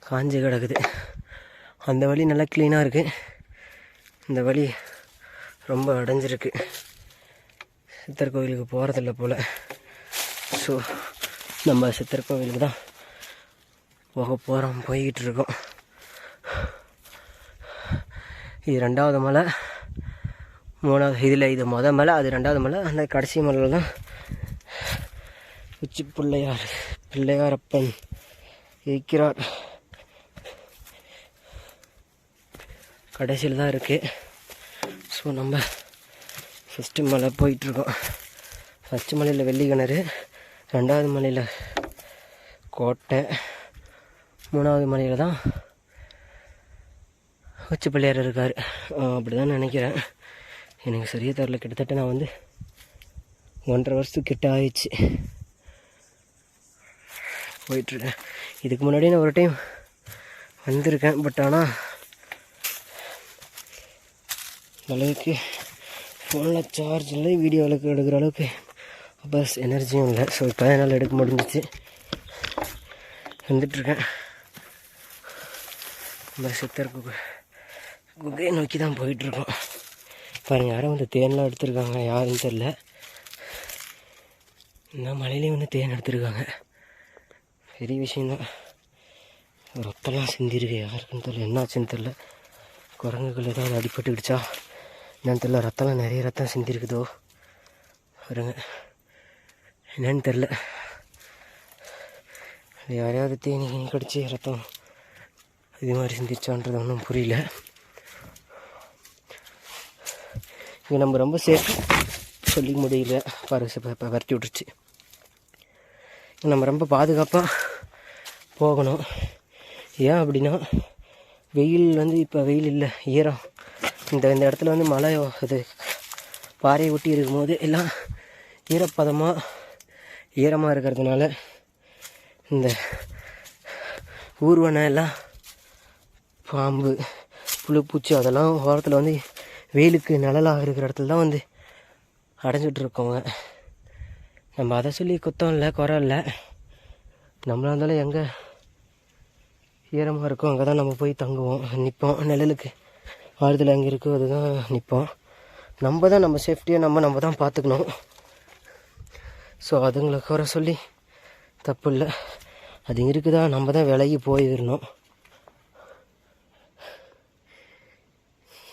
காஞ்சி கிடக்குது. அந்த வழி நல்லா க்ளீனாக இருக்குது. இந்த வழி ரொம்ப அடைஞ்சிருக்கு. சித்தர் கோவிலுக்கு போகிறதில்ல போல். ஸோ நம்ம சித்தர் கோவிலுக்கு தான் போய்கிட்டு இருக்கோம். இது 2வது மலை, 3வது இதில் இது மொதல் மலை, அது 2வது மலை. அந்த கடைசி மலையில் தான் உச்சி பிள்ளையாரப்பன் இருக்கிறார். கடைசியில் தான் இருக்குது. ஸோ நம்ம ஃபஸ்ட்டு மலை போயிட்டுருக்கோம். ஃபஸ்ட்டு மலையில் வெள்ளி கிணறு, 2வது மலையில் கோட்டை, 3வது மலையில் தான் உச்சி பிள்ளையார் இருக்கார். அப்படி தான் நினைக்கிறேன், எனக்கு சரியாக தரல. கிட்டத்தட்ட நான் வந்து 1.5 வருஷத்துக்கு கிட்ட ஆயிடுச்சு போயிட்டுருக்கேன். இதுக்கு முன்னாடி நான் ஒரு டைம் வந்திருக்கேன். பட் ஆனால் அளவுக்கு ஃபோனில் சார்ஜ் இல்லை, வீடியோவில் எடுக்கிற அளவுக்கு பஸ் எனர்ஜியும் இல்லை. ஸோ இப்போ என்னால் எடுக்க முடிஞ்சிச்சு. வந்துட்டுருக்கேன். பஸ் சித்தர் குகையை நோக்கி தான் போயிட்டுருக்கோம். பாருங்கள், யாரும் வந்து தேன்லாம் எடுத்துருக்காங்க, யாருன்னு தெரில. இந்த மலையிலையும் வந்து தேன் எடுத்துருக்காங்க, பெரிய விஷயந்தான். ரத்தம்லாம் சிந்திருக்கு, யாருக்குன்னு தெரில, என்னாச்சுன்னு தெரில. குரங்குகள் ஏதாவது அடிபட்டுக்கிடுச்சா என்னன்னு தெரில. ரத்தம்லாம் நிறைய ரத்தம் சிந்திருக்குதோ பாருங்க, என்னன்னு தெரில. யாரையாவது தேனி கடிச்சு ரத்தம் இது மாதிரி சிந்திருச்சான்றது ஒன்றும் புரியல. இங்கே நம்ம ரொம்ப சேஃப் சொல்லிக்க முடியல. இப்போ விரட்டி விட்டுருச்சு. நம்ம ரொம்ப பாதுகாப்பாக போகணும். ஏன் அப்படின்னா, வெயில் வந்து இப்போ வெயில் இல்லை, ஈரம். இந்த இடத்துல வந்து மழை இது பாறையை ஒட்டி இருக்கும்போது எல்லாம் ஈரமாக இருக்கிறதுனால இந்த ஊர்வனை எல்லாம் பாம்பு புழுப்பூச்சி அதெல்லாம் ஓரத்தில் வந்து வெயிலுக்கு நிழலாக இருக்கிற இடத்துல தான் வந்து அடைஞ்சிட்டு இருக்கோங்க. நம்ம அதை சொல்லி குத்தம் இல்லை, குறை இல்லை. நம்மளாக இருந்தாலும் எங்கே ஈரமாக இருக்கும் அங்கே தான் நம்ம போய் தங்குவோம், நிற்போம். நிழலுக்கு ஆறுதல் எங்கே இருக்கோ அதுதான் நிற்போம். நம்ம தான் நம்ம சேஃப்டியை நம்ம தான் பார்த்துக்கணும். ஸோ அதுங்களை குறை சொல்லி தப்பு இல்லை. அது இருக்குதா, நம்ம தான் விலகி போயிடணும்.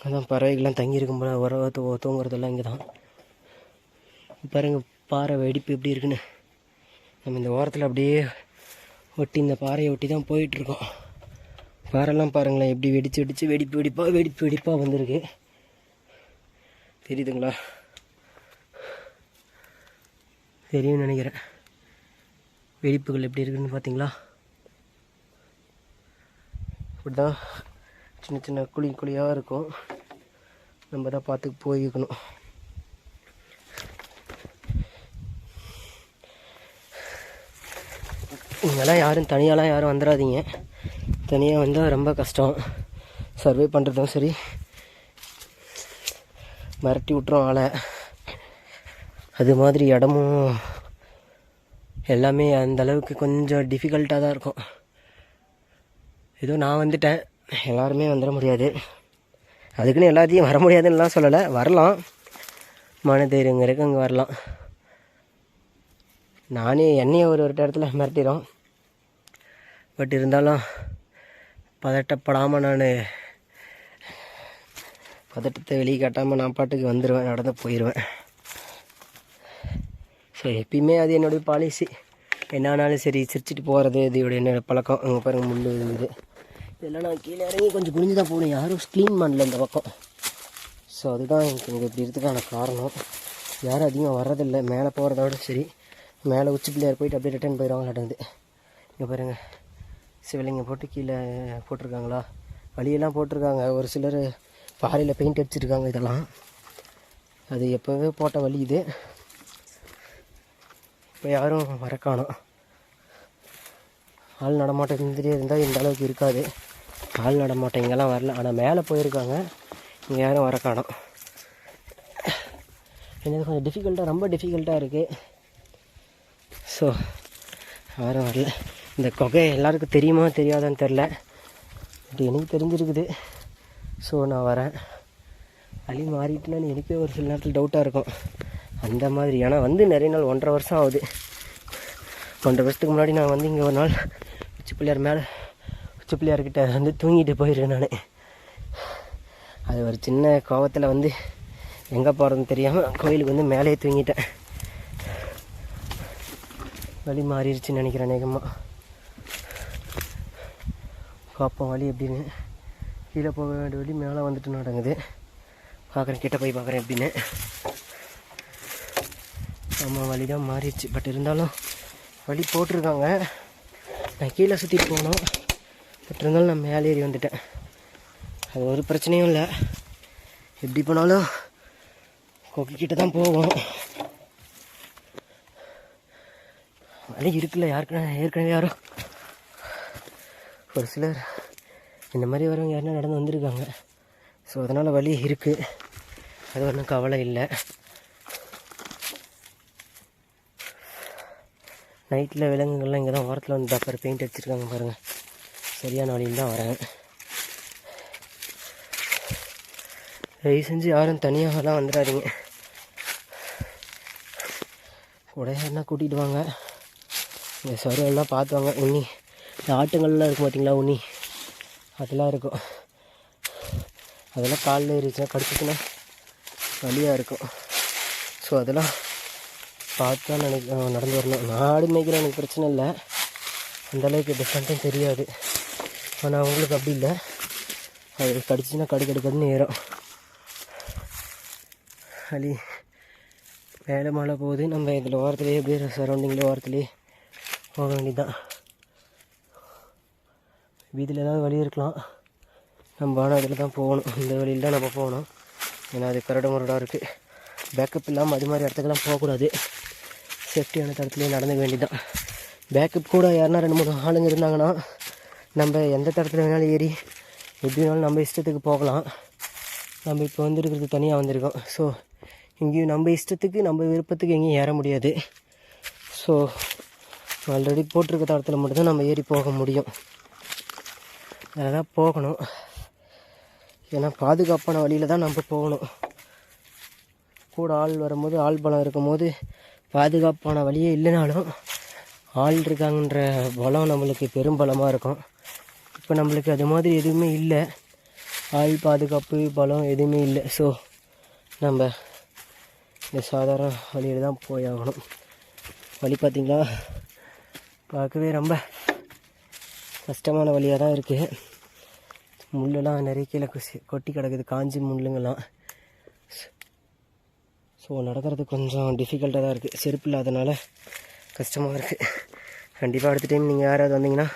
அதான் பறவைகள்லாம் தங்கியிருக்கும்போது உறவு தூங்குறதெல்லாம் இங்கே தான். பாருங்கள் பாறை வெடிப்பு எப்படி இருக்குன்னு. நம்ம இந்த ஓரத்தில் அப்படியே ஒட்டி, இந்த பாறையை ஒட்டி தான் போயிட்டுருக்கோம். பாறைலாம் பாருங்களேன் எப்படி வெடிப்பாக வந்திருக்கு. தெரியுதுங்களா? தெரியும்னு நினைக்கிறேன். வெடிப்புகள் எப்படி இருக்குன்னு பார்த்தீங்களா? இப்படி தான் சின்ன சின்ன குழியாக இருக்கும். நம்ம தான் பார்த்து போய்க்கணும். இங்கெல்லாம் தனியாலாம் யாரும் வந்துடாதீங்க. தனியாக வந்தால் ரொம்ப கஷ்டம். சர்வே பண்ணுறதும் சரி, மிரட்டி விட்டுரும் ஆளை. அது மாதிரி இடமும் எல்லாமே அந்தளவுக்கு கொஞ்சம் டிஃபிகல்ட்டாக தான் இருக்கும். ஏதோ நான் வந்துட்டேன், எல்லாருமே வந்துட முடியாது. அதுக்குன்னு எல்லாத்தையும் வர முடியாதுன்னுலாம் சொல்லலை, வரலாம். மனதைரியங்க இருக்கு, அங்கே வரலாம். நானே என்னையே ஒரு இடத்துல மிரட்டிடும். பட் இருந்தாலும் பதட்டப்படாமல் பதட்டத்தை வெளியே காட்டாமல் நான் பாட்டுக்கு வந்துடுவேன், நடந்து போயிடுவேன். ஸோ எப்பயுமே அது என்னுடைய பாலிசி. என்னானாலும் சரி சிரிச்சிட்டு போகிறது இது என்னோடய பழக்கம். அங்கே பாருங்கள் முள்ளு இது இதெல்லாம் நான் கீழே இறங்கி கொஞ்சம் குனிஞ்சு தான் போகணும். யாரும் க்ளீன் பண்ணல இந்த பக்கம். ஸோ அதுதான் எனக்கு இங்கே இப்படி இருக்கிறதுக்கான காரணம். யாரும் அதிகமாக வர்றதில்லை. மேலே போகிறதோட சரி, மேலே உச்சி பிள்ளையார் போயிட்டு அப்படியே ரிட்டர்ன் போயிடுவாங்க நடந்து. இங்கே பாருங்கள் சிவலிங்கம் போட்டு கீழே போட்டிருக்காங்களா, வழியெல்லாம் போட்டிருக்காங்க. ஒரு சிலர் பாறையில் பெயிண்ட் அடிச்சிருக்காங்க. இதெல்லாம் அது எப்போவே போட்ட வழி இது. இப்போ யாரும் வர காணோம். ஆள் நடமாட்டம் இருந்துகிட்டே இருந்தால் இந்த அளவுக்கு இருக்காது. ஆள் நடமாட்டம் இங்கெல்லாம் வரல. ஆனால் மேலே போயிருக்காங்க, இங்கே யாரும் வர காணோம். எனக்கு கொஞ்சம் டிஃபிகல்ட்டாக, ரொம்ப டிஃபிகல்ட்டாக இருக்குது. ஸோ யாரும் வரல. இந்த குகை எல்லாருக்கும் தெரியுமா தெரியாதான்னு தெரில, பட் எனக்கு தெரிஞ்சிருக்குது. ஸோ நான் வரேன். வழி மாறிட்டுனான்னு எனக்கே ஒரு சில நேரத்தில் டவுட்டாக இருக்கும் அந்த மாதிரி. ஆனால் வந்து நிறைய நாள் 1.5 வருஷம் ஆகுது. 1.5 வருஷத்துக்கு முன்னாடி நான் வந்து இங்கே ஒரு நாள் உச்சி பிள்ளையார் மேலே உச்சி பிள்ளையார்கிட்ட வந்து தூங்கிட்டு போயிருக்கேன் நான். அது ஒரு சின்ன கோவத்தில் வந்து எங்கே போகிறதுன்னு தெரியாமல் கோயிலுக்கு வந்து மேலே தூங்கிட்டேன். வழி மாறிடுச்சுன்னு நினைக்கிறேன் அநேகமாக. பார்ப்போம் வழி எப்படின்னு. கீழே போக வேண்டிய வழி மேலே வந்துட்டு நடங்குது. பார்க்குறேன், கிட்டே போய் பார்க்குறேன் எப்படின்னு. ஆமாம், வழி தான் மாறிடுச்சு. பட் இருந்தாலும் வழி போட்டிருக்காங்க. நான் கீழே சுற்றிட்டு போகணும். பட் இருந்தாலும் நான் மேலே ஏறி வந்துட்டேன். அது ஒரு பிரச்சனையும் இல்லை. எப்படி போனாலும் கொக்கிக்கிட்ட தான் போவோம். வழி இருக்குல்ல, ஏற்கனவே யாரும் ஒரு சிலர் இந்த மாதிரி வரவங்க யாருன்னா நடந்து வந்திருக்காங்க. ஸோ அதனால் வழி இருக்குது, அது ஒன்றும் கவலை இல்லை. நைட்டில் விலங்குகள்லாம் இங்கே தான் ஓரத்தில் வந்து டப்பர் பெயிண்ட் அடிச்சிருக்காங்க பாருங்கள். சரியான வழியில் தான் வரேன். தயவு செஞ்சு யாரும் தனியாகலாம் வந்துடாதீங்க. கூட யாருன்னா கூட்டிகிட்டு வாங்க. இந்த சருவெல்லாம் பார்த்துவாங்க. உண்ணி இந்த ஆட்டுங்கள்லாம் இருக்கும் பார்த்தீங்களா, உண்ணி அதெல்லாம் இருக்கும். அதெல்லாம் காலில் ஏறிச்சுன்னா கடிச்சிச்சுன்னா வலியாக இருக்கும். ஸோ அதெல்லாம் பார்த்து தான் நடந்து வரணும். நாடு மேய்க்கிற எனக்கு பிரச்சனை இல்லை, அந்தளவுக்கு டிஃப்ரெண்ட்டும் தெரியாது. ஆனால் அவங்களுக்கு அப்படி இல்லை. அது கடிச்சின்னா கடுக்கடுக்கடுன்னு ஏறும் வலி. மேலே மழை போகுது. நம்ம இதில் ஓரத்துலேயே எப்படியே சரௌண்டிங்கில் ஓரத்துலேயே போக வேண்டியதுதான். வீதியில் ஏதாவது வழி இருக்கலாம், நம்ம ஆனால் அதில் தான் போகணும். இந்த வழியில் தான் நம்ம போகணும். ஏன்னா அது கரடு முரடாக இருக்குது. பேக்கப் இல்லாமல் அது மாதிரி இடத்துக்கெல்லாம் போகக்கூடாது. சேஃப்டியான தடத்துலேயே நடந்து வேண்டியதான். பேக்கப் கூட யாருன்னா 2-3 ஆளுங்க இருந்தாங்கன்னா நம்ம எந்த தடத்தில் வேணாலும் ஏறி எப்படி வேணாலும் நம்ம இஷ்டத்துக்கு போகலாம். நம்ம இப்போ வந்துருக்கிறது தனியாக வந்திருக்கோம். ஸோ இங்கேயும் நம்ம இஷ்டத்துக்கு நம்ம விருப்பத்துக்கு எங்கேயும் ஏற முடியாது. ஸோ ஆல்ரெடி போட்டிருக்க தடத்தில் மட்டும்தான் நம்ம ஏறி போக முடியும். அதில் தான் போகணும். ஏன்னா பாதுகாப்பான வழியில் தான் நம்ம போகணும். கூட ஆள் வரும்போது, ஆள் பலம் இருக்கும்போது பாதுகாப்பான வழியே இல்லைனாலும் ஆள் இருக்காங்கன்ற பலம் நம்மளுக்கு பெரும் பலமாக இருக்கும். இப்போ நம்மளுக்கு அது மாதிரி எதுவுமே இல்லை. ஆள் பாதுகாப்பு பலம் எதுவுமே இல்லை. ஸோ நம்ம இந்த சாதாரண வழியில் தான் போய் ஆகணும். வழி பார்த்திங்களா, பார்க்கவே ரொம்ப கஷ்டமான வழியாக தான் இருக்குது. முள்ளெல்லாம் நிறைய கீழே கொட்டி கிடக்குது, காஞ்சி முள்ளுங்கெல்லாம். ஸோ நடக்கிறது கொஞ்சம் டிஃபிகல்ட்டாக தான் இருக்குது. செருப்பு இல்லாதனால கஷ்டமாக இருக்குது. கண்டிப்பாக அடுத்த டைம் நீங்கள் யாராவது வந்தீங்கன்னா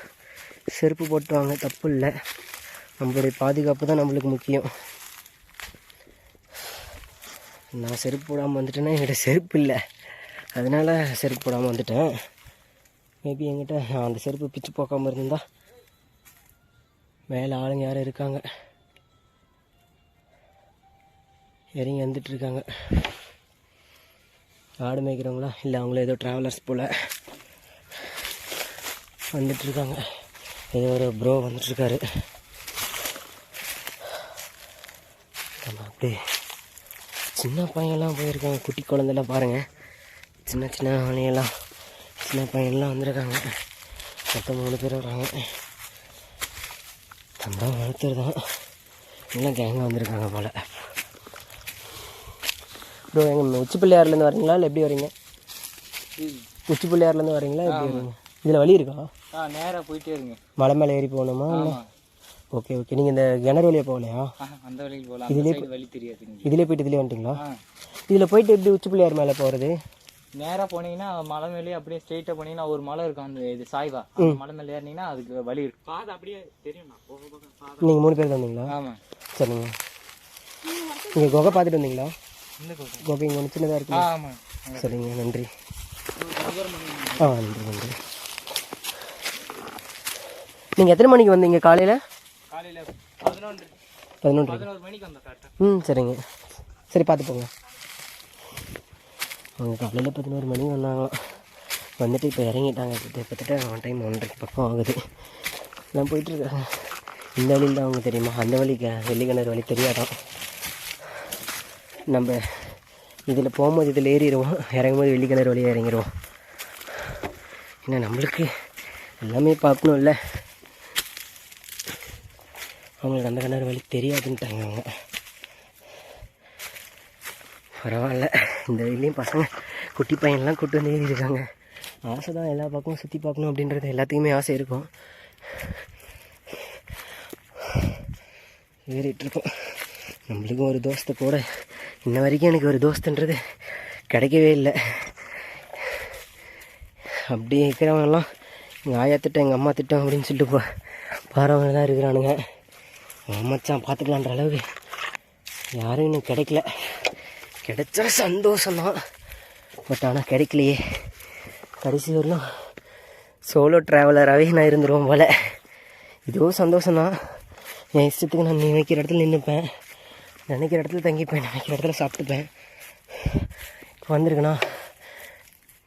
செருப்பு போட்டு வாங்க, தப்பு இல்லை. நம்மளுடைய பாதுகாப்பு தான் நம்மளுக்கு முக்கியம். நான் செருப்பு போடாமல் வந்துட்டேன்னா என்கிட்ட செருப்பு இல்லை, அதனால் செருப்பு போடாமல் வந்துட்டேன். மேபி என்கிட்ட அந்த செருப்பு பிச்சு போக்காமல் இருந்தால் மேலே ஆளுங்க யாரும் இருக்காங்க, இறங்கி வந்துட்டுருக்காங்க. ஆடு மேய்க்கிறவங்களா இல்லை அவங்கள ஏதோ ட்ராவலர்ஸ் போல் வந்துட்டுருக்காங்க. ஏதோ ஒரு ப்ரோ வந்துட்டுருக்காரு. நம்ம அப்படியே சின்ன பையன்லாம் போயிருக்காங்க. குட்டி குழந்தைலாம் பாருங்கள், சின்ன சின்ன ஆணையெல்லாம் சின்ன பையன்லாம் வந்திருக்காங்க. மொத்தம் 3 பேர் வராங்க. நம்ம ஒருத்தர் தான், எல்லாம் கேங்காக வந்திருக்காங்க போல். ப்ரோ எங்கள் உச்சி பிள்ளையார்லேருந்து வரீங்களா இல்லை எப்படி வரீங்க? உச்சி பிள்ளையார்லேருந்து வரீங்களா எப்படி வரீங்க? இதில் வழி இருக்கா? நேராக போயிட்டே இருங்க. மலை மேலே ஏறி போகணுமா? Okay okay. நீங்கள் இந்த கிணறு வழியாக போகலையா? அந்த வழியில் போகலாம். இதிலே வழி தெரியாது. இதிலே போயிட்டு இதிலே வந்துட்டிங்களா? இதில் போயிட்டு எப்படி உச்சி பிள்ளையார் மேலே போகிறது? நேராக போனீங்கன்னா மலை மேலேயே அப்படியே ஸ்ட்ரெயிட்டாக போனீங்கன்னா ஒரு மலை இருக்கும், அந்த இது சாய்வா மலை மேலே ஏறினீங்கன்னா அதுக்கு வழி இருக்கு. பாதை அப்படியே தெரியும். நீங்கள் 3 பேர் தான் வந்தீங்களா? ஆமாம். சரிங்க. நீங்கள் குகை பார்த்துட்டு வந்தீங்களா? குகை இங்கே ஒன்று சின்னதாக இருக்கு. ஆமாம். சரிங்க, நன்றி. நன்றி நன்றி. நீங்கள் எத்தனை மணிக்கு வந்தீங்க காலையில்? காலையில் 11 மணிக்கு வந்தோம் கரெக்டாக. சரிங்க. சரி பார்த்து போங்க. அவங்க காலையில் 11 மணிக்கு வந்தாங்களாம். வந்துட்டு இப்போ இறங்கிட்டாங்க. கிட்டத்தட்ட டைம் 1:30 பக்கம் ஆகுது. எல்லாம் போயிட்டுருக்காங்க. இந்த வழியில் தான் அவங்க தெரியுமா, அந்த வழிக்கு வெள்ளிக்கிணறு வழி தெரியாதான். நம்ம இதில் போகும்போது இதில் ஏறிடுவோம், இறங்கும்போது வெள்ளிக்கிணறு வழியாக இறங்கிடுவோம். ஏன்னா நம்மளுக்கு எல்லாமே பார்க்கணும்ல. அவங்களுக்கு அந்த கிணறு வழி தெரியாதுன்ட்டாங்க அவங்க. பரவாயில்ல, இந்த வழியிலையும் பசங்க குட்டி பையன்லாம் கூட்டு வந்து ஏறியிருக்காங்க. ஆசை தான் எல்லா பக்கமும் சுற்றி பார்க்கணும் அப்படின்றது எல்லாத்துக்குமே ஆசை இருக்கும். ஏறிட்டுருக்கோம். நம்மளுக்கும் ஒரு தோஸ்தை கூட இன்ன வரைக்கும் எனக்கு ஒரு தோஸ்துன்றது கிடைக்கவே இல்லை. அப்படி இருக்கிறவங்கெல்லாம் எங்கள் ஆயா திட்டம் எங்கள் அம்மா திட்டம் அப்படின்னு சொல்லிட்டு பாறவங்க தான் இருக்கிறானுங்க. மச்சான் பார்த்துக்கலான்ற அளவுக்கு யாரும் இன்னும் கிடைக்கல. கிடைச்சா சந்தோஷம்தான், பட் ஆனால் கிடைக்கலையே. கடைசி வரலாம் சோலோ ட்ராவலராகவே நான் இருந்துருவோம் போல். இதுவும் சந்தோஷம்தான். என் இஷ்டத்துக்கு நான் நினைக்கிற இடத்துல நின்றுப்பேன், நினைக்கிற இடத்துல தங்கிப்பேன், நினைக்கிற இடத்துல சாப்பிட்டுப்பேன். இப்போ வந்திருக்கேண்ணா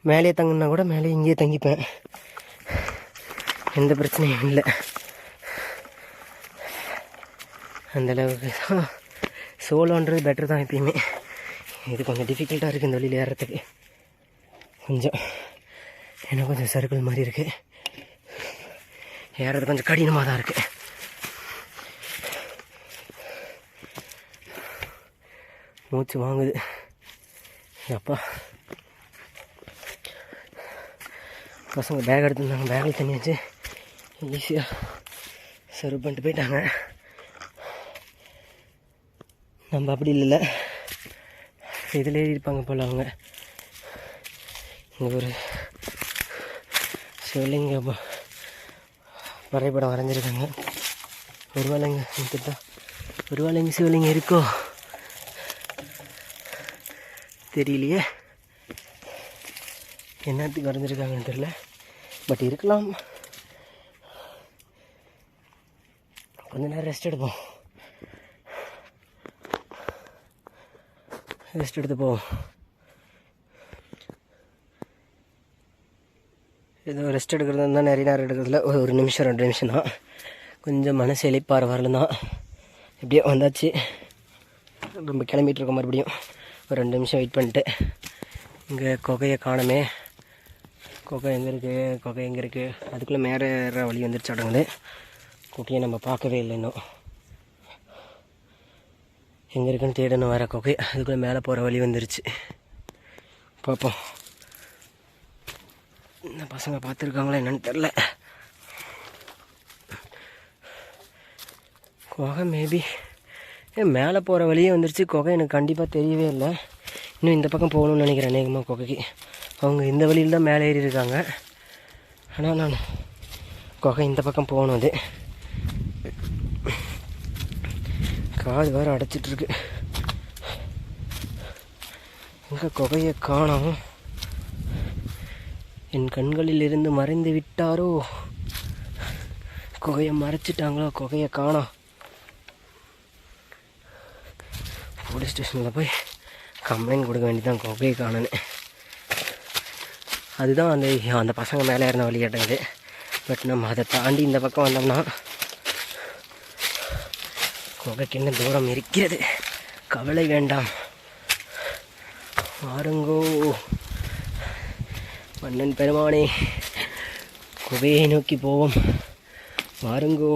மேலே தங்கினா கூட மேலே இங்கேயே தங்கிப்பேன், எந்த பிரச்சனையும் இல்லை. அந்தளவுக்கு தான் சோலோன்றது பெட்டர் தான் எப்பயுமே. இது கொஞ்சம் டிஃபிகல்ட்டாக இருக்குது இந்த வழியில் ஏறுறதுக்கு. கொஞ்சம் எனக்கு கொஞ்சம் சர்க்கிள் மாதிரி இருக்குது, ஏறுறது கொஞ்சம் கடினமாக தான் இருக்குது. மூச்சு வாங்குது அப்பா. பசங்க பேக் எடுத்துருந்தாங்க, பேக்கில் தண்ணி வச்சு ஈஸியாக சர்வ் பண்ணிட்டு போயிட்டாங்க. நம்ம அப்படி இல்லைல்ல, இதில் ஏறி இருப்பாங்க போல் அவங்க. இங்கே ஒரு சிவலிங்க வரைபடம் வரைஞ்சிருக்காங்க. ஒருவேளை இங்கே திட்டம், ஒருவேளை இங்கே சிவலிங்கம் இருக்கோ தெரியலையே, என்னத்துக்கு வரைஞ்சிருக்காங்கன்னு தெரியல, பட் இருக்கலாம். கொஞ்ச நேரம் ரெஸ்ட் எடுப்போம், ரெஸ்ட் எடுத்து போவோம். ஏதோ ரெஸ்ட் எடுக்கிறது தான், நிறைய நேரம் எடுக்கிறதுல ஒரு நிமிஷம் 2 நிமிஷம் தான். கொஞ்சம் மனசு எளிப்பார் வரல தான். எப்படியோ வந்தாச்சு. நம்ம கிளம்பிட்டு இருக்கோம். மறுபடியும் ஒரு 2 நிமிஷம் வெயிட் பண்ணிட்டு. இங்கே குகையை காணமே, குகை எங்கே இருக்குது, குகை எங்கே இருக்குது, அதுக்குள்ளே மேலே ஏற வழி வந்துருச்சு அடங்குது. குகையை நம்ம பார்க்கவே இல்லை இன்னும், எங்கே இருக்குன்னு தேடணும் வேறு குகை. அதுக்குள்ளே மேலே போகிற வழி வந்துருச்சு. பார்ப்போம். இந்த பசங்க பார்த்துருக்காங்களா என்னன்னு தெரில. குகை மேபி மேலே போகிற வழியே வந்துருச்சு. குகை எனக்கு கண்டிப்பாக தெரியவே இல்லை. இன்னும் இந்த பக்கம் போகணும்னு நினைக்கிறேன் அநேகமாக குகைக்கு. அவங்க இந்த வழியில் தான் மேலே ஏறி இருக்காங்க. ஆனால் நான் குகை இந்த பக்கம் போகணும். அது காது வேறு அடைச்சிட்ருக்கு. எங்கே குகையை காணோம், என் கண்களில் இருந்து மறைந்து விட்டாரோ, குகையை மறைச்சிட்டாங்களோ, குகையை காணோம். போலீஸ் ஸ்டேஷனில் போய் கம்ப்ளைண்ட் கொடுக்க வேண்டியதான் குகையை காணோன்னு. அதுதான் அந்த பசங்க மேலே ஏறின வழி கேட்டது. பட் நம்ம அதை தாண்டி இந்த பக்கம் வந்தோம்னா குகைக்கு என்ன தூரம் இருக்கிறது, கவலை வேண்டாம். வாருங்கோ மன்னன் பெருமானே, குகையை நோக்கி போவோம், வாருங்கோ.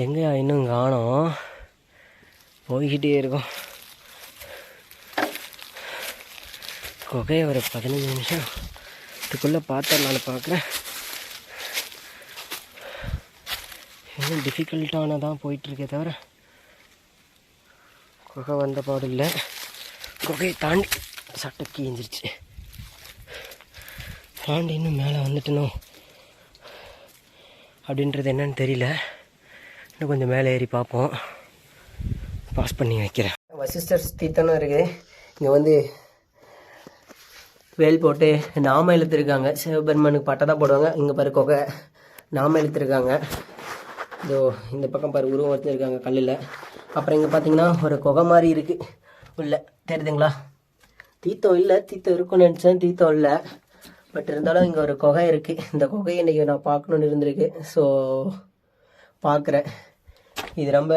எங்கே இன்னும் காணோம், போய்கிட்டே இருக்கோம். குகையை ஒரு 15 நிமிஷம் இதுக்குள்ளே பார்த்தா நான் பார்க்குறேன். இன்னும் டிஃபிகல்ட்டானதான் போயிட்டுருக்கே தவிர குகை வந்த பாடு இல்லை. குகையை தாண்டி சட்டை கீஞ்சிருச்சு. தாண்டி இன்னும் மேலே வந்துட்டணும் அப்படின்றது என்னன்னு தெரியல. இன்னும் கொஞ்சம் மேலே ஏறி பார்ப்போம். பாஸ் பண்ணி வைக்கிறேன். வசிஷ்டர் தீர்த்தனும் இருக்குது. இங்கே வந்து வேல் போட்டு நாம இழுத்துருக்காங்க. சிவபெருமனுக்கு பட்டை தான் போடுவாங்க. இங்கே பாரு குகை நாம இழுத்துருக்காங்க. இதோ இந்த பக்கம் பாரு உருவம் வச்சுருக்காங்க கல்லில். அப்புறம் இங்கே பார்த்தீங்கன்னா ஒரு குகை மாதிரி இருக்குது உள்ள, தெரியுதுங்களா? தீர்த்தம் இல்லை, தீர்த்தம் இருக்குன்னு நினச்சேன், தீர்த்தம் இல்லை. பட் இருந்தாலும் இங்கே ஒரு குகை இருக்குது. இந்த குகையை இன்றைக்கி நான் பார்க்கணுன்னு இருந்திருக்கு. ஸோ பார்க்குறேன். இது ரொம்ப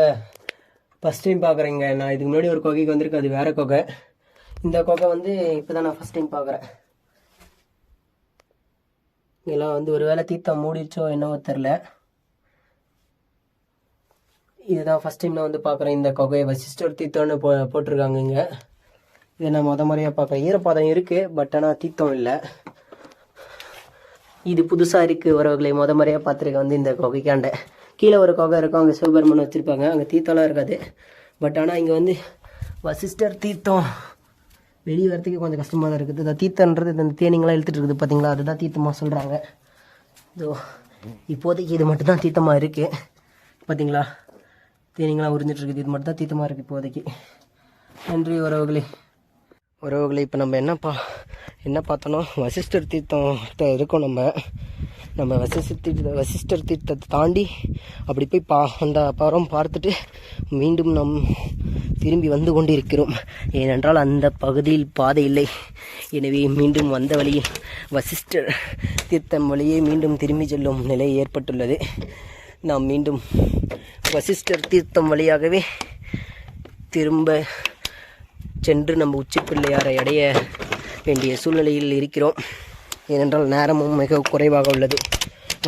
ஃபஸ்ட் டைம் பார்க்குறேங்க. நான் இதுக்கு முன்னாடி ஒரு குகைக்கு வந்திருக்கு, அது வேறு குகை. இந்த கொகை வந்து இப்போ தான் நான் ஃபஸ்ட் டைம் பார்க்குறேன். இதெல்லாம் வந்து ஒரு வேளை தீர்த்தம் மூடிச்சோ என்னவோ தெரில. இதுதான் ஃபஸ்ட் டைம் நான் வந்து பார்க்குறேன். இந்த கொகையை வசிஷ்டர் தீர்த்தம்னு போட்டிருக்காங்க இங்கே. இதை நான் முறையாக பார்க்குறேன். ஈரப்பாதம் இருக்குது, பட் ஆனால் தீர்த்தம் இல்லை. இது புதுசாக இருக்குது வரவர்களை முறையாக பார்த்துருக்கேன். வந்து இந்த கொகைக்காண்ட கீழே ஒரு கொகை இருக்கும், அங்கே சிவபெருமன் வச்சுருப்பாங்க, அங்கே தீர்த்தம்லாம் இருக்காது. பட் ஆனால் இங்கே வந்து வசிஷ்டர் தீர்த்தம் வெளியே வரத்துக்கு கொஞ்சம் கஷ்டமாக தான் இருக்குது. இந்த தீர்த்தன்றது இந்த தேனிங்களாம் இழுத்துட்டு இருக்குது பார்த்தீங்களா, அதுதான் தீர்த்தமாக சொல்கிறாங்க. இதோ இப்போதைக்கு இது மட்டும்தான் தீர்த்தமாக இருக்குது பார்த்தீங்களா, தேனிங்களாம் உறிஞ்சிட்ருக்குது. இது மட்டும் தான் தீர்த்தமாக இருக்குது இப்போதைக்கு. நன்றி உறவுகளே. இப்போ நம்ம என்ன பார்த்தோன்னா வசிஷ்டர் தீர்த்தம் இருக்கோம். நம்ம வசிஷ்டர் தீர்த்தத்தை தாண்டி அப்படி போய் அந்த பரம் பார்த்துட்டு மீண்டும் நாம் திரும்பி வந்து கொண்டிருக்கிறோம். ஏனென்றால் அந்த பகுதியில் பாதை இல்லை. எனவே மீண்டும் வந்த வழியில் வசிஷ்டர் தீர்த்தம் வழியே மீண்டும் திரும்பி செல்லும் நிலை ஏற்பட்டுள்ளது. நாம் மீண்டும் வசிஷ்டர் தீர்த்தம் வழியாகவே திரும்ப சென்று நம்ம உச்சி பிள்ளையாரை அடைய வேண்டிய சூழ்நிலையில் இருக்கிறோம். ஏனென்றால் நேரமும் மிக குறைவாக உள்ளது.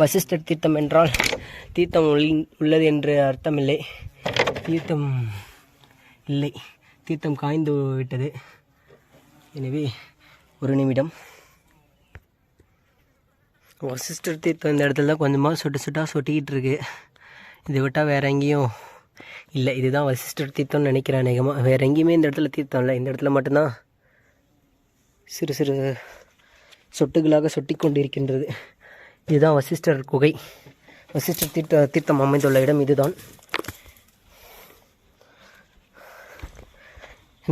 வசிஷ்டர் தீர்த்தம் என்றால் தீர்த்தம் உள்ளது என்று அர்த்தமில்லை. தீர்த்தம் இல்லை, தீர்த்தம் காய்ந்து விட்டது. எனவே ஒரு நிமிடம். வசிஷ்டர் தீர்த்தம் இந்த இடத்துல தான் கொஞ்சமாக சொட்டிக்கிட்டு இருக்கு. இதை விட்டால் வேறு எங்கேயும் இல்லை. இதுதான் வசிஷ்டர் தீர்த்தம்னு நினைக்கிறேன் அநேகமாக. வேறு எங்கேயுமே இந்த இடத்துல தீர்த்தம் இல்லை. இந்த இடத்துல மட்டும்தான் சிறு சிறு சொட்டுகளாக சொட்டி கொண்டிருக்கின்றது. இதுதான் வசிஷ்டர் குகை. வசிஷ்டர் தீர்த்தம் அமைந்துள்ள இடம் இதுதான்.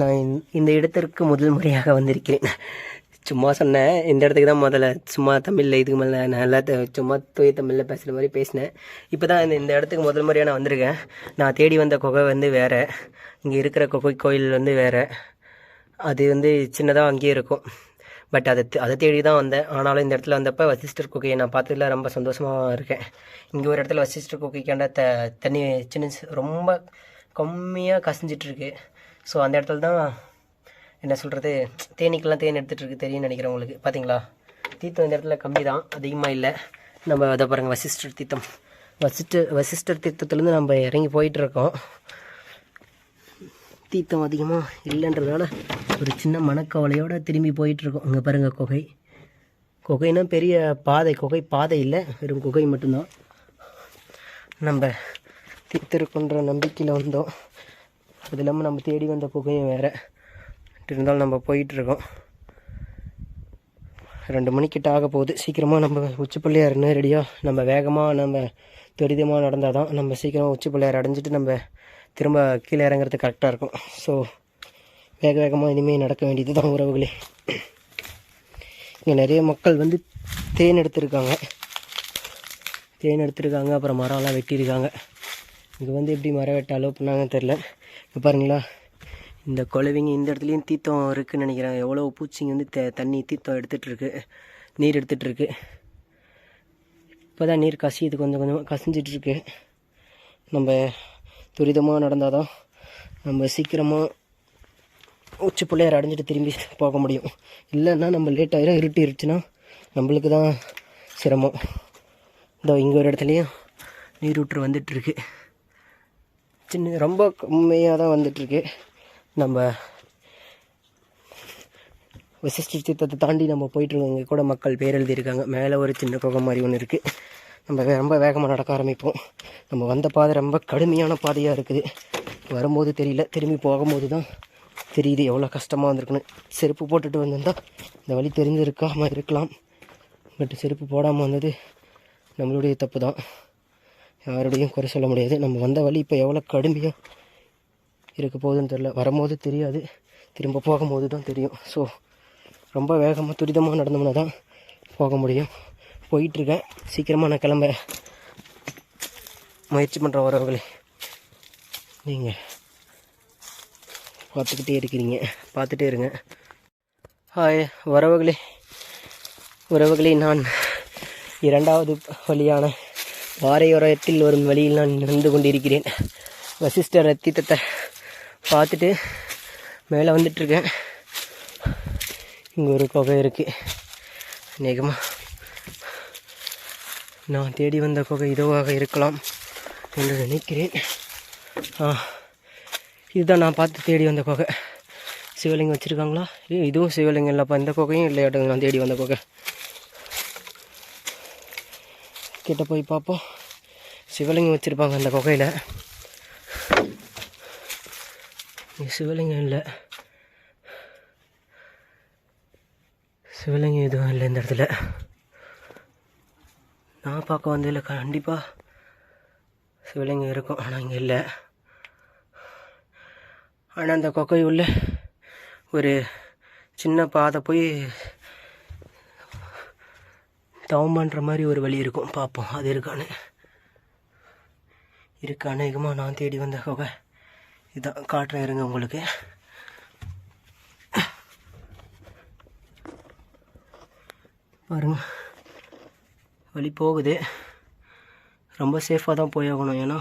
நான் இந்த இடத்திற்கு முதல் முறையாக வந்திருக்கிறேன். சும்மா சொன்னேன், இந்த இடத்துக்கு தான் முதல்ல சும்மா தமிழில் இதுக்கு மேலே நல்லா சும்மா தூய தமிழில் பேசுகிற மாதிரி பேசினேன். இப்போ தான் இந்த இடத்துக்கு முதல் முறையாக நான் வந்திருக்கேன். நான் தேடி வந்த குகை வந்து வேறு, இங்கே இருக்கிற குகை கோயில் வந்து வேறு. அது வந்து சின்னதாக அங்கேயே இருக்கும். பட் அதை தேடி தான் வந்தேன். ஆனாலும் இந்த இடத்துல வந்தப்போ வசிஷ்டர் குகையை நான் பார்த்ததில் ரொம்ப சந்தோஷமாக இருக்கேன். இங்கே ஒரு இடத்துல வசிஷ்டர் குகைக்காண்ட தண்ணி சின்ன ரொம்ப கம்மியாக கசிஞ்சிட்ருக்கு. ஸோ அந்த இடத்துல தான் என்ன சொல்கிறது, தேனீக்கெல்லாம் தேன் எடுத்துகிட்ருக்கு, தெரியும்னு நினைக்கிறேன் உங்களுக்கு. பார்த்தீங்களா, தீர்த்தம் இந்த இடத்துல கம்மி தான், அதிகமாக இல்லை. நம்ம அதை பாருங்கள், வசிஷ்டர் தீர்த்தம். வசிஷ்டர் தீர்த்தத்துலேருந்து நம்ம இறங்கி போயிட்டுருக்கோம். தீர்த்தம் அதிகமாக இல்லைன்றதுனால ஒரு சின்ன மனக்கவலையோடு திரும்பி போயிட்டுருக்கோம். அங்கே பாருங்கள் குகைனா பெரிய குகை பாதை இல்லை, வெறும் குகை மட்டும்தான். நம்ம தீர்த்திருக்குன்ற நம்பிக்கையில் வந்தோம். அது இல்லாமல் நம்ம தேடி வந்த குகையும் வேறு இருந்தாலும் நம்ம போயிட்டுருக்கோம். 2 மணிக்கிட்ட ஆக போகுது. சீக்கிரமாக நம்ம உச்சி பிள்ளையார் ரெடியாக நம்ம வேகமாக துரிதமாக நடந்தால் தான் நம்ம சீக்கிரமாக உச்சி பிள்ளையார் அடைஞ்சிட்டு நம்ம திரும்ப கீழே இறங்குறது கரெக்டாக இருக்கும். ஸோ வேகமாக இனிமேல் நடக்க வேண்டியது தான் உறவுகளே. இங்கே நிறைய மக்கள் வந்து தேன் எடுத்துருக்காங்க, அப்புறம் மரம்லாம் வெட்டியிருக்காங்க. இங்கே வந்து எப்படி மரம் வெட்ட அலோவ் பண்ணாங்கன்னு தெரில. இப்போ பாருங்களா, இந்த குழவிங்க இந்த இடத்துலையும் தீர்த்தம் இருக்குதுன்னு நினைக்கிறேன். எவ்வளோ பூச்சிங்க வந்து தண்ணி தீர்த்தம் எடுத்துகிட்ருக்கு, நீர் எடுத்துகிட்ருக்கு. இப்போ தான் நீர் கசியுது, கொஞ்சம் கொஞ்சமாக கசிஞ்சிட்ருக்கு. நம்ம துரிதமாக நடந்தால் தான் நம்ம சீக்கிரமாக உச்சி பிள்ளையார் அடைஞ்சிட்டு திரும்பி போக முடியும். இல்லைன்னா நம்ம லேட் ஆகிடும், இருட்டுச்சுன்னா நம்மளுக்கு தான் சிரமம். இந்த இங்கே ஒரு இடத்துலையும் நீரூற்று வந்துட்டுருக்கு. ரொம்ப கம்மியாக தான் வந்துட்டுருக்கு. நம்ம வசிஷ்டர் தீர்த்தத்தை தாண்டி நம்ம போயிட்டுருக்கோம். இங்கே கூட மக்கள் பேர் எழுதியிருக்காங்க. மேலே ஒரு சின்ன குகை மாதிரி ஒன்று இருக்குது. நம்ம ரொம்ப வேகமாக நடக்க ஆரம்பிப்போம். நம்ம வந்த பாதை ரொம்ப கடுமையான பாதையாக இருக்குது. வரும்போது தெரியல, திரும்பி போகும்போது தான் தெரியுது எவ்வளோ கஷ்டமாக வந்திருக்குன்னு. செருப்பு போட்டுட்டு வந்திருந்தால் இந்த வழி தெரிஞ்சிருக்காமல் இருக்கலாம். பட் செருப்பு போடாமல் வந்தது நம்மளுடைய தப்பு தான், யாருடையும் குறை சொல்ல முடியாது. நம்ம வந்த வழி இப்போ எவ்வளோ கடுமையாக இருக்க போகுதுன்னு தெரில. வரும்போது தெரியாது, திரும்ப போகும்போது தான் தெரியும். ஸோ ரொம்ப வேகமாக துரிதமாக நடந்தோம்னா தான் போக முடியும். போயிட்டுருக்கேன். சீக்கிரமாக நான் கிளம்ப முயற்சி பண்ணுற உறவுகளே. நீங்கள் பார்த்துட்டே இருங்க. ஹாய் உறவுகளே, நான் 2வது வழியான வாரையோரத்தில் வரும் வழியில் நான் நடந்து கொண்டிருக்கிறேன். வசிஷ்டர் தீர்த்தத்தை பார்த்துட்டு மேலே வந்துட்டுருக்கேன். இங்கே ஒரு குகை இருக்குது. அநேகமாக நான் தேடி வந்த குகை இதுவாக இருக்கலாம் என்று நினைக்கிறேன். இதுதான் நான் பார்த்து தேடி வந்த குகை. சிவலிங்கம் வச்சுருக்காங்களா? இதுவும் சிவலிங்கம் இல்லைப்பா. இந்த குகையும் இல்லையாட்டுங்க நான் தேடி வந்த குகை. கிட்ட போய் பார்ப்போம். சிவலிங்கம் வச்சுருப்பாங்க அந்த குகையில். சிவலிங்கம் இல்லை, சிவலிங்கம் எதுவும் இல்லை இந்த இடத்துல. நான் பார்க்க வந்ததில் கண்டிப்பாக சிவலிங்கம் இருக்கும், ஆனால் இங்கே இல்லை. ஆனால் அந்த குகை உள்ள ஒரு சின்ன பாதை போய் தவம் பண்ணுற மாதிரி ஒரு வழி இருக்கும். பார்ப்போம் அது இருக்கான்னு. இருக்கு, அநேகமாக நான் தேடி வந்த குகை இதான். காட்டுறேன் இருங்க உங்களுக்கு. பாருங்க, வழி போகுது. ரொம்ப சேஃபாக தான் போயாகணும், ஏன்னா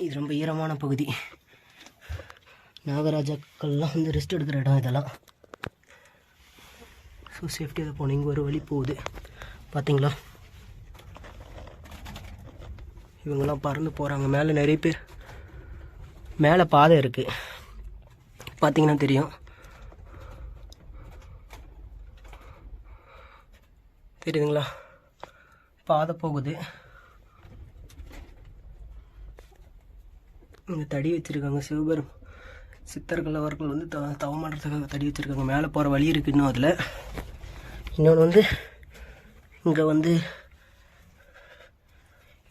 இது ரொம்ப ஈரமான பகுதி. நாகராஜாக்கள்லாம் வந்து ரெஸ்ட் எடுக்கிற இடம் இதெல்லாம். ஸோ சேஃப்டியாக தான் போகணும். இங்கே ஒரு வழி போகுது பார்த்தீங்களா? இவங்கெல்லாம் பறந்து போகிறாங்க. மேலே நிறைய பேர், மேலே பாதை இருக்குது பார்த்தீங்கன்னா தெரியும். தெரியுதுங்களா? பாதை போகுது. இங்கே தடி வச்சுருக்காங்க. சிவபெரும் சித்தர்கள் அவர்கள் வந்து தவம் பண்ணுறதுக்காக தடி வச்சுருக்காங்க. மேலே போகிற வழி இருக்குது இன்னும் அதில். இன்னொன்று வந்து இங்கே வந்து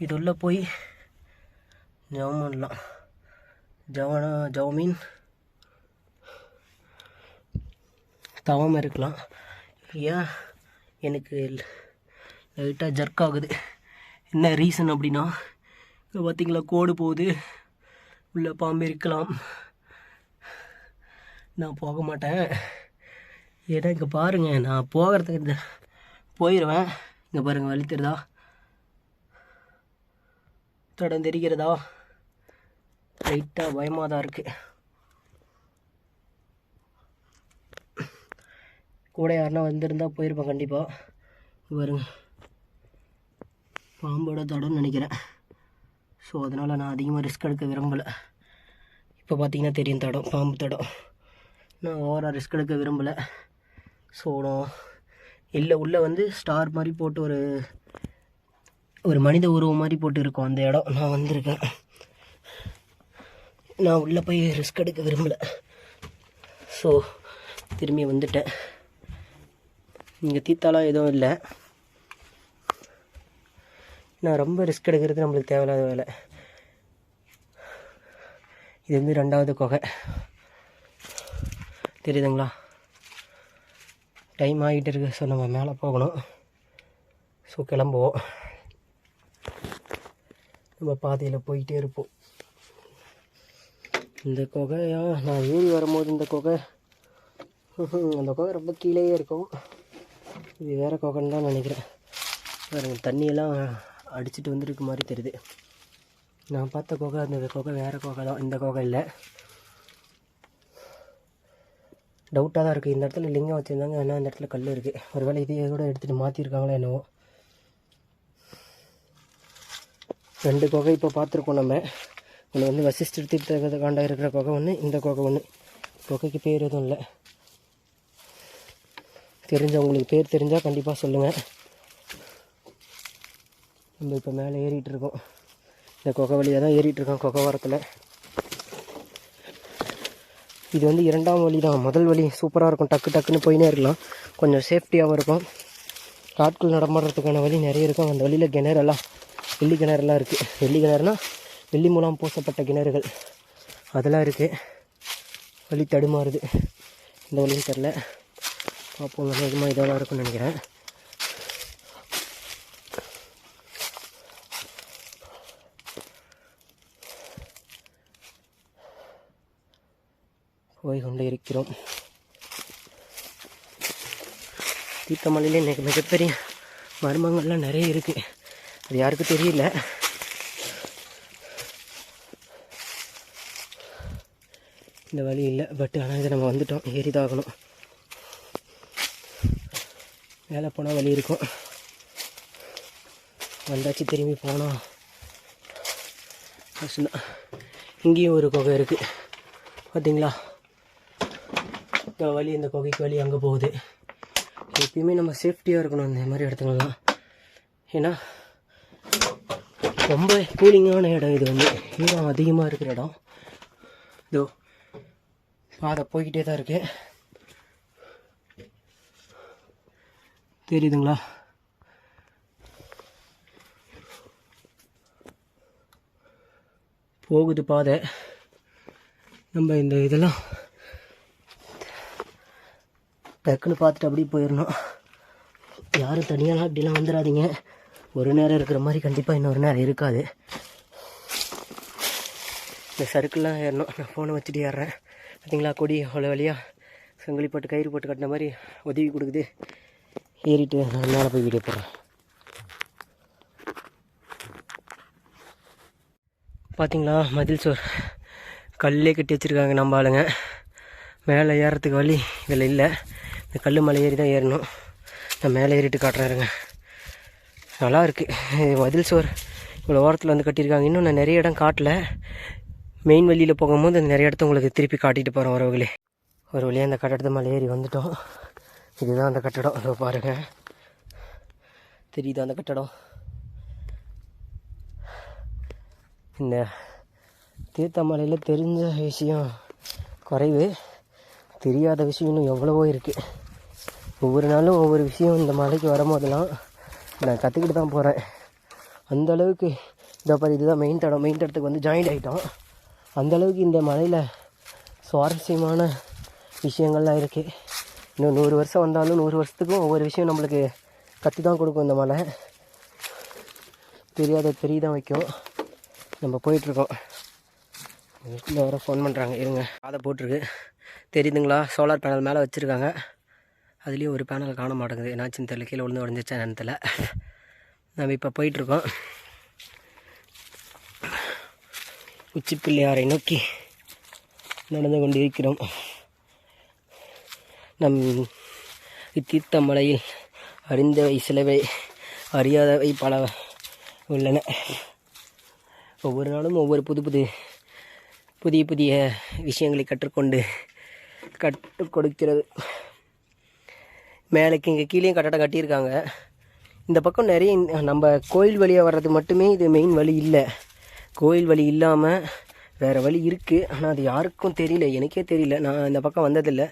இது உள்ளே போய் ஜவம் பண்ணலாம். ஜவமீன் தவம் இருக்கலாம். ஏன் எனக்கு லைட்டாக ஜர்க் ஆகுது. என்ன ரீசன் அப்படின்னா, இப்போ பார்த்தீங்களா கோடு போகுது. உள்ளே பாம்பு இருக்கலாம். நான் போக மாட்டேன். ஏன்னா இங்கே பாருங்கள், நான் போகிறதுக்கு போயிடுவேன். இங்கே பாருங்கள், வழி தெரியுதா? தடம் தெரிகிறதா? லைட்டாக பயமாக தான் இருக்குது. கூட யாருன்னா வந்திருந்தால் போயிருப்பேன் கண்டிப்பாக. பாருங்க, பாம்போட தடம்னு நினைக்கிறேன். ஸோ அதனால் நான் அதிகமாக ரிஸ்க் எடுக்க விரும்பலை. இப்போ பார்த்தீங்கன்னா தெரியும் தடம், பாம்பு தடம். நான் ஓவராக ரிஸ்க் எடுக்க விரும்பலை. ஸோ நான் இல்லை, உள்ளே வந்து ஸ்டார் மாதிரி போட்டு ஒரு மனித உருவம் மாதிரி போட்டு இருக்கும் அந்த இடம். நான் வந்திருக்கேன். நான் உள்ளே போய் ரிஸ்க் எடுக்க விரும்பலை. ஸோ திரும்பி வந்துட்டேன். இங்கே தீத்தாலாம் எதுவும் இல்லை. நான் ரொம்ப ரிஸ்க் எடுக்கிறது நம்மளுக்கு தேவையில்லாத வேலை. இது வந்து 2வது குகை. தெரியுதுங்களா? டைம் ஆகிட்டு இருக்கு. ஸோ நம்ம மேலே போகணும். ஸோ கிளம்புவோம். நம்ம பாதையில் போயிட்டே இருப்போம். இந்த குகையா நான் ஏறி வரும்போது இந்த குகை, அந்த குகை ரொம்ப கீழேயே இருக்கும். இது வேறு குகைன்னு தான் நினைக்கிறேன். வேறு தண்ணியெல்லாம் அடிச்சுட்டு வந்துருக்கு மாதிரி தெரியுது. நான் பார்த்த குகை அந்த குகை வேறு குகை தான், இந்த குகை இல்லை. டவுட்டாக தான் இருக்குது. இந்த இடத்துல லிங்கம் வச்சுருந்தாங்க, ஆனால் இந்த இடத்துல கல் இருக்குது. ஒருவேளை இதையே கூட எடுத்துகிட்டு மாற்றிருக்காங்களோ என்னவோ. 2 குகை இப்போ பார்த்துருக்கோம் நம்ம. ஒன்று வந்து வசிஷ்டர் தீர்த்தகாண்டா இருக்கிற குகை ஒன்று, இந்த குகை ஒன்று. குகைக்கு பேர் எதுவும் இல்லை. உங்களுக்கு பேர் தெரிஞ்சால் கண்டிப்பாக சொல்லுங்கள். நம்ம இப்போ மேலே ஏறிட்டுருக்கோம். இந்த குகை வழியாக தான் ஏறிட்டுருக்கோம், குகை வாரத்தில். இது வந்து 2ஆம் வழி தான். முதல் வழி சூப்பராக இருக்கும், டக்குன்னு போயினே இருக்கலாம். கொஞ்சம் சேஃப்டியாகவும் இருக்கும். காட்கள் நடமாடுறதுக்கான வழி நிறைய இருக்கும். அந்த வழியில் கிணறெல்லாம், வெள்ளி கிணறுலாம் இருக்குது. வெள்ளி கிணறுனா வெள்ளி மூலம் பூசப்பட்ட கிணறுகள் அதெல்லாம் இருக்குது. வழி தடுமாறுது, இந்த வழியும் தெரில. பார்ப்போம், அதிகமாக இதெல்லாம் இருக்குன்னு நினைக்கிறேன். போய் கொண்டு இருக்கிறோம். தீர்த்தமலையில் இன்றைக்கி மிகப்பெரிய மர்மங்கள்லாம் நிறைய இருக்குது. அது யாருக்கும் தெரியல. இந்த வழி இல்லை, பட் ஆனால் இதை நம்ம வந்துட்டோம், ஏறிதாகணும். மேலே போனால் வழி இருக்கும். வந்தாச்சு, திரும்பி போனோம். கஷ்டம்தான். இங்கேயும் ஒரு குகை இருக்குது பார்த்தீங்களா? வழி, இந்த குகைக்கு வழி அங்கே போகுது. எப்பயுமே நம்ம சேஃப்டியாக இருக்கணும் இந்த மாதிரி இடத்துங்கள்லாம். ஏன்னா ரொம்ப கூலிங்கான இடம் இது. ஈரம் அதிகமாக இருக்கிற இடம். இதோ பாதை போய்கிட்டே தான் இருக்கு, தெரியுதுங்களா? போகுது பாதை. நம்ம இந்த இதெல்லாம் டக்குன்னு பார்த்துட்டு அப்படியே போயிடணும். யாரும் தனியாலாம் அப்படிலாம் வந்துடாதீங்க. ஒரு நேரம் இருக்கிற மாதிரி கண்டிப்பாக இன்னொரு நேரம் இருக்காது. இந்த சறுக்கெல்லாம் ஏறணும். நான் ஃபோனை வச்சுட்டு ஏறுறேன் பார்த்தீங்களா? கொடி அவ்வளோ வழியாக சங்கிலி போட்டு கயிறு போட்டு கட்டின மாதிரி உதவி கொடுக்குது. ஏறிட்டு நான் மேலே போய் வீடியோ போடுறேன். பார்த்தீங்களா? மதில் சோர் கல்லே கட்டி வச்சுருக்காங்க நம்ம ஆளுங்க. மேலே ஏறத்துக்கு வழி இதில் இல்லை. இந்த கல் மலை ஏறி தான் ஏறணும். நான் மேலே ஏறிட்டு காட்டுறேங்க. நல்லா இருக்குது மதில் சோர். இவ்வளோ ஓரத்தில் வந்து கட்டியிருக்காங்க. இன்னும் நான் நிறைய இடம் காட்டல. மெயின் வழியில் போகும்போது நிறைய இடத்த உங்களுக்கு திருப்பி காட்டிட்டு போகிறேன் வரவங்களே. ஒரு வழியாக அந்த கட்டடத்தை மலை ஏறி வந்துட்டோம். இதுதான் அந்த கட்டடம். அதோ பாருங்கள், தெரியுது அந்த கட்டடம். இந்த தீர்த்தமலையில் தெரிஞ்ச விஷயம் குறைவு, தெரியாத விஷயம் இன்னும் எவ்வளவோ இருக்குது. ஒவ்வொரு நாளும் ஒவ்வொரு விஷயம் இந்த மலைக்கு வரும்போதெல்லாம் நான் கற்றுக்கிட்டு தான் போகிறேன். அந்தளவுக்கு இதோ பாரு, இதுதான் மெயின் தடம். மெயின் தடத்துக்கு வந்து ஜாயிண்ட் ஆகிட்டோம். அந்தளவுக்கு இந்த மலையில் சுவாரஸ்யமான விஷயங்கள்லாம் இருக்குது. இன்னும் 100 வருஷம் வந்தாலும் 100 வருஷத்துக்கும் ஒவ்வொரு விஷயம் நம்மளுக்கு கற்று தான் கொடுக்கும் இந்த மலை. தெரியாத தெரிய தான் வைக்கும். நம்ம போயிட்டுருக்கோம். வீட்டில் வர ஃபோன் பண்ணுறாங்க, இருங்க. பாதை போட்டிருக்கு தெரியுதுங்களா? சோலார் பேனல் மேலே வச்சுருக்காங்க. அதுலேயும் ஒரு பேனல் காண மாட்டேங்குது. என்னாச்சுன்னு தெரியல, கீழே விழுந்து உடஞ்சிச்சா நேரத்தில். நம்ம இப்போ போயிட்டுருக்கோம் உச்சி பிள்ளையாரை நோக்கி நடந்து கொண்டு இருக்கிறோம். நம் இத்தீர்த்தமலையில் அறிந்தவை சிலவை, அறியாதவை பல உள்ளன. ஒவ்வொரு நாளும் ஒவ்வொரு புதிய புதிய விஷயங்களை கற்றுக்கொண்டு கற்றுக் கொடுக்கிறது. மேலேக்கு இங்கே கீழேயும் கட்டடம் கட்டியிருக்காங்க. இந்த பக்கம் நிறைய நம்ம கோயில் வழியாக வர்றது மட்டுமே இது மெயின் வழி இல்லை. கோயில் வழி இல்லாமல் வேறு வழி இருக்குது. ஆனால் அது யாருக்கும் தெரியல, எனக்கே தெரியல. நான் இந்த பக்கம் வந்ததில்லை.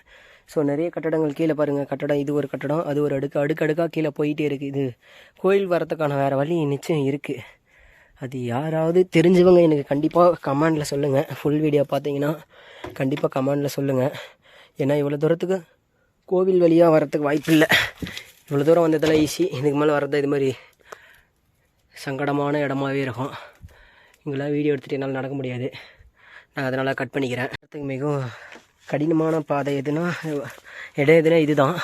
ஸோ நிறைய கட்டடங்கள் கீழே பாருங்கள். கட்டடம், இது ஒரு கட்டடம், அது ஒரு அடுக்கடுக்காக கீழே போயிட்டே இருக்குது. இது கோயில் வரத்துக்கான வேறு வழி நிச்சயம் இருக்குது. அது யாராவது தெரிஞ்சவங்க எனக்கு கண்டிப்பாக கமெண்டில் சொல்லுங்கள். ஃபுல் வீடியோ பார்த்தீங்கன்னா கண்டிப்பாக கமெண்டில் சொல்லுங்கள். ஏன்னா இவ்வளோ தூரத்துக்கு கோவில் வழியாக வரத்துக்கு வாய்ப்பு இல்லை. இவ்வளோ தூரம் வந்ததெல்லாம் ஈஸி. இதுக்கு மேலே வர்றது இது மாதிரி சங்கடமான இடமாவே இருக்கும். இங்கெல்லாம் வீடியோ எடுத்துகிட்டு என்னால் நடக்க முடியாது. நான் அதனால் கட் பண்ணிக்கிறேன். அதுக்கு மிகவும் கடினமான பாதை எதுனா இடம் எதுனா இது தான்.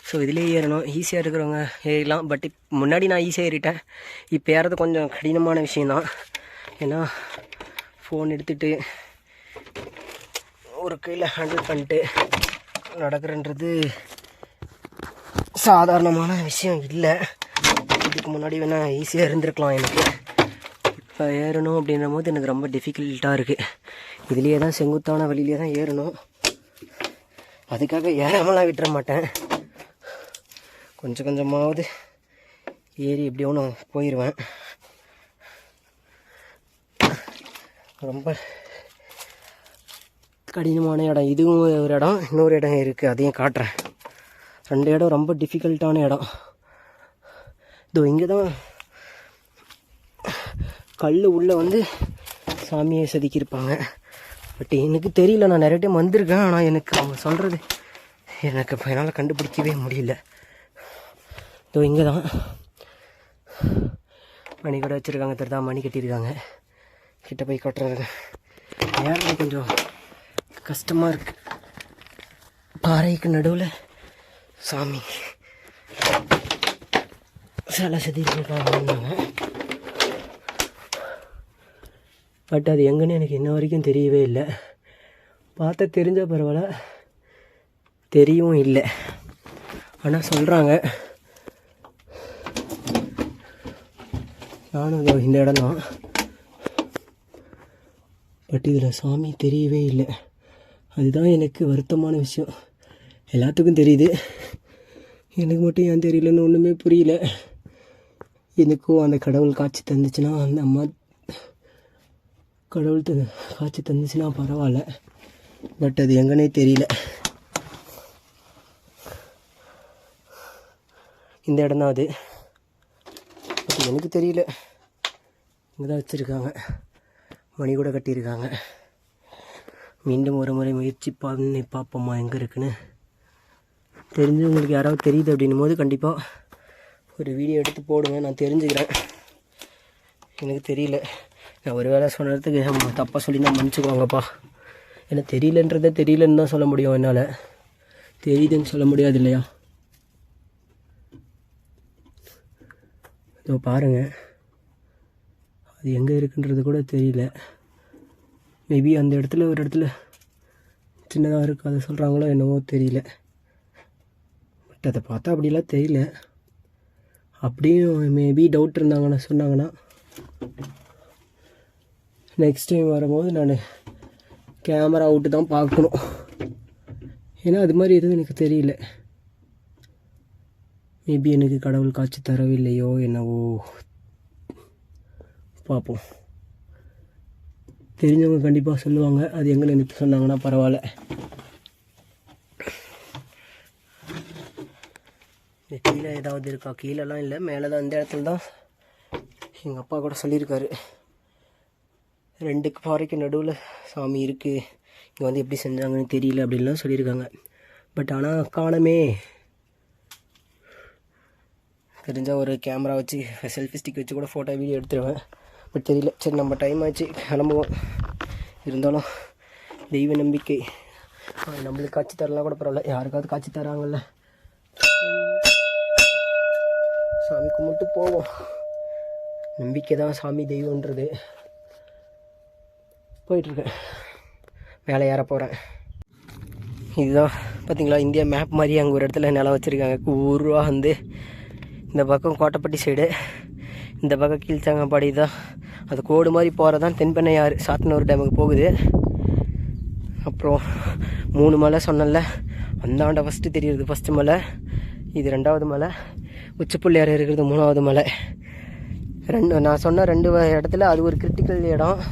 ஸோ இதுலேயே ஏறணும். ஈஸியாக இருக்கிறவங்க ஏறிடலாம். பட் முன்னாடி நான் ஈஸியாக ஏறிட்டேன். இப்போ ஏறது கொஞ்சம் கடினமான விஷயந்தான். ஏன்னா ஃபோன் எடுத்துகிட்டு ஒரு கையில் ஹேண்டில் பண்ணிட்டு நடக்கிறன்றது சாதாரணமான விஷயம் இல்லை. இதுக்கு முன்னாடி வேணால் ஈஸியாக இருந்திருக்கலாம் எனக்கு. இப்போ ஏறணும் அப்படின்ற போது எனக்கு ரொம்ப டிஃபிகல்ட்டாக இருக்குது. இதுலேயே தான் செங்குத்தான வழியிலே தான் ஏறணும். அதுக்காக ஏறாமலாம் விட்டுற மாட்டேன். கொஞ்சம் கொஞ்சமாவது ஏறி எப்படியோ நான் போயிடுவேன். ரொம்ப கடினமான இடம் இதுவும் ஒரு இடம், இன்னொரு இடம் இருக்குது, அதையும் காட்டுறேன். 2 இடம் ரொம்ப டிஃபிகல்ட்டான இடம். இதோ இங்கே தான் கல் உள்ளே வந்து சாமியை செதுக்கியிருப்பாங்க. பட் எனக்கு தெரியல, நான் நிறைய டைம் வந்திருக்கேன். ஆனால் எனக்கு அவங்க சொல்கிறது எனக்கு இப்போ என்னால் கண்டுபிடிக்கவே முடியல. இதோ இங்கே தான் மணி கூட வச்சுருக்காங்க, தெரிதா? மணி கட்டியிருக்காங்க. கிட்ட போய் கட்டுறாங்க. ஏறது கொஞ்சம் கஷ்டமாக இருக்குது. பாறைக்கு நடுவில் சாமி சிலை செதுக்கியிருக்காங்க. பட் அது எங்கன்னு எனக்கு இன்ன வரைக்கும் தெரியவே இல்லை. பார்த்தா தெரிஞ்ச பரவாயில்ல, தெரியவும் இல்லை. ஆனால் சொல்கிறாங்க நானும் இதோ இந்த இடம் தான், பட் இதில் சாமி தெரியவே இல்லை. அதுதான் எனக்கு வருத்தமான விஷயம். எல்லாத்துக்கும் தெரியுது, எனக்கு மட்டும் ஏன் தெரியலன்னு ஒன்றுமே புரியல. எனக்கும் அந்த கடவுள் காட்சி தந்துச்சுன்னா, அந்த அம்மா கடவுள் காட்சி தந்துச்சுன்னா பரவாயில்ல, பட் அது எங்கன்னே தெரியல. இந்த இடம் தான் அது, பட் எனக்கு தெரியல. இங்கே தான் வச்சுருக்காங்க, மணி கூட கட்டியிருக்காங்க. மீண்டும் ஒரு முறை முயற்சி பண்ணி பார்ப்போம்மா எங்கே இருக்குன்னு. தெரிஞ்சவங்களுக்கு யாராவது தெரியுது அப்படின்னும் போது கண்டிப்பாக ஒரு வீடியோ எடுத்து போடுங்க, நான் தெரிஞ்சுக்கிறேன். எனக்கு தெரியல, நான் ஒரு வேளை சொன்னதுக்கு தப்பாக சொல்லி நான் மன்னிச்சுக்குவாங்கப்பா. ஏன்னா தெரியலன்றதை தெரியலன்னு தான் சொல்ல முடியும், என்னால் தெரியுதுன்னு சொல்ல முடியாது இல்லையா. இதோ பாருங்கள், அது எங்கே இருக்குன்றது கூட தெரியல. மேபி அந்த இடத்துல ஒரு இடத்துல சின்னதாக இருக்குது, அதை சொல்கிறாங்களோ என்னவோ தெரியல. பட் அதை பார்த்தா அப்படிலாம் தெரியல. அப்படியும் மேபி டவுட் இருந்தாங்கன்னா சொன்னாங்கன்னா நெக்ஸ்ட் டைம் வரும்போது நான் கேமரா அவுட்டு தான் பார்க்கணும். ஏன்னா அது மாதிரி எதுவும் எனக்கு தெரியல. மேபி எனக்கு கடவுள் காட்சி தரவில்லையோ என்னவோ, பார்ப்போம். தெரிஞ்சவங்க கண்டிப்பாக சொல்லுவாங்க, அது எங்கே எனக்கு சொன்னாங்கன்னா பரவாயில்ல. இந்த கீழே ஏதாவது இருக்கா? கீழெல்லாம் இல்லை, மேலே தான். இந்த இடத்துல தான் எங்கள் அப்பா கூட சொல்லியிருக்காரு, 2 பாறைக்கு நடுவில் சாமி இருக்குது, இங்கே வந்து எப்படி செஞ்சாங்கன்னு தெரியல அப்படின்லாம் சொல்லியிருக்காங்க. பட் ஆனால் காணமே. தெரிஞ்சால் ஒரு கேமரா வச்சு செல்ஃபி ஸ்டிக் வச்சு கூட ஃபோட்டோ வீடியோ எடுத்துருவேன். பட் தெரியல. சரி, நம்ம டைம் ஆச்சு, கிளம்புவோம். இருந்தாலும் தெய்வ நம்பிக்கை, நம்மளுக்கு காட்சி தரலாம் கூட பரவாயில்ல, யாருக்காவது காட்சி தராங்கல்ல, சாமி கும்பிட்டு போவோம். நம்பிக்கை தான் சாமி தெய்வன்றது. போயிட்டுருக்கேன், மேலே ஏற போகிறேன். இதுதான் பார்த்தீங்களா, இந்தியா மேப் மாதிரி அங்கே ஒரு இடத்துல நிலம் வச்சுருக்காங்க. ஊருவா வந்து இந்த பக்கம் கோட்டைப்பட்டி சைடு, இந்த பக்கம் கீழ்ச்சாங்கப்பாடி தான். அது கோடு மாதிரி போகிறதான் தென்பெண்ணையாறு சாத்தனூர் டேமுக்கு போகுது. அப்புறம் 3 மலை சொன்னல, அந்தாண்ட ஃபஸ்ட்டு தெரியுறது ஃபஸ்ட்டு மலை, இது 2வது மலை, உச்சிப்புள்ளியார் இருக்கிறது 3வது மலை. நான் சொன்ன 2 இடத்துல அது ஒரு கிரிட்டிக்கல் இடம்.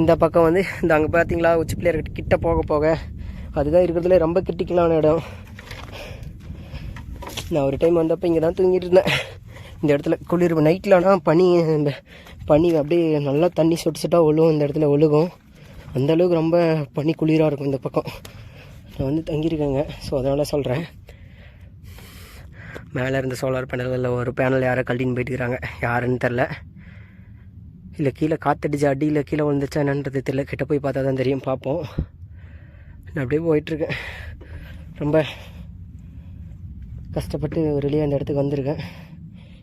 இந்த பக்கம் வந்து இந்த அங்கே பார்த்தீங்களா உச்சிப்புள்ளியார் கிட்ட போக போக அதுதான் இருக்கிறதுல ரொம்ப கிரிட்டிக்கலான இடம். நான் ஒரு டைம் வந்தப்போ இங்கே தான் தூங்கிட்டு இருந்தேன். இந்த இடத்துல குளிர் நைட்லனா பனி அப்படியே நல்லா தண்ணி சொட்டாக ஒழுகும், இந்த இடத்துல ஒழுகும். அந்தளவுக்கு ரொம்ப பனி குளிராக இருக்கும் இந்த பக்கம். நான் வந்து தங்கியிருக்கேங்க, ஸோ அதனால் சொல்கிறேன். மேலே இருந்த சோலார் பேனலில் ஒரு பேனல் யாரோ கழட்டின்னு போயிட்டுருக்காங்க, யாருன்னு தெரில. இல்லை கீழே காற்றடிச்சு அடியில் கீழே விழுந்துச்சா என்னன்றது தெரியல, கிட்ட போய் பார்த்தா தான் தெரியும், பார்ப்போம். நான் அப்படியே போயிட்டுருக்கேன், ரொம்ப கஷ்டப்பட்டு ஒரு வழியாக அந்த இடத்துக்கு வந்திருக்கேன்.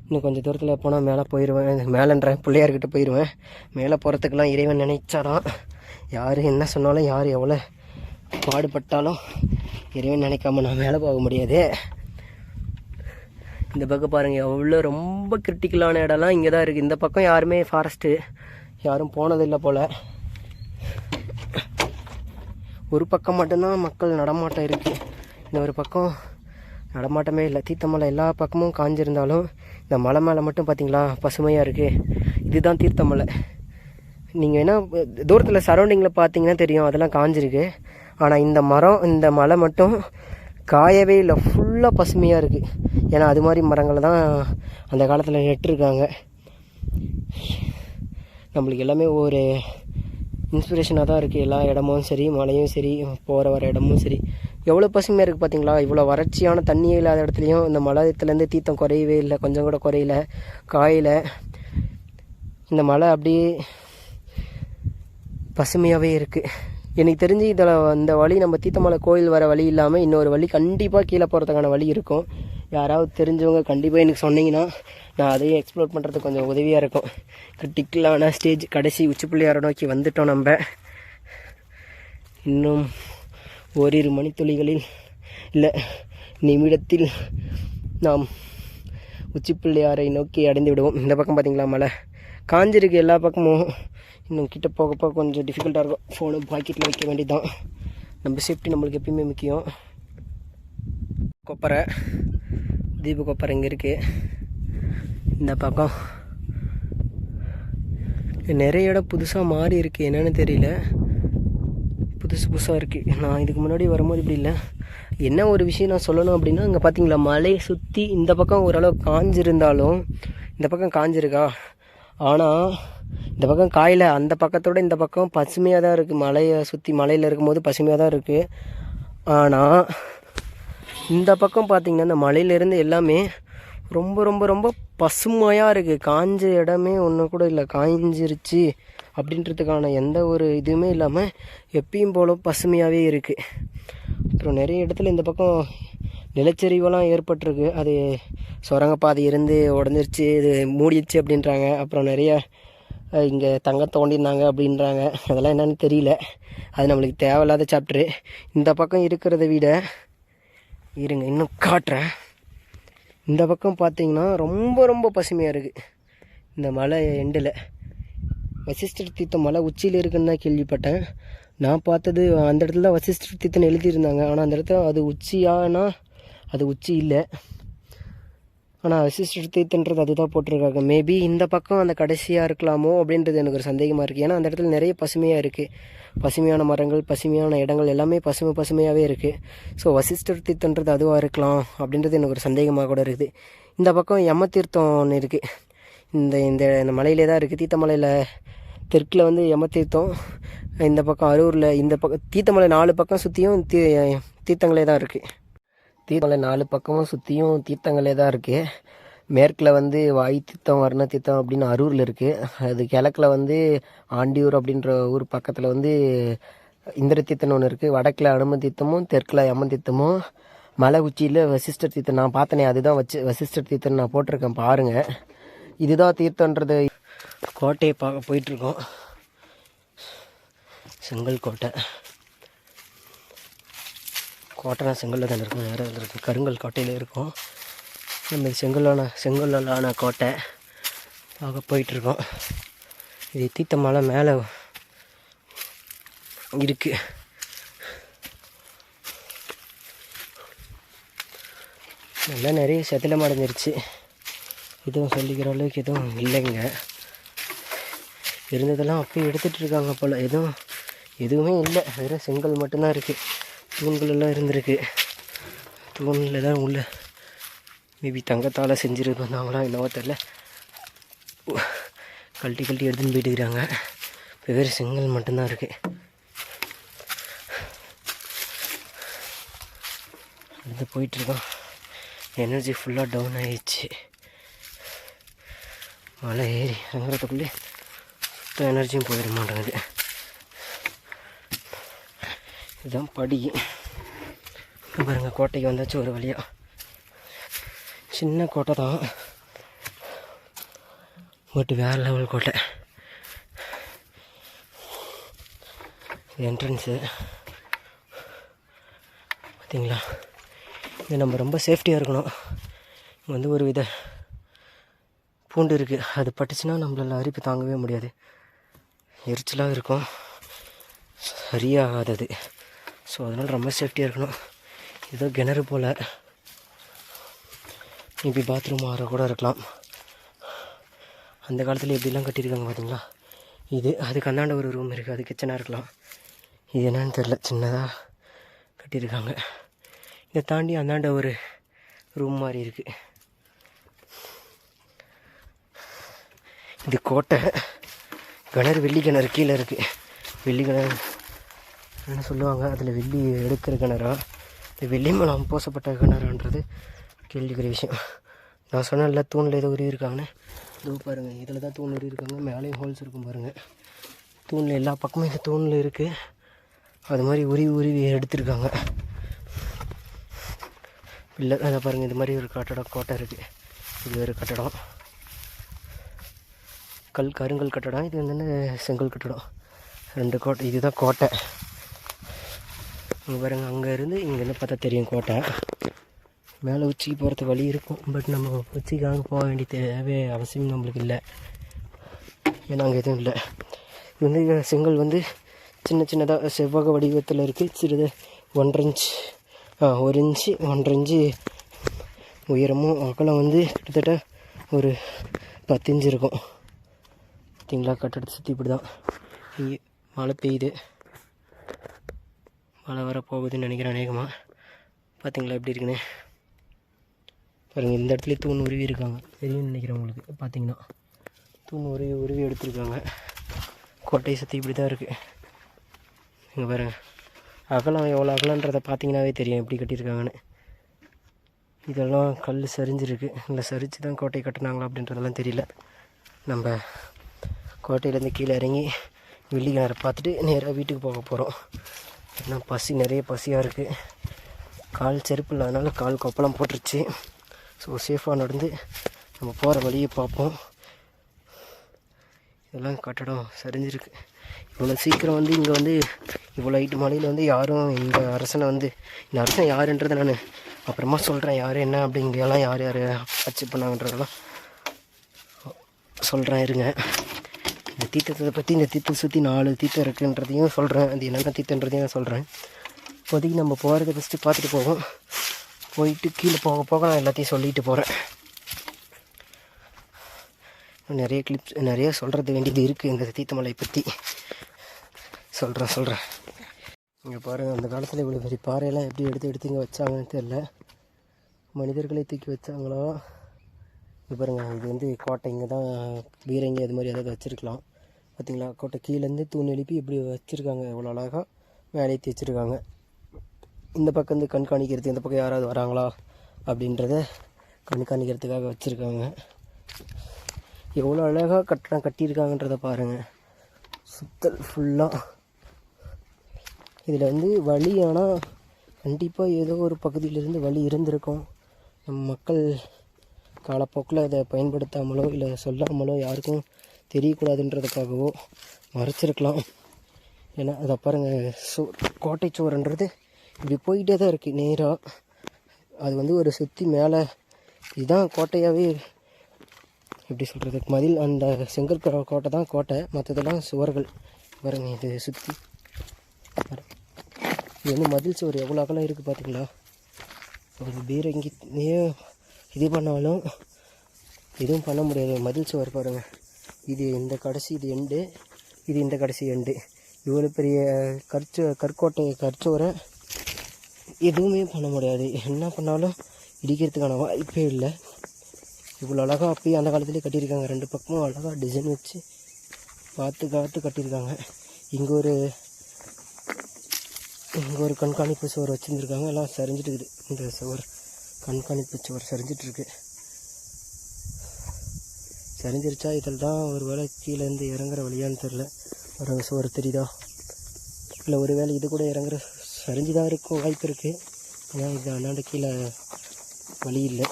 இன்னும் கொஞ்சம் தூரத்தில் போனால் மேலே போயிடுவேன், மேலேன்றேன் பிள்ளையார்கிட்ட போயிடுவேன். மேலே போகிறதுக்கெல்லாம் இறைவன் நினைச்சாராம். யார் என்ன சொன்னாலும், யார் எவ்வளோ பாடுபட்டாலும் இறைவன் நினைக்காம நான் மேலே போக முடியாது. இந்த பக்கம் பாருங்கள், எவ்வளோ ரொம்ப கிரிட்டிக்கலான இடம்லாம் இங்கே தான் இருக்குது. இந்த பக்கம் யாருமே ஃபாரஸ்ட்டு யாரும் போனதில்லை போல். ஒரு பக்கம் மட்டும்தான் மக்கள் நடமாட்டம் இருக்குது, இந்த ஒரு பக்கம் நடமாட்டமே இல்லை. தீர்த்தமலை எல்லா பக்கமும் காஞ்சிருந்தாலும் இந்த மலை மேலே மட்டும் பார்த்திங்களா பசுமையாக இருக்குது. இதுதான் தீர்த்தமலை. நீங்கள் என்ன தூரத்தில் சரௌண்டிங்கில் பார்த்தீங்கன்னா தெரியும், அதெல்லாம் காஞ்சிருக்கு. ஆனால் இந்த மரம், இந்த மலை மட்டும் காயவே இல்லை, ஃபுல்லாக பசுமையாக இருக்குது. ஏன்னா அது மாதிரி மரங்களை தான் அந்த காலத்தில் நட்டுருக்காங்க. நம்மளுக்கு எல்லாமே ஒரு இன்ஸ்பிரேஷனாக தான் இருக்குது. எல்லா இடமும் சரி, மலையும் சரி, போகிற வர இடமும் சரி, எவ்வளோ பசுமையாக இருக்குது பார்த்தீங்களா. இவ்வளோ வறட்சியான தண்ணியே இல்லாத இடத்துலையும் இந்த மலையத்துலேருந்து தீர்த்தம் குறையவே இல்லை, கொஞ்சம் கூட குறையல, காயலை. இந்த மலை அப்படியே பசுமையாகவே இருக்குது. எனக்கு தெரிஞ்சு இதில் அந்த வழி நம்ம தீர்த்தமலை கோயில் வர வழி இல்லாமல் இன்னொரு வழி கண்டிப்பாக கீழே போகிறதுக்கான வழி இருக்கும். யாராவது தெரிஞ்சவங்க கண்டிப்பாக எனக்கு சொன்னீங்கன்னா நான் அதையும் எக்ஸ்ப்ளோர் பண்ணுறதுக்கு கொஞ்சம் உதவியாக இருக்கும். கிரிட்டிக்கலான ஸ்டேஜ் கடைசி உச்சிப்புள்ளியாரை நோக்கி வந்துட்டோம். நம்ம இன்னும் ஓரிரு மணித்துளிகளில் இல்லை நிமிடத்தில் நாம் உச்சி பிள்ளையாரை நோக்கி அடைந்து விடுவோம். இந்த பக்கம் பார்த்திங்களா மலை காஞ்சிருக்கு எல்லா பக்கமும். இன்னும் கிட்ட போக போக கொஞ்சம் டிஃபிகல்ட்டாக இருக்கும். ஃபோனு பாக்கெட்டில் வைக்க வேண்டியதுதான். நம்ம சேஃப்டி நம்மளுக்கு எப்பயுமே முக்கியம். கொப்பரை தீப கொப்பரை இங்கே இருக்குது. இந்த பக்கம் நிறைய இடம் புதுசாக மாறி இருக்குது, என்னென்னு தெரியல. புதுசாக இருக்குது. நான் இதுக்கு முன்னாடி வரும்போது இப்படி இல்லை. என்ன ஒரு விஷயம் நான் சொல்லணும் அப்படின்னா, அங்கே பார்த்தீங்களா மலையை சுற்றி இந்த பக்கம் ஓரளவு காஞ்சிருந்தாலும் இந்த பக்கம் காஞ்சிருக்கா, ஆனால் இந்த பக்கம் காயில் அந்த பக்கத்தோட இந்த பக்கம் பசுமையாக தான் இருக்குது. மலையை சுற்றி மலையில் இருக்கும்போது பசுமையாக தான் இருக்குது. ஆனால் இந்த பக்கம் பார்த்திங்கன்னா இந்த மலையிலேருந்து எல்லாமே ரொம்ப ரொம்ப ரொம்ப பசுமையாக இருக்குது. காஞ்ச இடமே ஒன்று கூட இல்லை. காய்ஞ்சிருச்சு அப்படின்றதுக்கான எந்த ஒரு இதுவுமே இல்லாமல் எப்பயும் போல பசுமையாகவே இருக்குது. அப்புறம் நிறைய இடத்துல இந்த பக்கம் நிலச்சரிவெல்லாம் ஏற்பட்டிருக்கு. அது சுரங்கப்பாதை இருந்து உடஞ்சிருச்சு, இது மூடிடுச்சு அப்படின்றாங்க. அப்புறம் நிறைய இங்கே தங்கம் தோண்டினாங்க அப்படின்றாங்க. அதெல்லாம் என்னென்னு தெரியல. அது நம்மளுக்கு தேவையில்லாத சாப்டரு. இந்த பக்கம் இருக்கிறத விட இருங்க இன்னும் காட்டுறேன். இந்த பக்கம் பார்த்திங்கன்னா ரொம்ப ரொம்ப பசுமையாக இருக்குது. இந்த மலை எண்டில் வசிஷ்டர் தீர்த்தம் மலை உச்சியில் இருக்குன்னு தான் கேள்விப்பட்டேன். நான் பார்த்தது அந்த இடத்துல தான் வசிஷ்டர் தீர்த்தம்னு எழுதியிருந்தாங்க. ஆனால் அந்த இடத்துல அது உச்சியானா அது உச்சி இல்லை. ஆனால் வசிஷ்டர் தீர்த்தன்றது அதுதான் போட்டிருக்காங்க. மேபி இந்த பக்கம் அந்த கடைசியாக இருக்கலாமோ அப்படின்றது எனக்கு ஒரு சந்தேகமாக இருக்குது. ஏன்னா அந்த இடத்துல நிறைய பசுமையாக இருக்குது. பசுமையான மரங்கள், பசுமையான இடங்கள் எல்லாமே பசுமையாகவே இருக்குது. ஸோ வசிஷ்டர் தீர்த்தன்றது அதுவாக இருக்கலாம் அப்படின்றது எனக்கு ஒரு சந்தேகமாக கூட இருக்குது. இந்த பக்கம் யம தீர்த்தம் ஒன்று இருக்குது. இந்த இந்த மலையிலே தான் இருக்குது. தீர்த்தமலையில் தெற்கில் வந்து யம தீர்த்தம், இந்த பக்கம் அரூரில் இந்த பக்கம் தீர்த்தமலை 4 பக்கம் சுற்றியும் தீர்த்தங்களே தான் இருக்குது. தீர்த்தமலை 4 பக்கமும் சுற்றியும் தீர்த்தங்களே தான் இருக்குது. மேற்கில் வந்து வாய் தீர்த்தம், வர்ண தீர்த்தம் அப்படின்னு அரூரில் இருக்குது. அது கிழக்கில் வந்து ஆண்டியூர் அப்படின்ற ஊர் பக்கத்தில் வந்து இந்திர தீர்த்தம்னு ஒன்று இருக்குது. வடக்கில் அனும தீர்த்தமும் தெற்கில் யம தீர்த்தமும், மலை உச்சியில் வசிஷ்டர் தீர்த்தம். நான் பார்த்தனே அதுதான் வசிஷ்டர் தீர்த்தம் நான் போட்டிருக்கேன் பாருங்கள். இதுதான் தீர்த்தன்றது. கோட்டையை பார்க்க போயிட்டுருக்கோம். செங்கல் கோட்டை. கோட்டைனா செங்கல்ல தானே இருக்கும், வேறு இதில் இருக்கும். கருங்கல் கோட்டையில் இருக்கும். நம்ம செங்கல்லான கோட்டை பார்க்க போயிட்டுருக்கோம். இது தீர்த்த மலை மேலே இருக்குது. நல்லா நிறைய செதிலம் அடைஞ்சிருச்சு. எதுவும் சொல்லிக்கிற அளவுக்கு எதுவும் இல்லைங்க. இருந்ததெல்லாம் அப்பயே எடுத்துகிட்டு இருக்காங்க போல். எதுவுமே இல்லை, வெறும் செங்கல் மட்டும்தான் இருக்குது. தூண்கள் எல்லாம் இருந்திருக்கு. தூணில் தான் உள்ள மேபி தங்கத்தால் செஞ்சுருந்தாங்களா என்னவோ தெரில. கழட்டி எடுத்துன்னு போயிட்டுக்கிறாங்க. இப்போ வெறும் செங்கல் மட்டும்தான் இருக்குது. அது போயிட்டுருக்கோம். எனர்ஜி ஃபுல்லாக டவுன் ஆகிடுச்சு. மலை ஏறி இறங்குறதுக்குள்ளே சுத்த எனர்ஜியும் போயிட மாட்டேங்குது. இதுதான் படி பாருங்கள். கோட்டைக்கு வந்தாச்சு ஒரு வழியாக. சின்ன கோட்டை தான், பட் வேறு லெவல் கோட்டை. என்ட்ரன்ஸு பார்த்தீங்களா? இது நம்ம ரொம்ப சேஃப்டியாக இருக்கணும். இங்கே வந்து ஒரு வித பூண்டு இருக்குது. அது பட்டுச்சுன்னா நம்மளால் அரிப்பு தாங்கவே முடியாது. எரிச்சலாக இருக்கும், சரியாகாதது. ஸோ அதனால் ரொம்ப சேஃப்டியாக இருக்கணும். ஏதோ கிணறு போல், இப்படி பாத்ரூம் ஆற கூட இருக்கலாம். அந்த காலத்தில் எப்படிலாம் கட்டியிருக்காங்க பார்த்தீங்களா? இது அதுக்கு அந்தாண்ட ஒரு ரூம் இருக்குது, அது கிச்சனாக இருக்கலாம். இது என்னன்னு தெரில, சின்னதாக கட்டியிருக்காங்க. இதை தாண்டி அந்தாண்ட ஒரு ரூம் மாதிரி இருக்குது. இது கோட்டை. கிணறு வெள்ளி கிணறு கீழே இருக்குது. வெள்ளி கிணறு என்ன சொல்லுவாங்க, அதில் வெள்ளி எடுக்கிற கிணறா, இந்த வெள்ளி மூலம் பூசப்பட்ட கிணறான்றது கேள்விக்குரிய விஷயம். நான் சொன்னேன்ல தூணில் ஏதோ உருவி இருக்காங்கன்னு. இதோ பாருங்கள், இதில் தான் தூண் உருவி இருக்காங்க. மேலேயும் ஹோல்ஸ் இருக்கும் பாருங்கள். தூணில் எல்லா பக்கமும் இந்த தூணில் இருக்குது. அது மாதிரி உருவி எடுத்திருக்காங்க. இல்லை அதை பாருங்கள், இது மாதிரி ஒரு கோட்டை இருக்குது. இது ஒரு கட்டடம், கருங்கல் கட்டடம். இது வந்து செங்கல் கட்டடம். 2 கோட்டை. இதுதான் கோட்டை. இங்கே பாருங்கள், அங்கே இருந்து இங்கேருந்து பார்த்தா தெரியும் கோட்டை. மேலே உச்சிக்கு போகிறதுக்கு வழி இருக்கும். பட் நம்ம உச்சிக்காக போக வேண்டிய தேவை அவசியம் நம்மளுக்கு இல்லை. ஏன்னா அங்கே எதுவும் இல்லை. இது வந்து செங்கல் வந்து சின்ன சின்னதாக செவ்வக வடிவத்தில் இருக்குது. சிறிது 1 இன்ச் 1 இன்ச்சு 1.5 இன்ச்சு உயரமும் அகலம் வந்து கிட்டத்தட்ட ஒரு 10 இன்ச்சு இருக்கும். பார்த்தீங்களா, கட்டடத்தை சுற்றி இப்படி தான். இங்கே மழை பெய்யுது, மழை வர போகுதுன்னு நினைக்கிறேன் அநேகமாக. பார்த்தீங்களா எப்படி இருக்குன்னு பாருங்கள். இந்த இடத்துல தூண் உருவி இருக்காங்க, தெரியும்னு நினைக்கிறேன் உங்களுக்கு. பார்த்தீங்கன்னா தூண் உருவி எடுத்துருக்காங்க. கோட்டையை சுற்றி இப்படி தான் இருக்குது. இங்கே பாருங்கள், அகலம் எவ்வளோ அகலன்றதை பார்த்தீங்கன்னாவே தெரியும் எப்படி கட்டியிருக்காங்கன்னு. இதெல்லாம் கல் சரிஞ்சிருக்கு, இல்லை சரிச்சு தான் கோட்டை கட்டினாங்களா அப்படின்றதெல்லாம் தெரியல. நம்ம கோட்டையிலேருந்து கீழே இறங்கி வெள்ளி கிணறு பார்த்துட்டு நேராக வீட்டுக்கு போக போகிறோம். ஏன்னா நிறைய பசியாக இருக்குது. கால் செருப்பு இல்லாதனால கால் கொப்பளம் போட்டுருச்சு. ஸோ சேஃபாக நடந்து நம்ம போகிற வழியை பார்ப்போம். இதெல்லாம் கட்டடம் சரிஞ்சிருக்கு. இவ்வளோ சீக்கிரம் வந்து இங்கே வந்து இவ்வளோ ஹைட்டு மலையில் வந்து யாரும் இந்த அரசன் யாருன்றதை நான் அப்புறமா சொல்கிறேன். யார் என்ன அப்படிங்கலாம் யார் அச்சீவ் பண்ணாங்கன்றதெல்லாம் சொல்கிறேன் இருங்க. இந்த தீர்த்தத்தை பற்றி, இந்த தீர்த்தத்தை சுற்றி 4 தீர்த்தம் இருக்குன்றதையும் சொல்கிறேன். அது என்னென்ன தீர்த்தன்றதையும் சொல்கிறேன். இப்போதைக்கு நம்ம போகிறத ஃபஸ்ட்டு பார்த்துட்டு போவோம். போயிட்டு கீழே போக நான் எல்லாத்தையும் சொல்லிட்டு போகிறேன். நிறைய சொல்கிறது வேண்டியது இருக்குது இந்த தீர்த்தமலை பற்றி. சொல்கிறேன். இங்கே பாருங்கள், அந்த காலத்தில் இவ்வளோ பெரிய பாறையெல்லாம் எப்படி எடுத்து இங்கே வச்சாங்கன்னு தெரில. மனிதர்களை தூக்கி வச்சாங்களோ? இது பாருங்கள், இது வந்து கோட்டை. இங்கே தான் பீரங்கி அது மாதிரி ஏதாவது வச்சுருக்கலாம். பார்த்திங்களா, கோட்டை கீழேருந்து தூண் எழுப்பி இப்படி வச்சுருக்காங்க. எவ்வளோ அழகாக மேலே ஏற்றி வச்சுருக்காங்க. இந்த பக்கம் வந்து கண்காணிக்கிறது, இந்த பக்கம் யாராவது வராங்களா அப்படின்றத கண்காணிக்கிறதுக்காக வச்சுருக்காங்க. எவ்வளோ அழகாக கட்டடம் கட்டியிருக்காங்கன்றதை பாருங்கள். சுத்தல் ஃபுல்லாக இதில் வந்து வழி, ஆனால் கண்டிப்பாக ஏதோ ஒரு பகுதியிலிருந்து வழி இருந்திருக்கும். நம்ம மக்கள் காலப்போக்கில் அதை பயன்படுத்தாமலோ இல்லை சொல்லாமலோ யாருக்கும் தெரியக்கூடாதுன்றதுக்காகவோ மறைச்சிருக்கலாம். ஏன்னா அதை பாருங்கள், கோட்டை சுவர்ன்றது இப்படி போயிட்டே தான் இருக்குது நேராக. அது வந்து ஒரு சுற்றி மேலே இதுதான் கோட்டையாகவே, எப்படி சொல்கிறது, மதில். அந்த செங்கல் கோட்டை தான் கோட்டை, மற்றதெல்லாம் சுவர்கள். பாருங்கள், இது சுற்றி இது வந்து மதில் சுவர் எவ்வளோ அகலம் இருக்குது பார்த்தீங்களா. ஒரு பீரங்கி இது பண்ணாலும் எதுவும் பண்ண முடியாது. மதில் சுவர் பாருங்கள், இது இந்த கடைசி இது எண்டு, இது இந்த கடைசி எண்டு. இவ்வளோ பெரிய கற்சுவரை எதுவுமே பண்ண முடியாது. என்ன பண்ணாலும் இடிக்கிறதுக்கான வாய்ப்பே இல்லை. இவ்வளோ அழகாக அப்பயே அந்த காலத்துலேயே கட்டியிருக்காங்க. 2 பக்கமும் அழகாக டிசைன் வச்சு பார்த்து கட்டியிருக்காங்க. இங்கே ஒரு கண்காணிப்பு சுவர் வச்சுருந்துருக்காங்க. எல்லாம் சரிஞ்சிட்டு இருக்குது. இந்த சுவர் கண்காணிப்பு சுவர் சரிஞ்சிட்ருக்கு. சரிஞ்சிருச்சா இதில் தான் ஒரு வேளை கீழேருந்து இறங்குற வழியான்னு தெரில. ஒரு சுவர் தெரியுதா, இல்லை ஒரு வேளை இது கூட இறங்குற சரிஞ்சு தான் இருக்கும் வாய்ப்பு இருக்குது. ஏன்னா இது அண்ணாண்ட கீழே வழி இல்லை.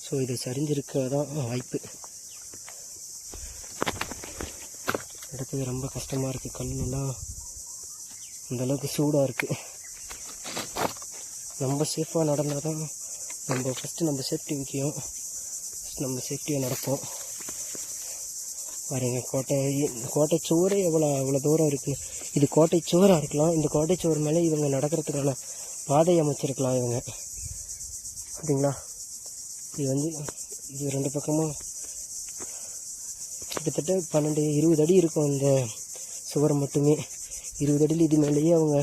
ஸோ இது சரிஞ்சிருக்க தான் வாய்ப்பு. இடத்துக்கு ரொம்ப கஷ்டமாக இருக்குது. கல்லெல்லாம் அந்தளவுக்கு சூடாக இருக்குது. நம்ம சேஃபாக நடந்தால் தான் ஃபஸ்ட்டு நம்ம சேஃப்டி முக்கியம். நம்ம சேஃப்டியாக நடப்போம். பாருங்க, கோட்டை சுவரே எவ்வளோ தூரம் இருக்குது. இது கோட்டை சுவராக இருக்கலாம். இந்த கோட்டை சுவர் மேலே இவங்க நடக்கிறதுக்கான பாதை அமைச்சிருக்கலாம் இவங்க. பார்த்தீங்களா, இது வந்து இது 2 பக்கமும் கிட்டத்தட்ட 12-20 அடி இருக்கும் இந்த சுவர் மட்டுமே. 20 அடியில் இது மேலேயே அவங்க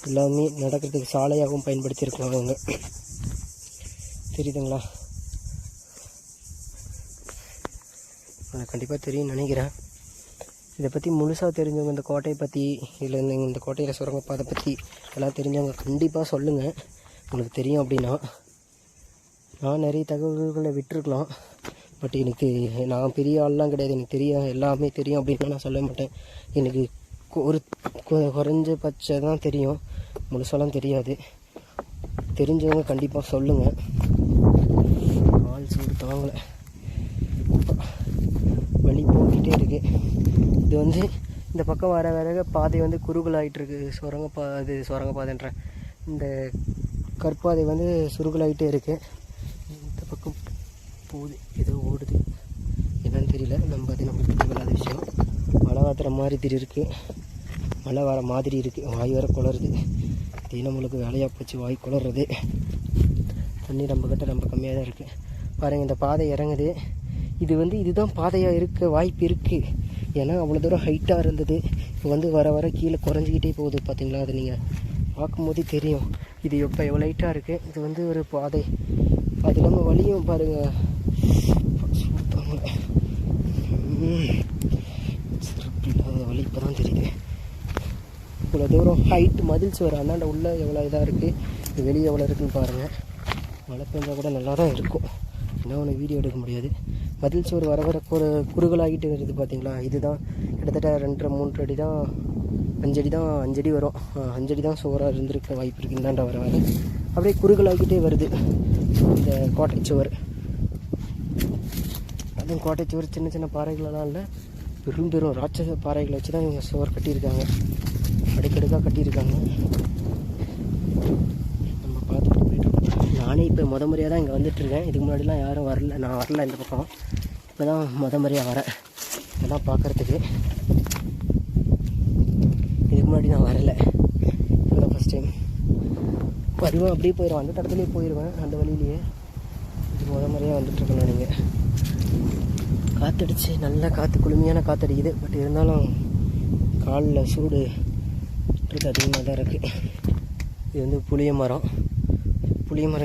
எல்லாமே நடக்கிறதுக்கு சாலையாகவும் பயன்படுத்தியிருக்கலாம் அவங்க. தெரியுதுங்களா? அது கண்டிப்பாக தெரியும்னு நினைக்கிறேன். இதை பற்றி முழுசாக தெரிஞ்சவங்க, இந்த கோட்டையை பற்றி இல்லை இந்த கோட்டையில் சுரங்கப்பாதை பற்றி எல்லாம் தெரிஞ்சவங்க கண்டிப்பாக சொல்லுங்கள். உங்களுக்கு தெரியும் அப்படின்னா. நான் நிறைய தகவல்களை விட்டுருக்கலாம். பட் எனக்கு நான் பெரிய ஆள்லாம் கிடையாது. எனக்கு எல்லாமே தெரியும் அப்படின்னா நான் சொல்ல மாட்டேன். எனக்கு ஒரு குறைஞ்சபட்சம் தான் தெரியும், முழுசாலாம் தெரியாது. தெரிஞ்சவங்க கண்டிப்பாக சொல்லுங்கள். ஆள் சூடு தாங்கலை, வழி போக்கிட்டே இருக்குது. இது வந்து இந்த பக்கம் வர பாதை வந்து குறுகலாகிட்டுருக்கு. சுரங்கப்பாதைன்ற இந்த கற்பாதை வந்து சுருகலாகிட்டே இருக்குது. இந்த பக்கம் போகுது, ஏதோ ஓடுது, என்னன்னு தெரியல. அது நம்மளுக்கு தேவையில்லாத விஷயம். மழை வாத்துற மாதிரி இருக்குது, மழை வர மாதிரி இருக்குது. வாய் வர குளருது. இது நம்மளுக்கு வேலையாக போச்சு, வாய் குளறது. தண்ணி நம்மக்கிட்ட ரொம்ப கம்மியாக தான் இருக்குது. பாருங்கள், இந்த பாதை இறங்குது. இது வந்து இதுதான் பாதையாக இருக்க வாய்ப்பு இருக்குது. ஏன்னா அவ்வளோ தூரம் ஹைட்டாக இருந்தது. இப்போ வந்து வர வர கீழே குறைஞ்சிக்கிட்டே போகுது. பார்த்தீங்களா, அது நீங்கள் பார்க்கும்போதே தெரியும். இது எவ்வளோ ஹைட்டாக இருக்குது. இது வந்து ஒரு பாதை. அது இல்லாமல் வழியும் பாருங்கள், சிறப்பு இல்லாத வழி இப்போ தான் தெரியுது. இவ்வளோ தூரம் ஹைட்டு மதில் சுவர் அந்தாண்ட உள்ள எவ்வளோ இதாக இருக்குது, இது வெளியே எவ்வளோ இருக்குதுன்னு பாருங்கள். மழை பெஞ்சால் கூட நல்லா தான் இருக்கும். என்ன ஒன்று வீடியோ எடுக்க முடியாது. மதில் சுவர் வர வர குறுகலாகிட்டு வருது. பார்த்தீங்களா, இதுதான் கிட்டத்தட்ட 2.5-3 அடி தான், 5 அடி தான், 5 அடி வரும். 5 அடி தான் சுவராக இருந்திருக்க வாய்ப்பு இருக்குது. இந்தாண்ட வர வர அப்படியே குறுகலாகிட்டே வருது இந்த கோட்டைச்சுவர். அதுவும் கோட்டைச்சுவர் சின்ன சின்ன பாறைகளெல்லாம் இல்லை, பெரும் பெரும் ராட்சச பாறைகளை வச்சு தான் இவங்க சுவர் கட்டியிருக்காங்க. அடுக்கடுக்காக கட்டியிருக்காங்க. நம்ம பார்த்துட்டு போயிட்டு நானே இப்போ முறையாக தான் இங்கே வந்துட்டுருக்கேன். இதுக்கு முன்னாடிலாம் யாரும் வரல, நான் வரல இந்த பக்கம். இப்போ தான் முறையாக வரேன் இதெல்லாம் பார்க்குறதுக்கு. இதுக்கு முன்னாடி நான் வரலை, இப்போ தான் ஃபஸ்ட் டைம் வருவேன். அப்படியே போயிடுவேன், அந்த இடத்துலேயே போயிடுவேன், அந்த வழியிலேயே. இது முறையாக வந்துட்டுருக்கேன் நான். நீங்கள் காற்றடிச்சு நல்லா காற்று, குளுமையான காற்றடிக்குது. பட் இருந்தாலும் காலில் சூடு அதிகமாக தான் இருக்குது. இது வந்து புளிய மரம்.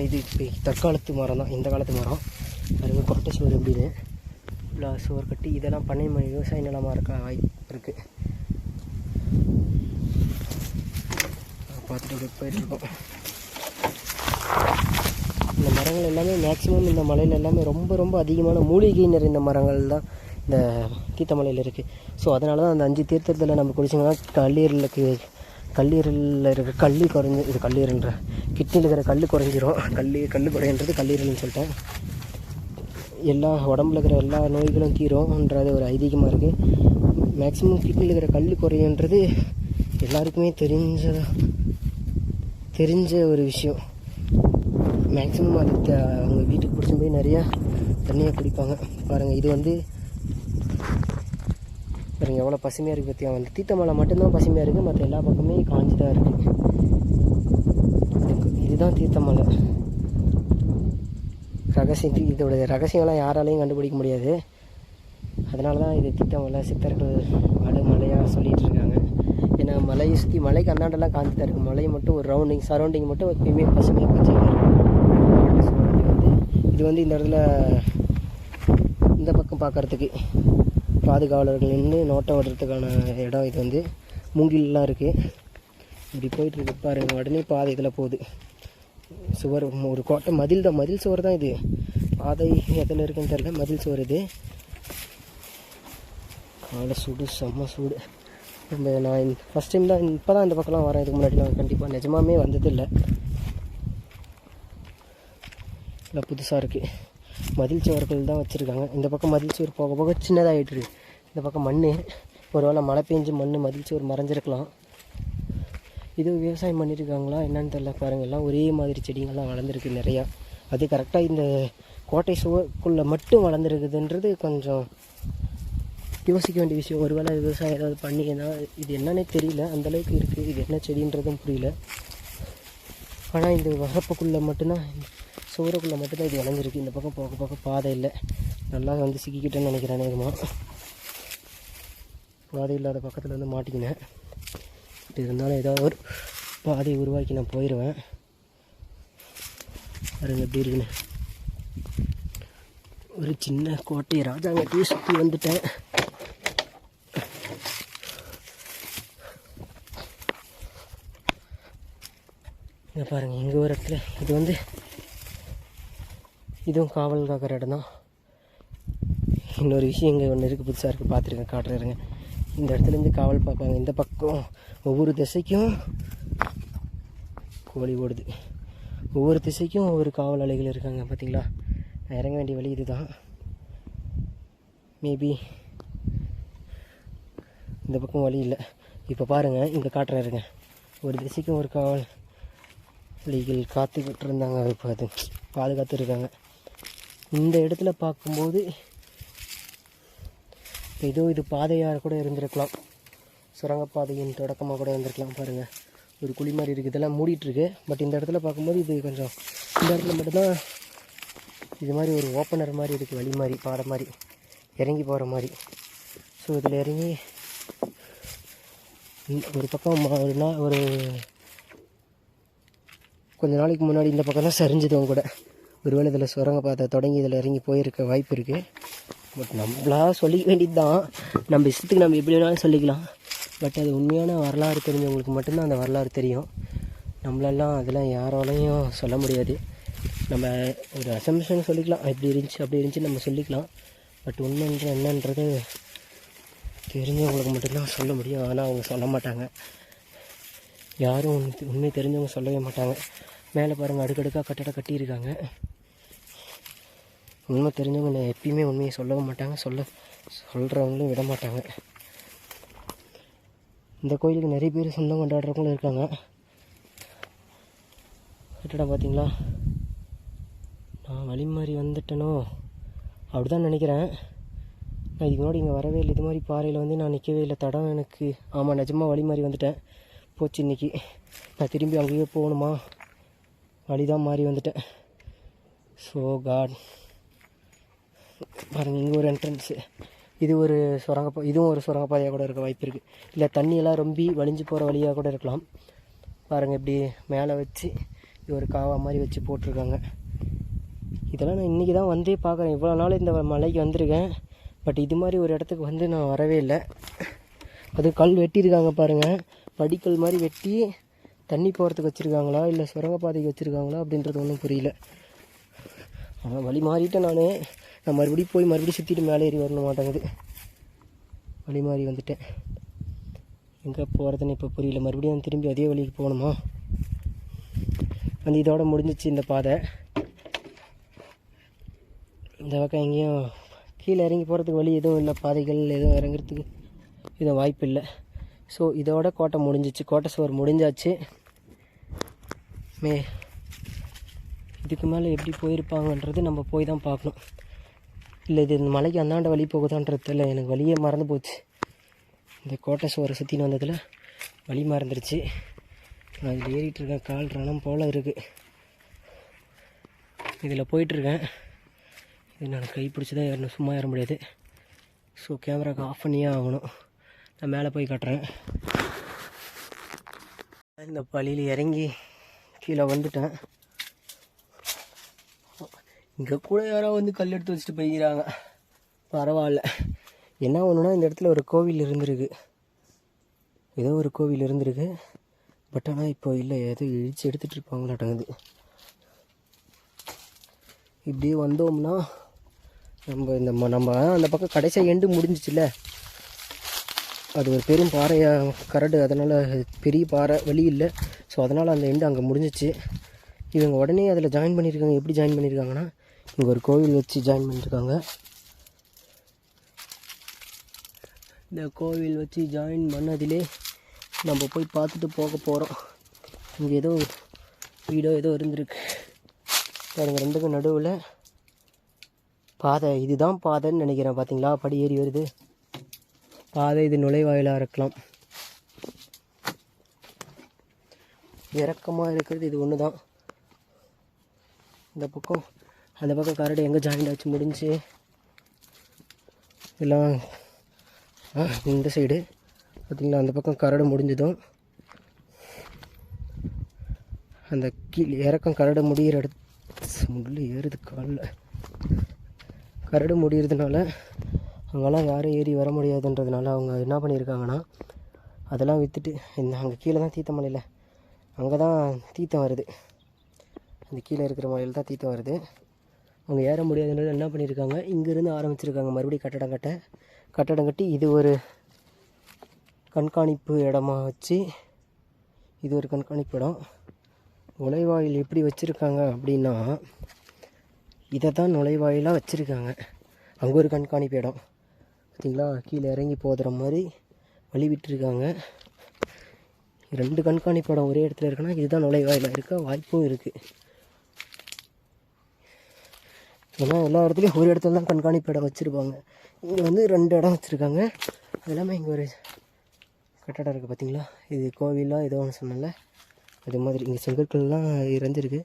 இது இப்போ தற்காலத்து மரம் தான், இந்த காலத்து மரம். அதுக்கு கோட்டை சுவர் எப்படின்னு இவ்வளோ சுவர் கட்டி இதெல்லாம் பண்ணை விவசாய நிலமாக இருக்க வாய்ப்பு இருக்குது. பார்த்துட்டு போயிட்டுருக்கோம். இந்த மரங்கள் எல்லாமே மேக்ஸிமம் இந்த மலையில் எல்லாமே ரொம்ப ரொம்ப அதிகமான மூலிகை நிறைந்த மரங்கள் தான் இந்த தீர்த்தமலையில் இருக்குது. ஸோ அதனால தான் அந்த 5 தீர்த்தத்தில் நம்ம குடிச்சோம்னா கல்லீரலில் இருக்கிற கல் குறைஞ்சி, இது கல்லீரல்ன்ற கிட்னியில் இருக்கிற கல் குறைஞ்சிரும். கல் குறையின்றது கல்லீரல்னு சொல்லிட்டேன். எல்லா உடம்புல இருக்கிற எல்லா நோய்களும் தீரும்ன்றது ஒரு ஐதீகமாக இருக்குது. மேக்ஸிமம் கிட்னியில் இருக்கிற கல் குறையன்றது எல்லாருக்குமே தெரிஞ்ச ஒரு விஷயம். மேக்ஸிமம் அது அவங்க வீட்டுக்கு பிடிச்சி போய் நிறையா தண்ணியை குடிப்பாங்க. பாருங்கள், இது வந்து பாருங்கள் எவ்வளோ பசுமையாக இருக்குது. பற்றியா வந்து தீர்த்தமலை மட்டும்தான் பசுமையாக இருக்குது, மற்ற எல்லா பக்கமே காஞ்சி தான் இருக்குது. இதுதான் தீர்த்தமலை ரகசியம். இதோட ரகசியம்லாம் யாராலையும் கண்டுபிடிக்க முடியாது. அதனால தான் இது தீர்த்தமலை சித்தர்கள் மலையாக சொல்லிகிட்டு இருக்காங்க. ஏன்னா மலையை சுற்றி மலைக்கு அந்தாண்டெல்லாம் காஞ்சி தான் இருக்குது. மலையை மட்டும் ஒரு சரௌண்டிங் மட்டும் எப்பயுமே பசுமையாக பச்சையாக இருக்குது. இது வந்து இந்த இடத்துல இந்த பக்கம் பார்க்குறதுக்கு பாதுகாவலர்கள் நின்று நோட்டம் விடுறதுக்கான இடம். இது வந்து மூங்கிலெலாம் இருக்குது. இப்படி போயிட்டுருக்கு பாருங்கள். உடனே பாதை இதில் போகுது. சுவர் ஒரு கோட்டை மதில் தான், மதில் சுவர் தான் இது. பாதை எதில் இருக்குன்னு தெரியல, மதில் சுவர் இது. காலை சூடு, செம்ம சூடு. நான் ஃபஸ்ட் டைம் தான் இப்போ தான் இந்த பக்கம்லாம் வரேன். இதுக்கு முன்னாடி நான் கண்டிப்பாக நிஜமாமே வந்ததில்லை. இல்லை புதுசாக இருக்குது. மதில் சுவர்கள் தான் வச்சுருக்காங்க. இந்த பக்கம் மதில் சுவர் போக போக சின்னதாகிட்டு. இந்த பக்கம் மண், ஒரு வேளை மழை பெஞ்சு மண் மதில் சுவர் மறைஞ்சிருக்கலாம். இது விவசாயம் பண்ணியிருக்காங்களா என்னன்னு தெரியல. பாருங்கள், எல்லாம் ஒரே மாதிரி செடிங்கள்லாம் வளர்ந்துருக்கு நிறையா. அது கரெக்டாக இந்த கோட்டை சுவருக்குள்ளே மட்டும் வளர்ந்துருக்குதுன்றது கொஞ்சம் யோசிக்க வேண்டிய விஷயம். ஒரு வேளை விவசாயம் ஏதாவது பண்ணிங்கன்னா இது என்னன்னே தெரியல, அந்தளவுக்கு இருக்குது. இது என்ன செடின்றதும் புரியல. ஆனால் இந்த வரப்புக்குள்ளே மட்டும்தான், சுவருக்குள்ளே மட்டும்தான் இது வளைஞ்சிருக்கு. இந்த பக்கம் போக போக பாதை இல்லை. நல்லா வந்து சிக்கிக்கிட்டேன்னு நினைக்கிறேன். நேரமாக பாதை இல்லாத பக்கத்தில் வந்து மாட்டிக்கினேன். இருந்தாலும் ஏதாவது ஒரு பாதை உருவாக்கி நான் போயிடுவேன். பாருங்க எப்படி இருக்குன்னு. ஒரு சின்ன கோட்டை ராஜாங்கத்தையே சுற்றி வந்துட்டேன். இதை பாருங்கள், இங்கே ஒரு இடத்துல இது வந்து இதுவும் காவல் காக்கிற இடம் தான். இன்னொரு விஷயம் இங்கே ஒன்று இருக்குது, புதுசாக இருக்குது, பார்த்துருக்கேன், காட்டுறேங்க. இந்த இடத்துலேருந்து காவல் பார்ப்பாங்க. இந்த பக்கம் ஒவ்வொரு திசைக்கும் கோழி ஓடுது. ஒவ்வொரு திசைக்கும் ஒவ்வொரு காவல் அலைகள் இருக்காங்க. பார்த்தீங்களா, நான் இறங்க வேண்டிய வழி இது தான். மேபி இந்த பக்கம் வழி இல்லை. இப்போ பாருங்கள், இங்கே காட்டுறாருங்க. ஒரு திசைக்கும் ஒரு காவல் புலிகள் காத்துக்கிட்டு இருந்தாங்க, இப்போ அது பாதுகாத்துருக்காங்க. இந்த இடத்துல பார்க்கும்போது ஏதோ இது பாதையாக கூட இருந்திருக்கலாம், சுரங்கப்பாதையின் தொடக்கமாக கூட இருந்திருக்கலாம். பாருங்கள், ஒரு குழி மாதிரி இருக்குது, இதெல்லாம் மூடிட்டுருக்கு. பட் இந்த இடத்துல பார்க்கும்போது இது கொஞ்சம், இந்த இடத்துல மட்டும்தான் இது மாதிரி ஒரு ஓப்பனர் மாதிரி இருக்குது, வழி மாதிரி, பாதை மாதிரி இறங்கி போகிற மாதிரி. ஸோ இதில் இறங்கி ஒரு பக்கம் ஒரு கொஞ்ச நாளைக்கு முன்னாடி இந்த பக்கம் தான் சரிஞ்சதும் கூட. ஒருவேளை இதில் சுரங்கப்பாதை தொடங்கி இதில் இறங்கி போயிருக்க வாய்ப்பு இருக்குது. பட் நம்மளா சொல்லிக்க வேண்டியது தான், நம்ம இஷ்டத்துக்கு நம்ம எப்படி வேணாலும் சொல்லிக்கலாம். பட் அது உண்மையான வரலாறு தெரிஞ்சவங்களுக்கு மட்டும்தான் அந்த வரலாறு தெரியும். நம்மளெல்லாம் அதெல்லாம் யாராலையும் சொல்ல முடியாது. நம்ம ஒரு அசம்ஷன் சொல்லிக்கலாம், இப்படி இருந்துச்சு அப்படி இருந்துச்சு நம்ம சொல்லிக்கலாம். பட் உண்மைன்ற என்னன்றது தெரிஞ்சவங்களுக்கு மட்டும்தான் சொல்ல முடியும். ஆனால் அவங்க சொல்ல மாட்டாங்க, யாரும் உண்மை தெரிஞ்சவங்க சொல்லவே மாட்டாங்க. மேலே பாருங்கள், அடுக்கடுக்காக கட்டடம் கட்டியிருக்காங்க. உண்மை தெரிஞ்சவங்க எப்பயுமே உண்மையை சொல்லவும் மாட்டாங்க, சொல்கிறவங்களும் விட மாட்டாங்க. இந்த கோயிலுக்கு நிறைய பேர் சொந்தம் கொண்டாடுறவங்களும் இருக்காங்க. கட்டடம் பார்த்தீங்களா, நான் வழி மாதிரி வந்துட்டேனோ அப்படி தான் நினைக்கிறேன். நான் இதுக்கு முன்னாடி இங்கே வரவே இல்லை, இது மாதிரி பாறையில் வந்து நான் நிற்கவே இல்லை. தடம் எனக்கு, ஆமாம் நிஜமாக வழி மாதிரி வந்துட்டேன். போச்சு இன்றைக்கி. நான் திரும்பி அங்கேயே போகணுமா, வழி தான் மாறி வந்துட்டேன். ஸோ காட், பாருங்கள், இங்கே ஒரு என்ட்ரன்ஸு, இது ஒரு இதுவும் ஒரு சுரங்கப்பாதையாக கூட இருக்க வாய்ப்பு இருக்குது. இல்லை தண்ணியெல்லாம் ரொம்ப வலிஞ்சு போகிற வழியாக கூட இருக்கலாம். பாருங்கள், இப்படி மேலே வச்சு இது ஒரு காவா மாதிரி வச்சு போட்டிருக்காங்க. இதெல்லாம் நான் இன்றைக்கி தான் வந்தே பார்க்குறேன். இவ்வளோ நாள் இந்த மலைக்கு வந்திருக்கேன், பட் இது மாதிரி ஒரு இடத்துக்கு வந்து நான் வரவே இல்லை. அது கல் வெட்டியிருக்காங்க பாருங்கள், படிக்கல் மாதிரி வெட்டி தண்ணி போகிறதுக்கு வச்சுருக்காங்களா இல்லை சுரங்கப்பாதைக்கு வச்சுருக்காங்களா அப்படின்றது ஒன்றும் புரியல. ஆனால் வழி மாறிட்டேன் நான் மறுபடியும் போய் மறுபடியும் சுற்றிட்டு மேலே ஏறி வரணும் மாட்டேங்குது. வழி மாறி வந்துட்டேன், எங்கே போகிறதுன்னு இப்போ புரியல. மறுபடியும் திரும்பி அதே வழிக்கு போகணுமா? வந்து இதோட முடிஞ்சிச்சு இந்த பாதை. இந்த பக்கம் எங்கேயும் கீழே இறங்கி போகிறதுக்கு வழி எதுவும் இல்லை, பாதைகள் எதுவும் இறங்குறதுக்கு எதுவும் வாய்ப்பு இல்லை. ஸோ இதோட கோட்டை முடிஞ்சிச்சு, கோட்டை சுவர் முடிஞ்சாச்சு. இதுக்கு மேலே எப்படி போயிருப்பாங்கன்றது நம்ம போய் தான் பார்க்கணும். இல்லை இது இந்த மலைக்கு அந்தாண்ட வழி போகுதான்றது இல்லை, எனக்கு வழியே மறந்து போச்சு. இந்த கோட்டை சுவரை சுற்றின்னு வந்ததில் வழி மறந்துடுச்சு. நான் இதில் ஏறிட்டுருக்கேன், கால் ரணம் போல் இருக்குது. இதில் போயிட்டுருக்கேன். இது நான் கை பிடிச்சி தான் ஏறணும், சும்மா ஏற முடியாது. ஸோ கேமராவுக்கு ஆஃப் பண்ணியே ஆகணும். நான் மேலே போய் காட்டுறேன். இந்த பழியில் இறங்கி கீழே வந்துட்டேன். இங்கே கூட யாரோ வந்து கல் எடுத்து வச்சுட்டு போய்க்கிறாங்க, பரவாயில்ல. என்ன ஒன்றுனா, இந்த இடத்துல ஒரு கோவில் இருந்திருக்கு, ஏதோ ஒரு கோவில் இருந்திருக்கு. பட் ஆனால் இப்போ இல்லை, ஏதோ இழிச்சு எடுத்துகிட்டு இருப்பாங்களாட்டங்குது. இப்படியே வந்தோம்னா நம்ம அந்த பக்கம் கடைசியாக எண்டு முடிஞ்சிச்சுல்ல, அது ஒரு பெரும் பாறையாக கரடு, அதனால் பெரிய பாறை வழி இல்லை. ஸோ அதனால் அந்த எண்டு அங்கே முடிஞ்சிச்சு. இவங்க உடனே அதில் ஜாயின் பண்ணியிருக்காங்க. எப்படி ஜாயின் பண்ணியிருக்காங்கன்னா, இங்கே ஒரு கோவில் வச்சு ஜாயின் பண்ணியிருக்காங்க. இந்த கோவில் வச்சு ஜாயின் பண்ணதிலே நம்ம போய் பார்த்துட்டு போக போகிறோம். இங்கே ஏதோ வீடோ ஏதோ இருந்திருக்கு பாருங்க, ரெண்டுக்கும் நடுவில் பாதை. இதுதான் பாதைன்னு நினைக்கிறேன். பார்த்தீங்களா, படி ஏறி வருது பாதை. இது நுழைவாயிலாக இருக்கலாம். இறக்கமாக இருக்கிறது இது ஒன்று தான். இந்த பக்கம் அந்த பக்கம் கரடு எங்கே ஜாயின் ஆச்சு முடிஞ்சு எல்லாம் இந்த சைடு பார்த்திங்களா, அந்த பக்கம் கரடு முடிஞ்சதும் அந்த கீழே இறக்கம் கரடு முடிகிற முள்ளு ஏறுது காலில். கரடு முடிகிறதுனால அங்கெல்லாம் யாரும் ஏறி வர முடியாதுன்றதுனால அவங்க என்ன பண்ணியிருக்காங்கன்னா, அதெல்லாம் விற்றுட்டு அங்கே கீழே தான் தீர்த்தமலையில் அங்கே தான் தீர்த்தம் வருது. அந்த கீழே இருக்கிற மலையில் தான் தீர்த்தம் வருது. அவங்க ஏற முடியாதுன்றது என்ன பண்ணியிருக்காங்க, இங்கேருந்து ஆரம்பிச்சிருக்காங்க மறுபடியும் கட்டடம் கட்டி இது ஒரு கண்காணிப்பு இடமா வச்சு, இது ஒரு கண்காணிப்பு இடம். நுழைவாயில் எப்படி வச்சுருக்காங்க அப்படின்னா, இதை தான் நுழைவாயிலாக வச்சுருக்காங்க. அங்கே ஒரு கண்காணிப்பு இடம் பார்த்திங்களா, கீழே இறங்கி போதுற மாதிரி வழி விட்டுருக்காங்க. 2 கண்காணிப்பு இடம் ஒரே இடத்துல இருக்குன்னா இதுதான் நுழைவாயிலாக இருக்க வாய்ப்பும் இருக்குது. ஏன்னா எல்லா இடத்துலையும் ஒரு இடத்துல தான் கண்காணிப்பு இடம் வச்சுருப்பாங்க. இங்கே வந்து 2 இடம் வச்சுருக்காங்க. எல்லாமே இங்கே ஒரு கட்டடம் இருக்குது பார்த்தீங்களா, இது கோவிலாக ஏதோ ஒன்று சொன்னல அது மாதிரி. இங்கே செங்கற்கள்லாம் இறந்துருக்கு.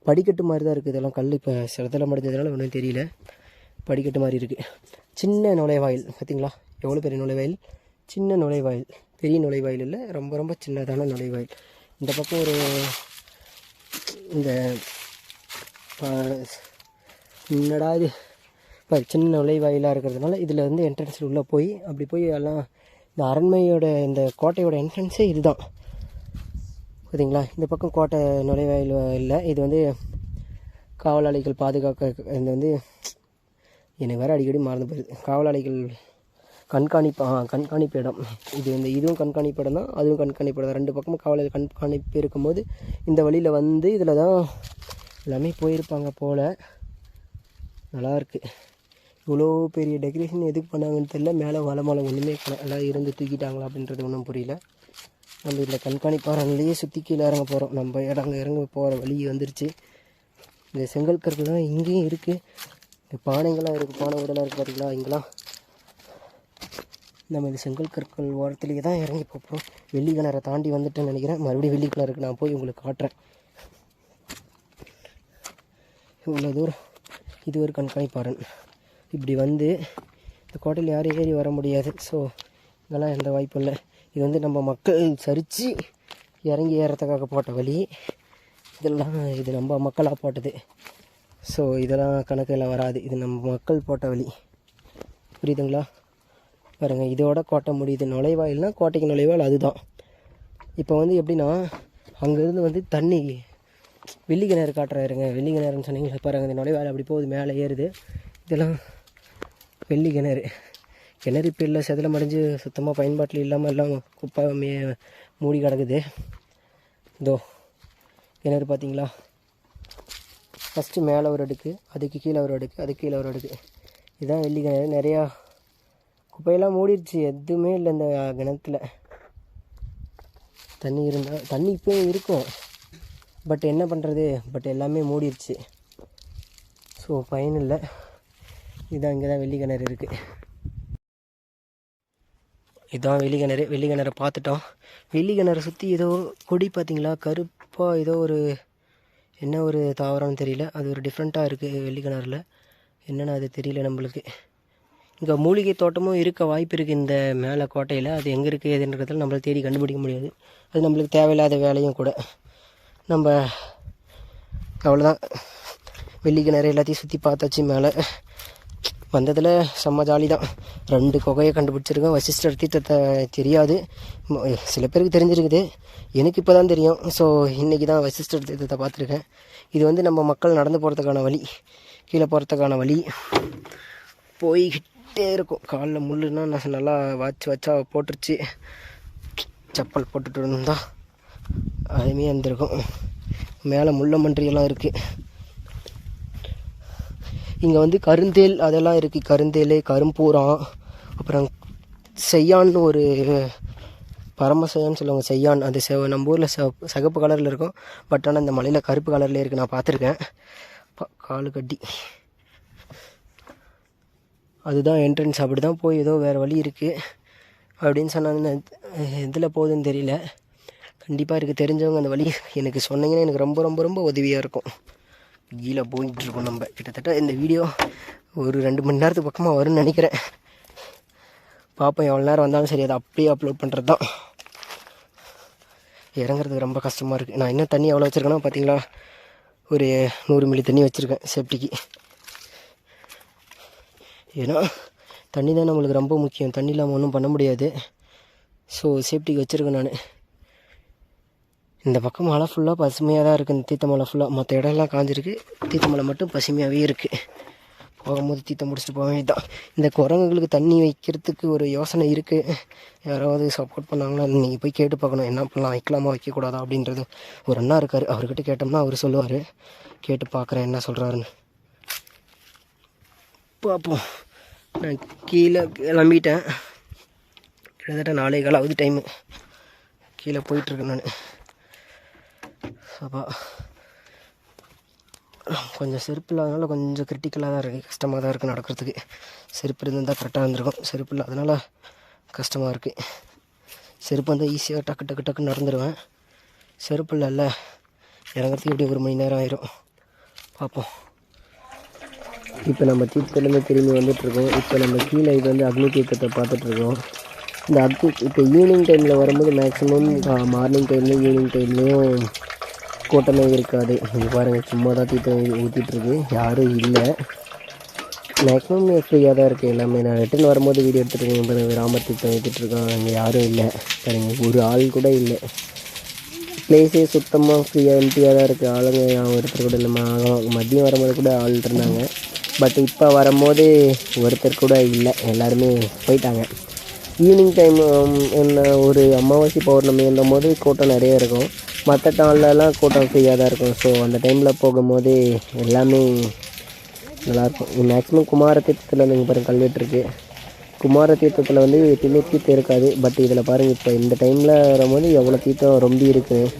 படிக்கட்டு மாதிரி தான் இருக்குது. இதெல்லாம் கல் இப்போ சிலத்தில் மடிஞ்சதுனால ஒன்றும் தெரியல. படிக்கட்டு மாதிரி இருக்குது. சின்ன நுழைவாயில் பார்த்தீங்களா, எவ்வளோ பெரிய நுழைவாயில். சின்ன நுழைவாயில், பெரிய நுழைவாயில் இல்லை, ரொம்ப ரொம்ப சின்னதான நுழைவாயில். இந்த பக்கம் ஒரு இந்த என்னடா இது இப்போ சின்ன நுழைவாயிலாக இருக்கிறதுனால இதில் வந்து என்ட்ரன்ஸில் உள்ளே போய் அப்படி போய் எல்லாம் இந்த அரண்மையோட இந்த கோட்டையோட என்ட்ரன்ஸே இதுதான் பார்த்தீங்களா. இந்த பக்கம் கோட்டை நுழைவாயில் இல்லை, இது வந்து காவலாளிகள் பாதுகாக்க. இது வந்து எனக்கு வேறு அடிக்கடி மறந்து போயிடுது. காவலாளிகள் கண்காணிப்பு இடம் இது. இதுவும் கண்காணிப்பு இடம் தான், அதுவும் கண்காணிப்பு இடம் தான். 2 பக்கமும் காவலாளிகள் கண்காணிப்பு இருக்கும்போது இந்த வழியில் வந்து இதில் தான் எல்லாமே போயிருப்பாங்க போல். நல்லாயிருக்கு. இவ்வளோ பெரிய டெக்கரேஷன் எதுக்கு பண்ணாங்கன்னு தெரியல. மேலே மலை ஒன்றுமே எல்லாம் இருந்து தூக்கிட்டாங்களா அப்படின்றது ஒன்றும் புரியல. நம்ம இதில் கண்காணிப்பாரன்லேயே சுற்றி கீழே இறங்க போகிறோம். நம்ம இறங்க போகிற வழி வந்துருச்சு. இந்த செங்கல் கற்கள்லாம் இங்கேயும் இருக்குது. இந்த பானைங்கள்லாம் இருக்குது, பானை உடலாக இருக்குது பார்த்தீங்களா. இங்கெல்லாம் நம்ம இந்த செங்கல் கற்கள் ஓரத்துலேயே தான் இறங்கி போகிறோம். வெள்ளி கிணறை தாண்டி வந்துட்டேன்னு நினைக்கிறேன். மறுபடியும் வெள்ளி கிணறுக்கு நான் போய் உங்களுக்கு காட்டுறேன். இவ்வளோ தூரம் இது ஒரு கண்காணிப்பாரன். இப்படி வந்து இந்த கோட்டையில் யாரும் ஏறி வர முடியாது. ஸோ இதெல்லாம் எந்த வாய்ப்பும் இல்லை. இது வந்து நம்ம மக்கள் சரித்து இறங்கி ஏறத்துக்காக போட்ட வழி. இதெல்லாம் இது நம்ம மக்களாக போட்டது. ஸோ இதெல்லாம் கணக்கில் வராது. இது நம்ம மக்கள் போட்ட வழி. புரியுதுங்களா? பாருங்கள், இதோட கோட்டை முடியுது. நுழைவாயில்னால் கோட்டைக்கு நுழைவாயில் அதுதான். இப்போ வந்து எப்படின்னா அங்கேருந்து வந்து தண்ணி வெள்ளி கிணறு காட்டுறாருங்க. வெள்ளி கிணறுன்னு சொன்னீங்களா பாருங்கள், இந்த நுழைவாயில் அப்படி போகுது, மேலே ஏறுது. இதெல்லாம் வெள்ளி கிணறு. கிணறு இப்போ இல்லை, செதிலம் அடைஞ்சு சுத்தமாக பயன்பாட்டில் இல்லாமல் எல்லாம் குப்பை மூடி கிடக்குது. இதோ கிணறு பார்த்தீங்களா. ஃபஸ்ட்டு மேலே ஒரு அடுக்கு, அதுக்கு கீழே ஒரு அடுக்கு, அதுக்கு கீழே ஒரு அடுக்கு. இதுதான் வெள்ளி கிணறு. நிறையா குப்பையெல்லாம் மூடிடுச்சு, எதுவுமே இல்லை இந்த கிணத்துல. தண்ணி இருந்தால் தண்ணி இப்போயும் இருக்கும், பட் என்ன பண்ணுறது, பட் எல்லாமே மூடிடுச்சு. ஸோ பயன் இல்லை. இதுதான் இங்கே தான் வெள்ளி கிணறு இருக்குது. இதுதான் வெள்ளி கிணறு. வெள்ளி கிணறை பார்த்துட்டோம். வெள்ளி கிணறை சுற்றி ஏதோ கொடி பார்த்தீங்களா, கருப்பாக ஏதோ ஒரு என்ன ஒரு தாவரம்னு தெரியல. அது ஒரு டிஃப்ரெண்ட்டாக இருக்குது வெள்ளி கிணறுல. என்னென்னு அது தெரியல நம்மளுக்கு. இங்கே மூலிகை தோட்டமும் இருக்க வாய்ப்பு இருக்குது இந்த மேலே கோட்டையில். அது எங்கே இருக்குது எதுன்றதில் நம்மளை தேடி கண்டுபிடிக்க முடியாது. அது நம்மளுக்கு தேவையில்லாத வேலையும் கூட. நம்ம அவ்வளோதான், வெள்ளி கிணறு எல்லாத்தையும் சுற்றி பார்த்தாச்சு. மேலே வந்ததில் செம்ம ஜாலி தான். 2 குகையை கண்டுபிடிச்சிருக்கேன். வசிஷ்டர் தீர்த்தத்தை தெரியாது, சில பேருக்கு தெரிஞ்சிருக்குது, எனக்கு இப்போ தான் தெரியும். ஸோ இன்றைக்கி தான் வசிஷ்டர் தீர்த்தத்தை பார்த்துருக்கேன். இது வந்து நம்ம மக்கள் நடந்து போகிறதுக்கான வழி, கீழே போகிறதுக்கான வழி. போய்கிட்டே இருக்கும். காலில் முள்ளுன்னா நான் நல்லா வச்சா போட்டுருச்சு. செப்பல் போட்டுட்டு இருந்தால் அதுமே இருந்திருக்கும். மேலே முள்ள மன்றியெல்லாம் இருக்குது. இங்கே வந்து கருந்தேல் அதெல்லாம் இருக்குது. கருந்தேல், கரும்பூரம், அப்புறம் செய்யான்னு ஒரு பரமசையான்னு சொல்லுவாங்க. செய்யான் அது நம்ம ஊரில் சிகப்பு கலரில் இருக்கும், பட் ஆனால் இந்த மலையில் கருப்பு கலர்லேயே இருக்குது. நான் பார்த்துருக்கேன். காலு கட்டி. அதுதான் என்ட்ரன்ஸ். அப்படி தான் போய் ஏதோ வேறு வழி இருக்குது அப்படின்னு சொன்னாங்க. எதில் போகுதுன்னு தெரியல. கண்டிப்பாக இருக்குது. தெரிஞ்சவங்க அந்த வழி எனக்கு சொன்னீங்கன்னா எனக்கு ரொம்ப ரொம்ப ரொம்ப உதவியாக இருக்கும். கீழே போயிட்டுருக்கோம் நம்ம. கிட்டத்தட்ட இந்த வீடியோ ஒரு 2 மணி நேரத்துக்கு பக்கமாக வரும்னு நினைக்கிறேன். பார்ப்போம், எவ்வளோ நேரம் வந்தாலும் சரி, அதை அப்படியே அப்லோட் பண்ணுறது தான். இறங்குறதுக்கு ரொம்ப கஷ்டமாக இருக்குது. நான் இன்னும் தண்ணி எவ்வளோ வச்சுருக்கேன்னா பார்த்தீங்களா, ஒரு 100 மில்லி தண்ணி வச்சுருக்கேன் சேஃப்டிக்கு. ஏன்னா தண்ணி தான் நம்மளுக்கு ரொம்ப முக்கியம். தண்ணி இல்லாமல் ஒன்றும் பண்ண முடியாது. ஸோ சேஃப்டிக்கு வச்சுருக்கேன் நான். இந்த பக்கம் மலை ஃபுல்லாக பசுமையாக தான் இருக்குது. இந்த தீர்த்தமலை ஃபுல்லாக, மற்ற இடம்லாம் காஞ்சிருக்கு. தீர்த்தமலை மட்டும் பசுமையாகவே இருக்குது. போகும்போது தீர்த்தம் முடிச்சுட்டு போக வேண்டியதான். இந்த குரங்குகளுக்கு தண்ணி வைக்கிறதுக்கு ஒரு யோசனை இருக்குது. யாராவது சப்போர்ட் பண்ணாங்கன்னா நீங்கள் போய் கேட்டு பார்க்கணும், என்ன பண்ணலாம், வைக்கலாமா வைக்கக்கூடாதா அப்படின்றது. ஒரு அண்ணா இருக்கார், அவர்கிட்ட கேட்டோம்னா அவர் சொல்லுவார். கேட்டு பார்க்குறேன் என்ன சொல்கிறாருன்னு. பார்ப்போம். நான் கீழே கிளம்பிட்டேன். கிட்டத்தட்ட 4:15 டைமு. கீழே போயிட்டுருக்கேன் நான். அப்போ கொஞ்சம் செருப்பு இல்லாதனால கொஞ்சம் கிரிட்டிக்கலாக தான் இருக்குது, கஷ்டமாக தான் இருக்குது நடக்கிறதுக்கு. செருப்பு இருந்தால் கரெக்டாக இருந்திருக்கும், செருப்பு இல்லாதனால கஷ்டமாக இருக்குது. செருப்பு வந்து ஈஸியாக டக்கு டக்கு டக்குன்னு நடந்துடுவேன். செருப்பு இல்லைல்ல, இறங்குறதுக்கு எப்படி 1 மணி நேரம் ஆயிரும். பார்ப்போம். இப்போ நம்ம தீர்த்தத்துலேருந்து திரும்பி வந்துட்டுருக்கோம். இப்போ நம்ம கீழே இது வந்து அக்னி தீர்த்தத்தை பார்த்துட்ருக்கோம். இந்த இப்போ ஈவினிங் டைமில் வரும்போது மேக்ஸிமம் மார்னிங் டைம்லேயும் ஈவினிங் டைம்லேயும் கூட்டமே இருக்காது. இங்கே பாருங்கள், சும்மா தான் தீர்த்தம் ஊற்றிட்டுருக்கு, யாரும் இல்லை. மேக்ஸிமம் ஃப்ரீயாக தான் இருக்குது எல்லாமே. நான் ரிட்டன் வரும்போது வீடியோ எடுத்துகிட்டு ராமர் தீர்த்தம் ஊற்றிட்டுருக்கோம், அங்கே யாரும் இல்லை. பாருங்க, ஒரு ஆள் கூட இல்லை. பிளேஸே சுத்தமாக ஃப்ரீயாக எம்டியாக தான் இருக்குது, ஆளுங்க ஒருத்தர் கூட இல்லை. மதியம் வரும்போது கூட ஆள் இருந்தாங்க, பட் இப்போ வரும்போது ஒருத்தர் கூட இல்லை, எல்லாருமே போயிட்டாங்க. ஈவினிங் டைம் என்ன ஒரு அமாவாசை பௌர்ணமி போது கூட்டம் நிறைய இருக்கும், மற்ற நாள்லலாம் கூட்டம் ஃப்ரீயாக தான் இருக்கும். ஸோ அந்த டைமில் போகும்போது எல்லாமே நல்லாயிருக்கும். மேக்ஸிமம் குமார தீர்த்தத்தில் நீங்கள் பாருங்கள் கல்வெட்டு இருக்குது. குமார தீர்த்தத்தில் வந்து எப்பயுமே தீர்த்தம் இருக்காது, பட் இதில் பாருங்கள் இப்போ இந்த டைமில் வரும்போது எவ்வளோ தீர்த்தம் ரொம்ப இருக்குது.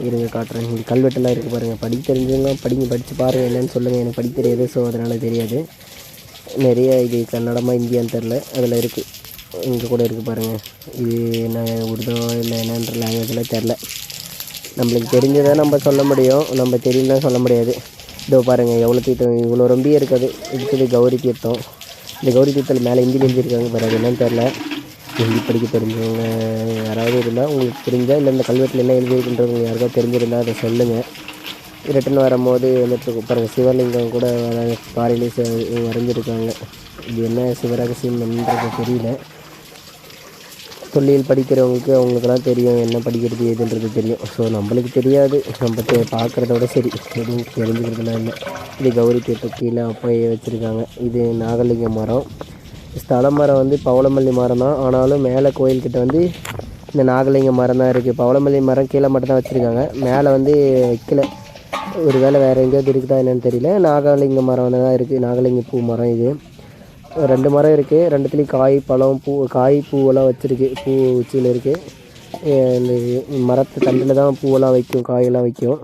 இருங்க காட்டுறேன். இங்கே கல்வெட்டெல்லாம் இருக்குது பாருங்கள். படிக்க தெரிஞ்சவங்க படித்து பாருங்கள், என்னென்னு சொல்லுங்கள். எனக்கு படிக்க தெரியாது, ஸோ அதனால் தெரியாது. நிறைய இது கன்னடமாக இந்தியான்னு தெரில, அதில் இருக்குது. இங்கே கூட இருக்குது பாருங்கள். இது என்ன உருதோ இல்லை என்னன்ற லாங்குவேஜில் தெரில. நம்மளுக்கு தெரிஞ்சதை நம்ம சொல்ல முடியும், நம்ம தெரியலன்னா சொல்ல முடியாது. இதோ பாருங்கள் எவ்வளோ தீர்த்தம், இவ்வளோ ரொம்பியே இருக்காது. இருக்குது கௌரி தீர்த்தம். இந்த கௌரி தீர்த்தத்தில் மேலே ஹிந்தியில் எழுதியிருக்காங்க பாருங்கள், என்னன்னு தெரில. ஹிந்தி படிக்க தெரிஞ்சவங்க யாராவது இருந்தால் உங்களுக்கு தெரிஞ்சால், இல்லை இந்த கல்வெட்டில் என்ன எழுதியிருக்குன்றவங்க யாருக்காவது தெரிஞ்சிருந்தால் அதை சொல்லுங்கள். ரிட்டன் வரும்போது வந்துட்டு பாருங்கள், சிவலிங்கம் கூட பாறையிலே வரைஞ்சிருக்காங்க. இது என்ன சிவரகசியம்ன்றது தெரியல. தொல்லியல் படிக்கிறவங்களுக்கு அவங்களுக்கெல்லாம் தெரியும், என்ன படிக்கிறது எதுன்றது தெரியும். ஸோ நம்மளுக்கு தெரியாது, நம்ம பார்க்குறதோட சரி, எதுவும் தெரிஞ்சுக்கிறதுலாம் இல்லை. இது கௌரி தீர்த்தம் கீழே அப்போயே வச்சுருக்காங்க. இது நாகலிங்க மரம். ஸ்தல மரம் வந்து பவளமல்லி மரம் தான், ஆனாலும் மேலே கோயில்கிட்ட வந்து இந்த நாகலிங்க மரம் தான் இருக்குது. பவளமல்லி மரம் கீழே மட்டும் தான் வச்சுருக்காங்க, மேலே வந்து வைக்கல. ஒரு வேளை வேறு எங்கேயாவது இருக்குதா என்னென்னு தெரியல. நாகலிங்க மரம் வந்து தான் இருக்குது, நாகலிங்க பூ மரம். இது 2 மரம் இருக்குது, 2துலேயும் காய் பழம் பூ, காய் பூவெல்லாம் வச்சுருக்கு. பூ உச்சியில் இருக்குது. இந்த மரத்து தண்டில் தான் பூவெல்லாம் வைக்கும், காயெல்லாம் வைக்கும்.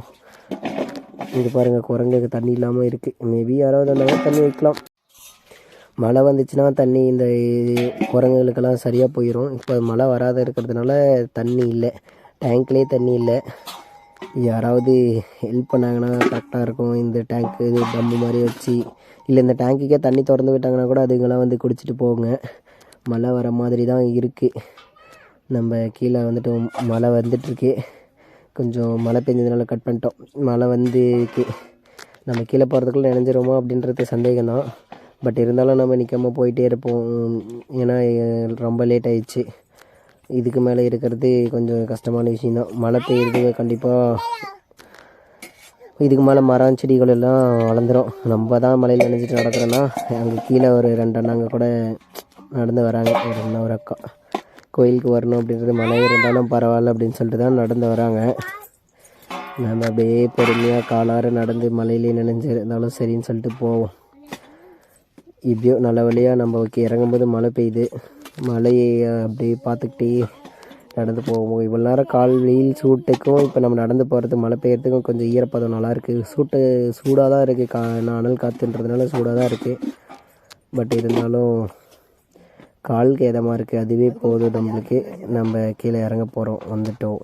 இங்கே பாருங்கள், குரங்குக்கு தண்ணி இல்லாமல் இருக்குது. மேபி யாராவது வந்தாலும் தண்ணி வைக்கலாம். மழை வந்துச்சுன்னா தண்ணி இந்த குரங்குகளுக்கெல்லாம் சரியாக போயிடும். இப்போ மழை வராத இருக்கிறதுனால தண்ணி இல்லை, டேங்க்லேயே தண்ணி இல்லை. யாராவது ஹெல்ப் பண்ணாங்கன்னா கரெக்டாக இருக்கும். இந்த டேங்க்கு இது டம்மு மாதிரி வச்சு, இல்லை இந்த டேங்க்குக்கே தண்ணி திறந்து விட்டாங்கன்னா கூட அதுங்கெல்லாம் வந்து குடிச்சிட்டு போங்க. மழை வர மாதிரி தான் இருக்குது. நம்ம கீழே வந்துட்டு மழை வந்துட்டுருக்கு. கொஞ்சம் மழை பெஞ்சதுனால கட் பண்ணிட்டோம். மழை வந்துருக்கு, நம்ம கீழே போகிறதுக்குள்ளே நினைஞ்சிருவோமா அப்படின்றது சந்தேகம் தான். பட் இருந்தாலும் நம்ம நிற்காமல் போயிட்டே இருப்போம், ஏன்னா ரொம்ப லேட் ஆயிடுச்சு. இதுக்கு மேலே இருக்கிறது கொஞ்சம் கஷ்டமான விஷயந்தான். மழை பெய்யுறது கண்டிப்பாக இதுக்கு மேலே மரம் செடிகள் எல்லாம் வளர்ந்துடும். நம்ம தான் மழையில் நினைச்சிட்டு நடக்கிறோன்னா, அங்கே கீழே ஒரு 2 அண்ணாங்க கூட நடந்து வராங்க. ஒரு அக்கா கோயிலுக்கு வரணும் அப்படின்றது, மழை இருந்தாலும் பரவாயில்ல அப்படின்னு சொல்லிட்டு தான் நடந்து வராங்க. நம்ம அப்படியே பொறுமையாக காலார நடந்து மழையிலே நினைஞ்சிருந்தாலும் சரின்னு சொல்லிட்டு போவோம். இப்படியோ நல்ல வழியாக நம்ம இறங்கும்போது மழை பெய்யுது. மழையை அப்படியே பார்த்துக்கிட்டே நடந்து போவோம். இவ்வளோ நேரம் கால் வெயில் சூட்டுக்கும் இப்போ நம்ம நடந்து போகிறது மழை பெய்யறதுக்கும் கொஞ்சம் ஈரப்பதம் நல்லாயிருக்கு. சூடாக தான் இருக்குது, அனல் காற்றுன்றதுனால சூடாக தான் இருக்குது. பட் இருந்தாலும் காலுக்கு இதமாக இருக்குது, அதுவே போதும் நம்மளுக்கு. நம்ம கீழே இறங்க போகிறோம், வந்துட்டோம்.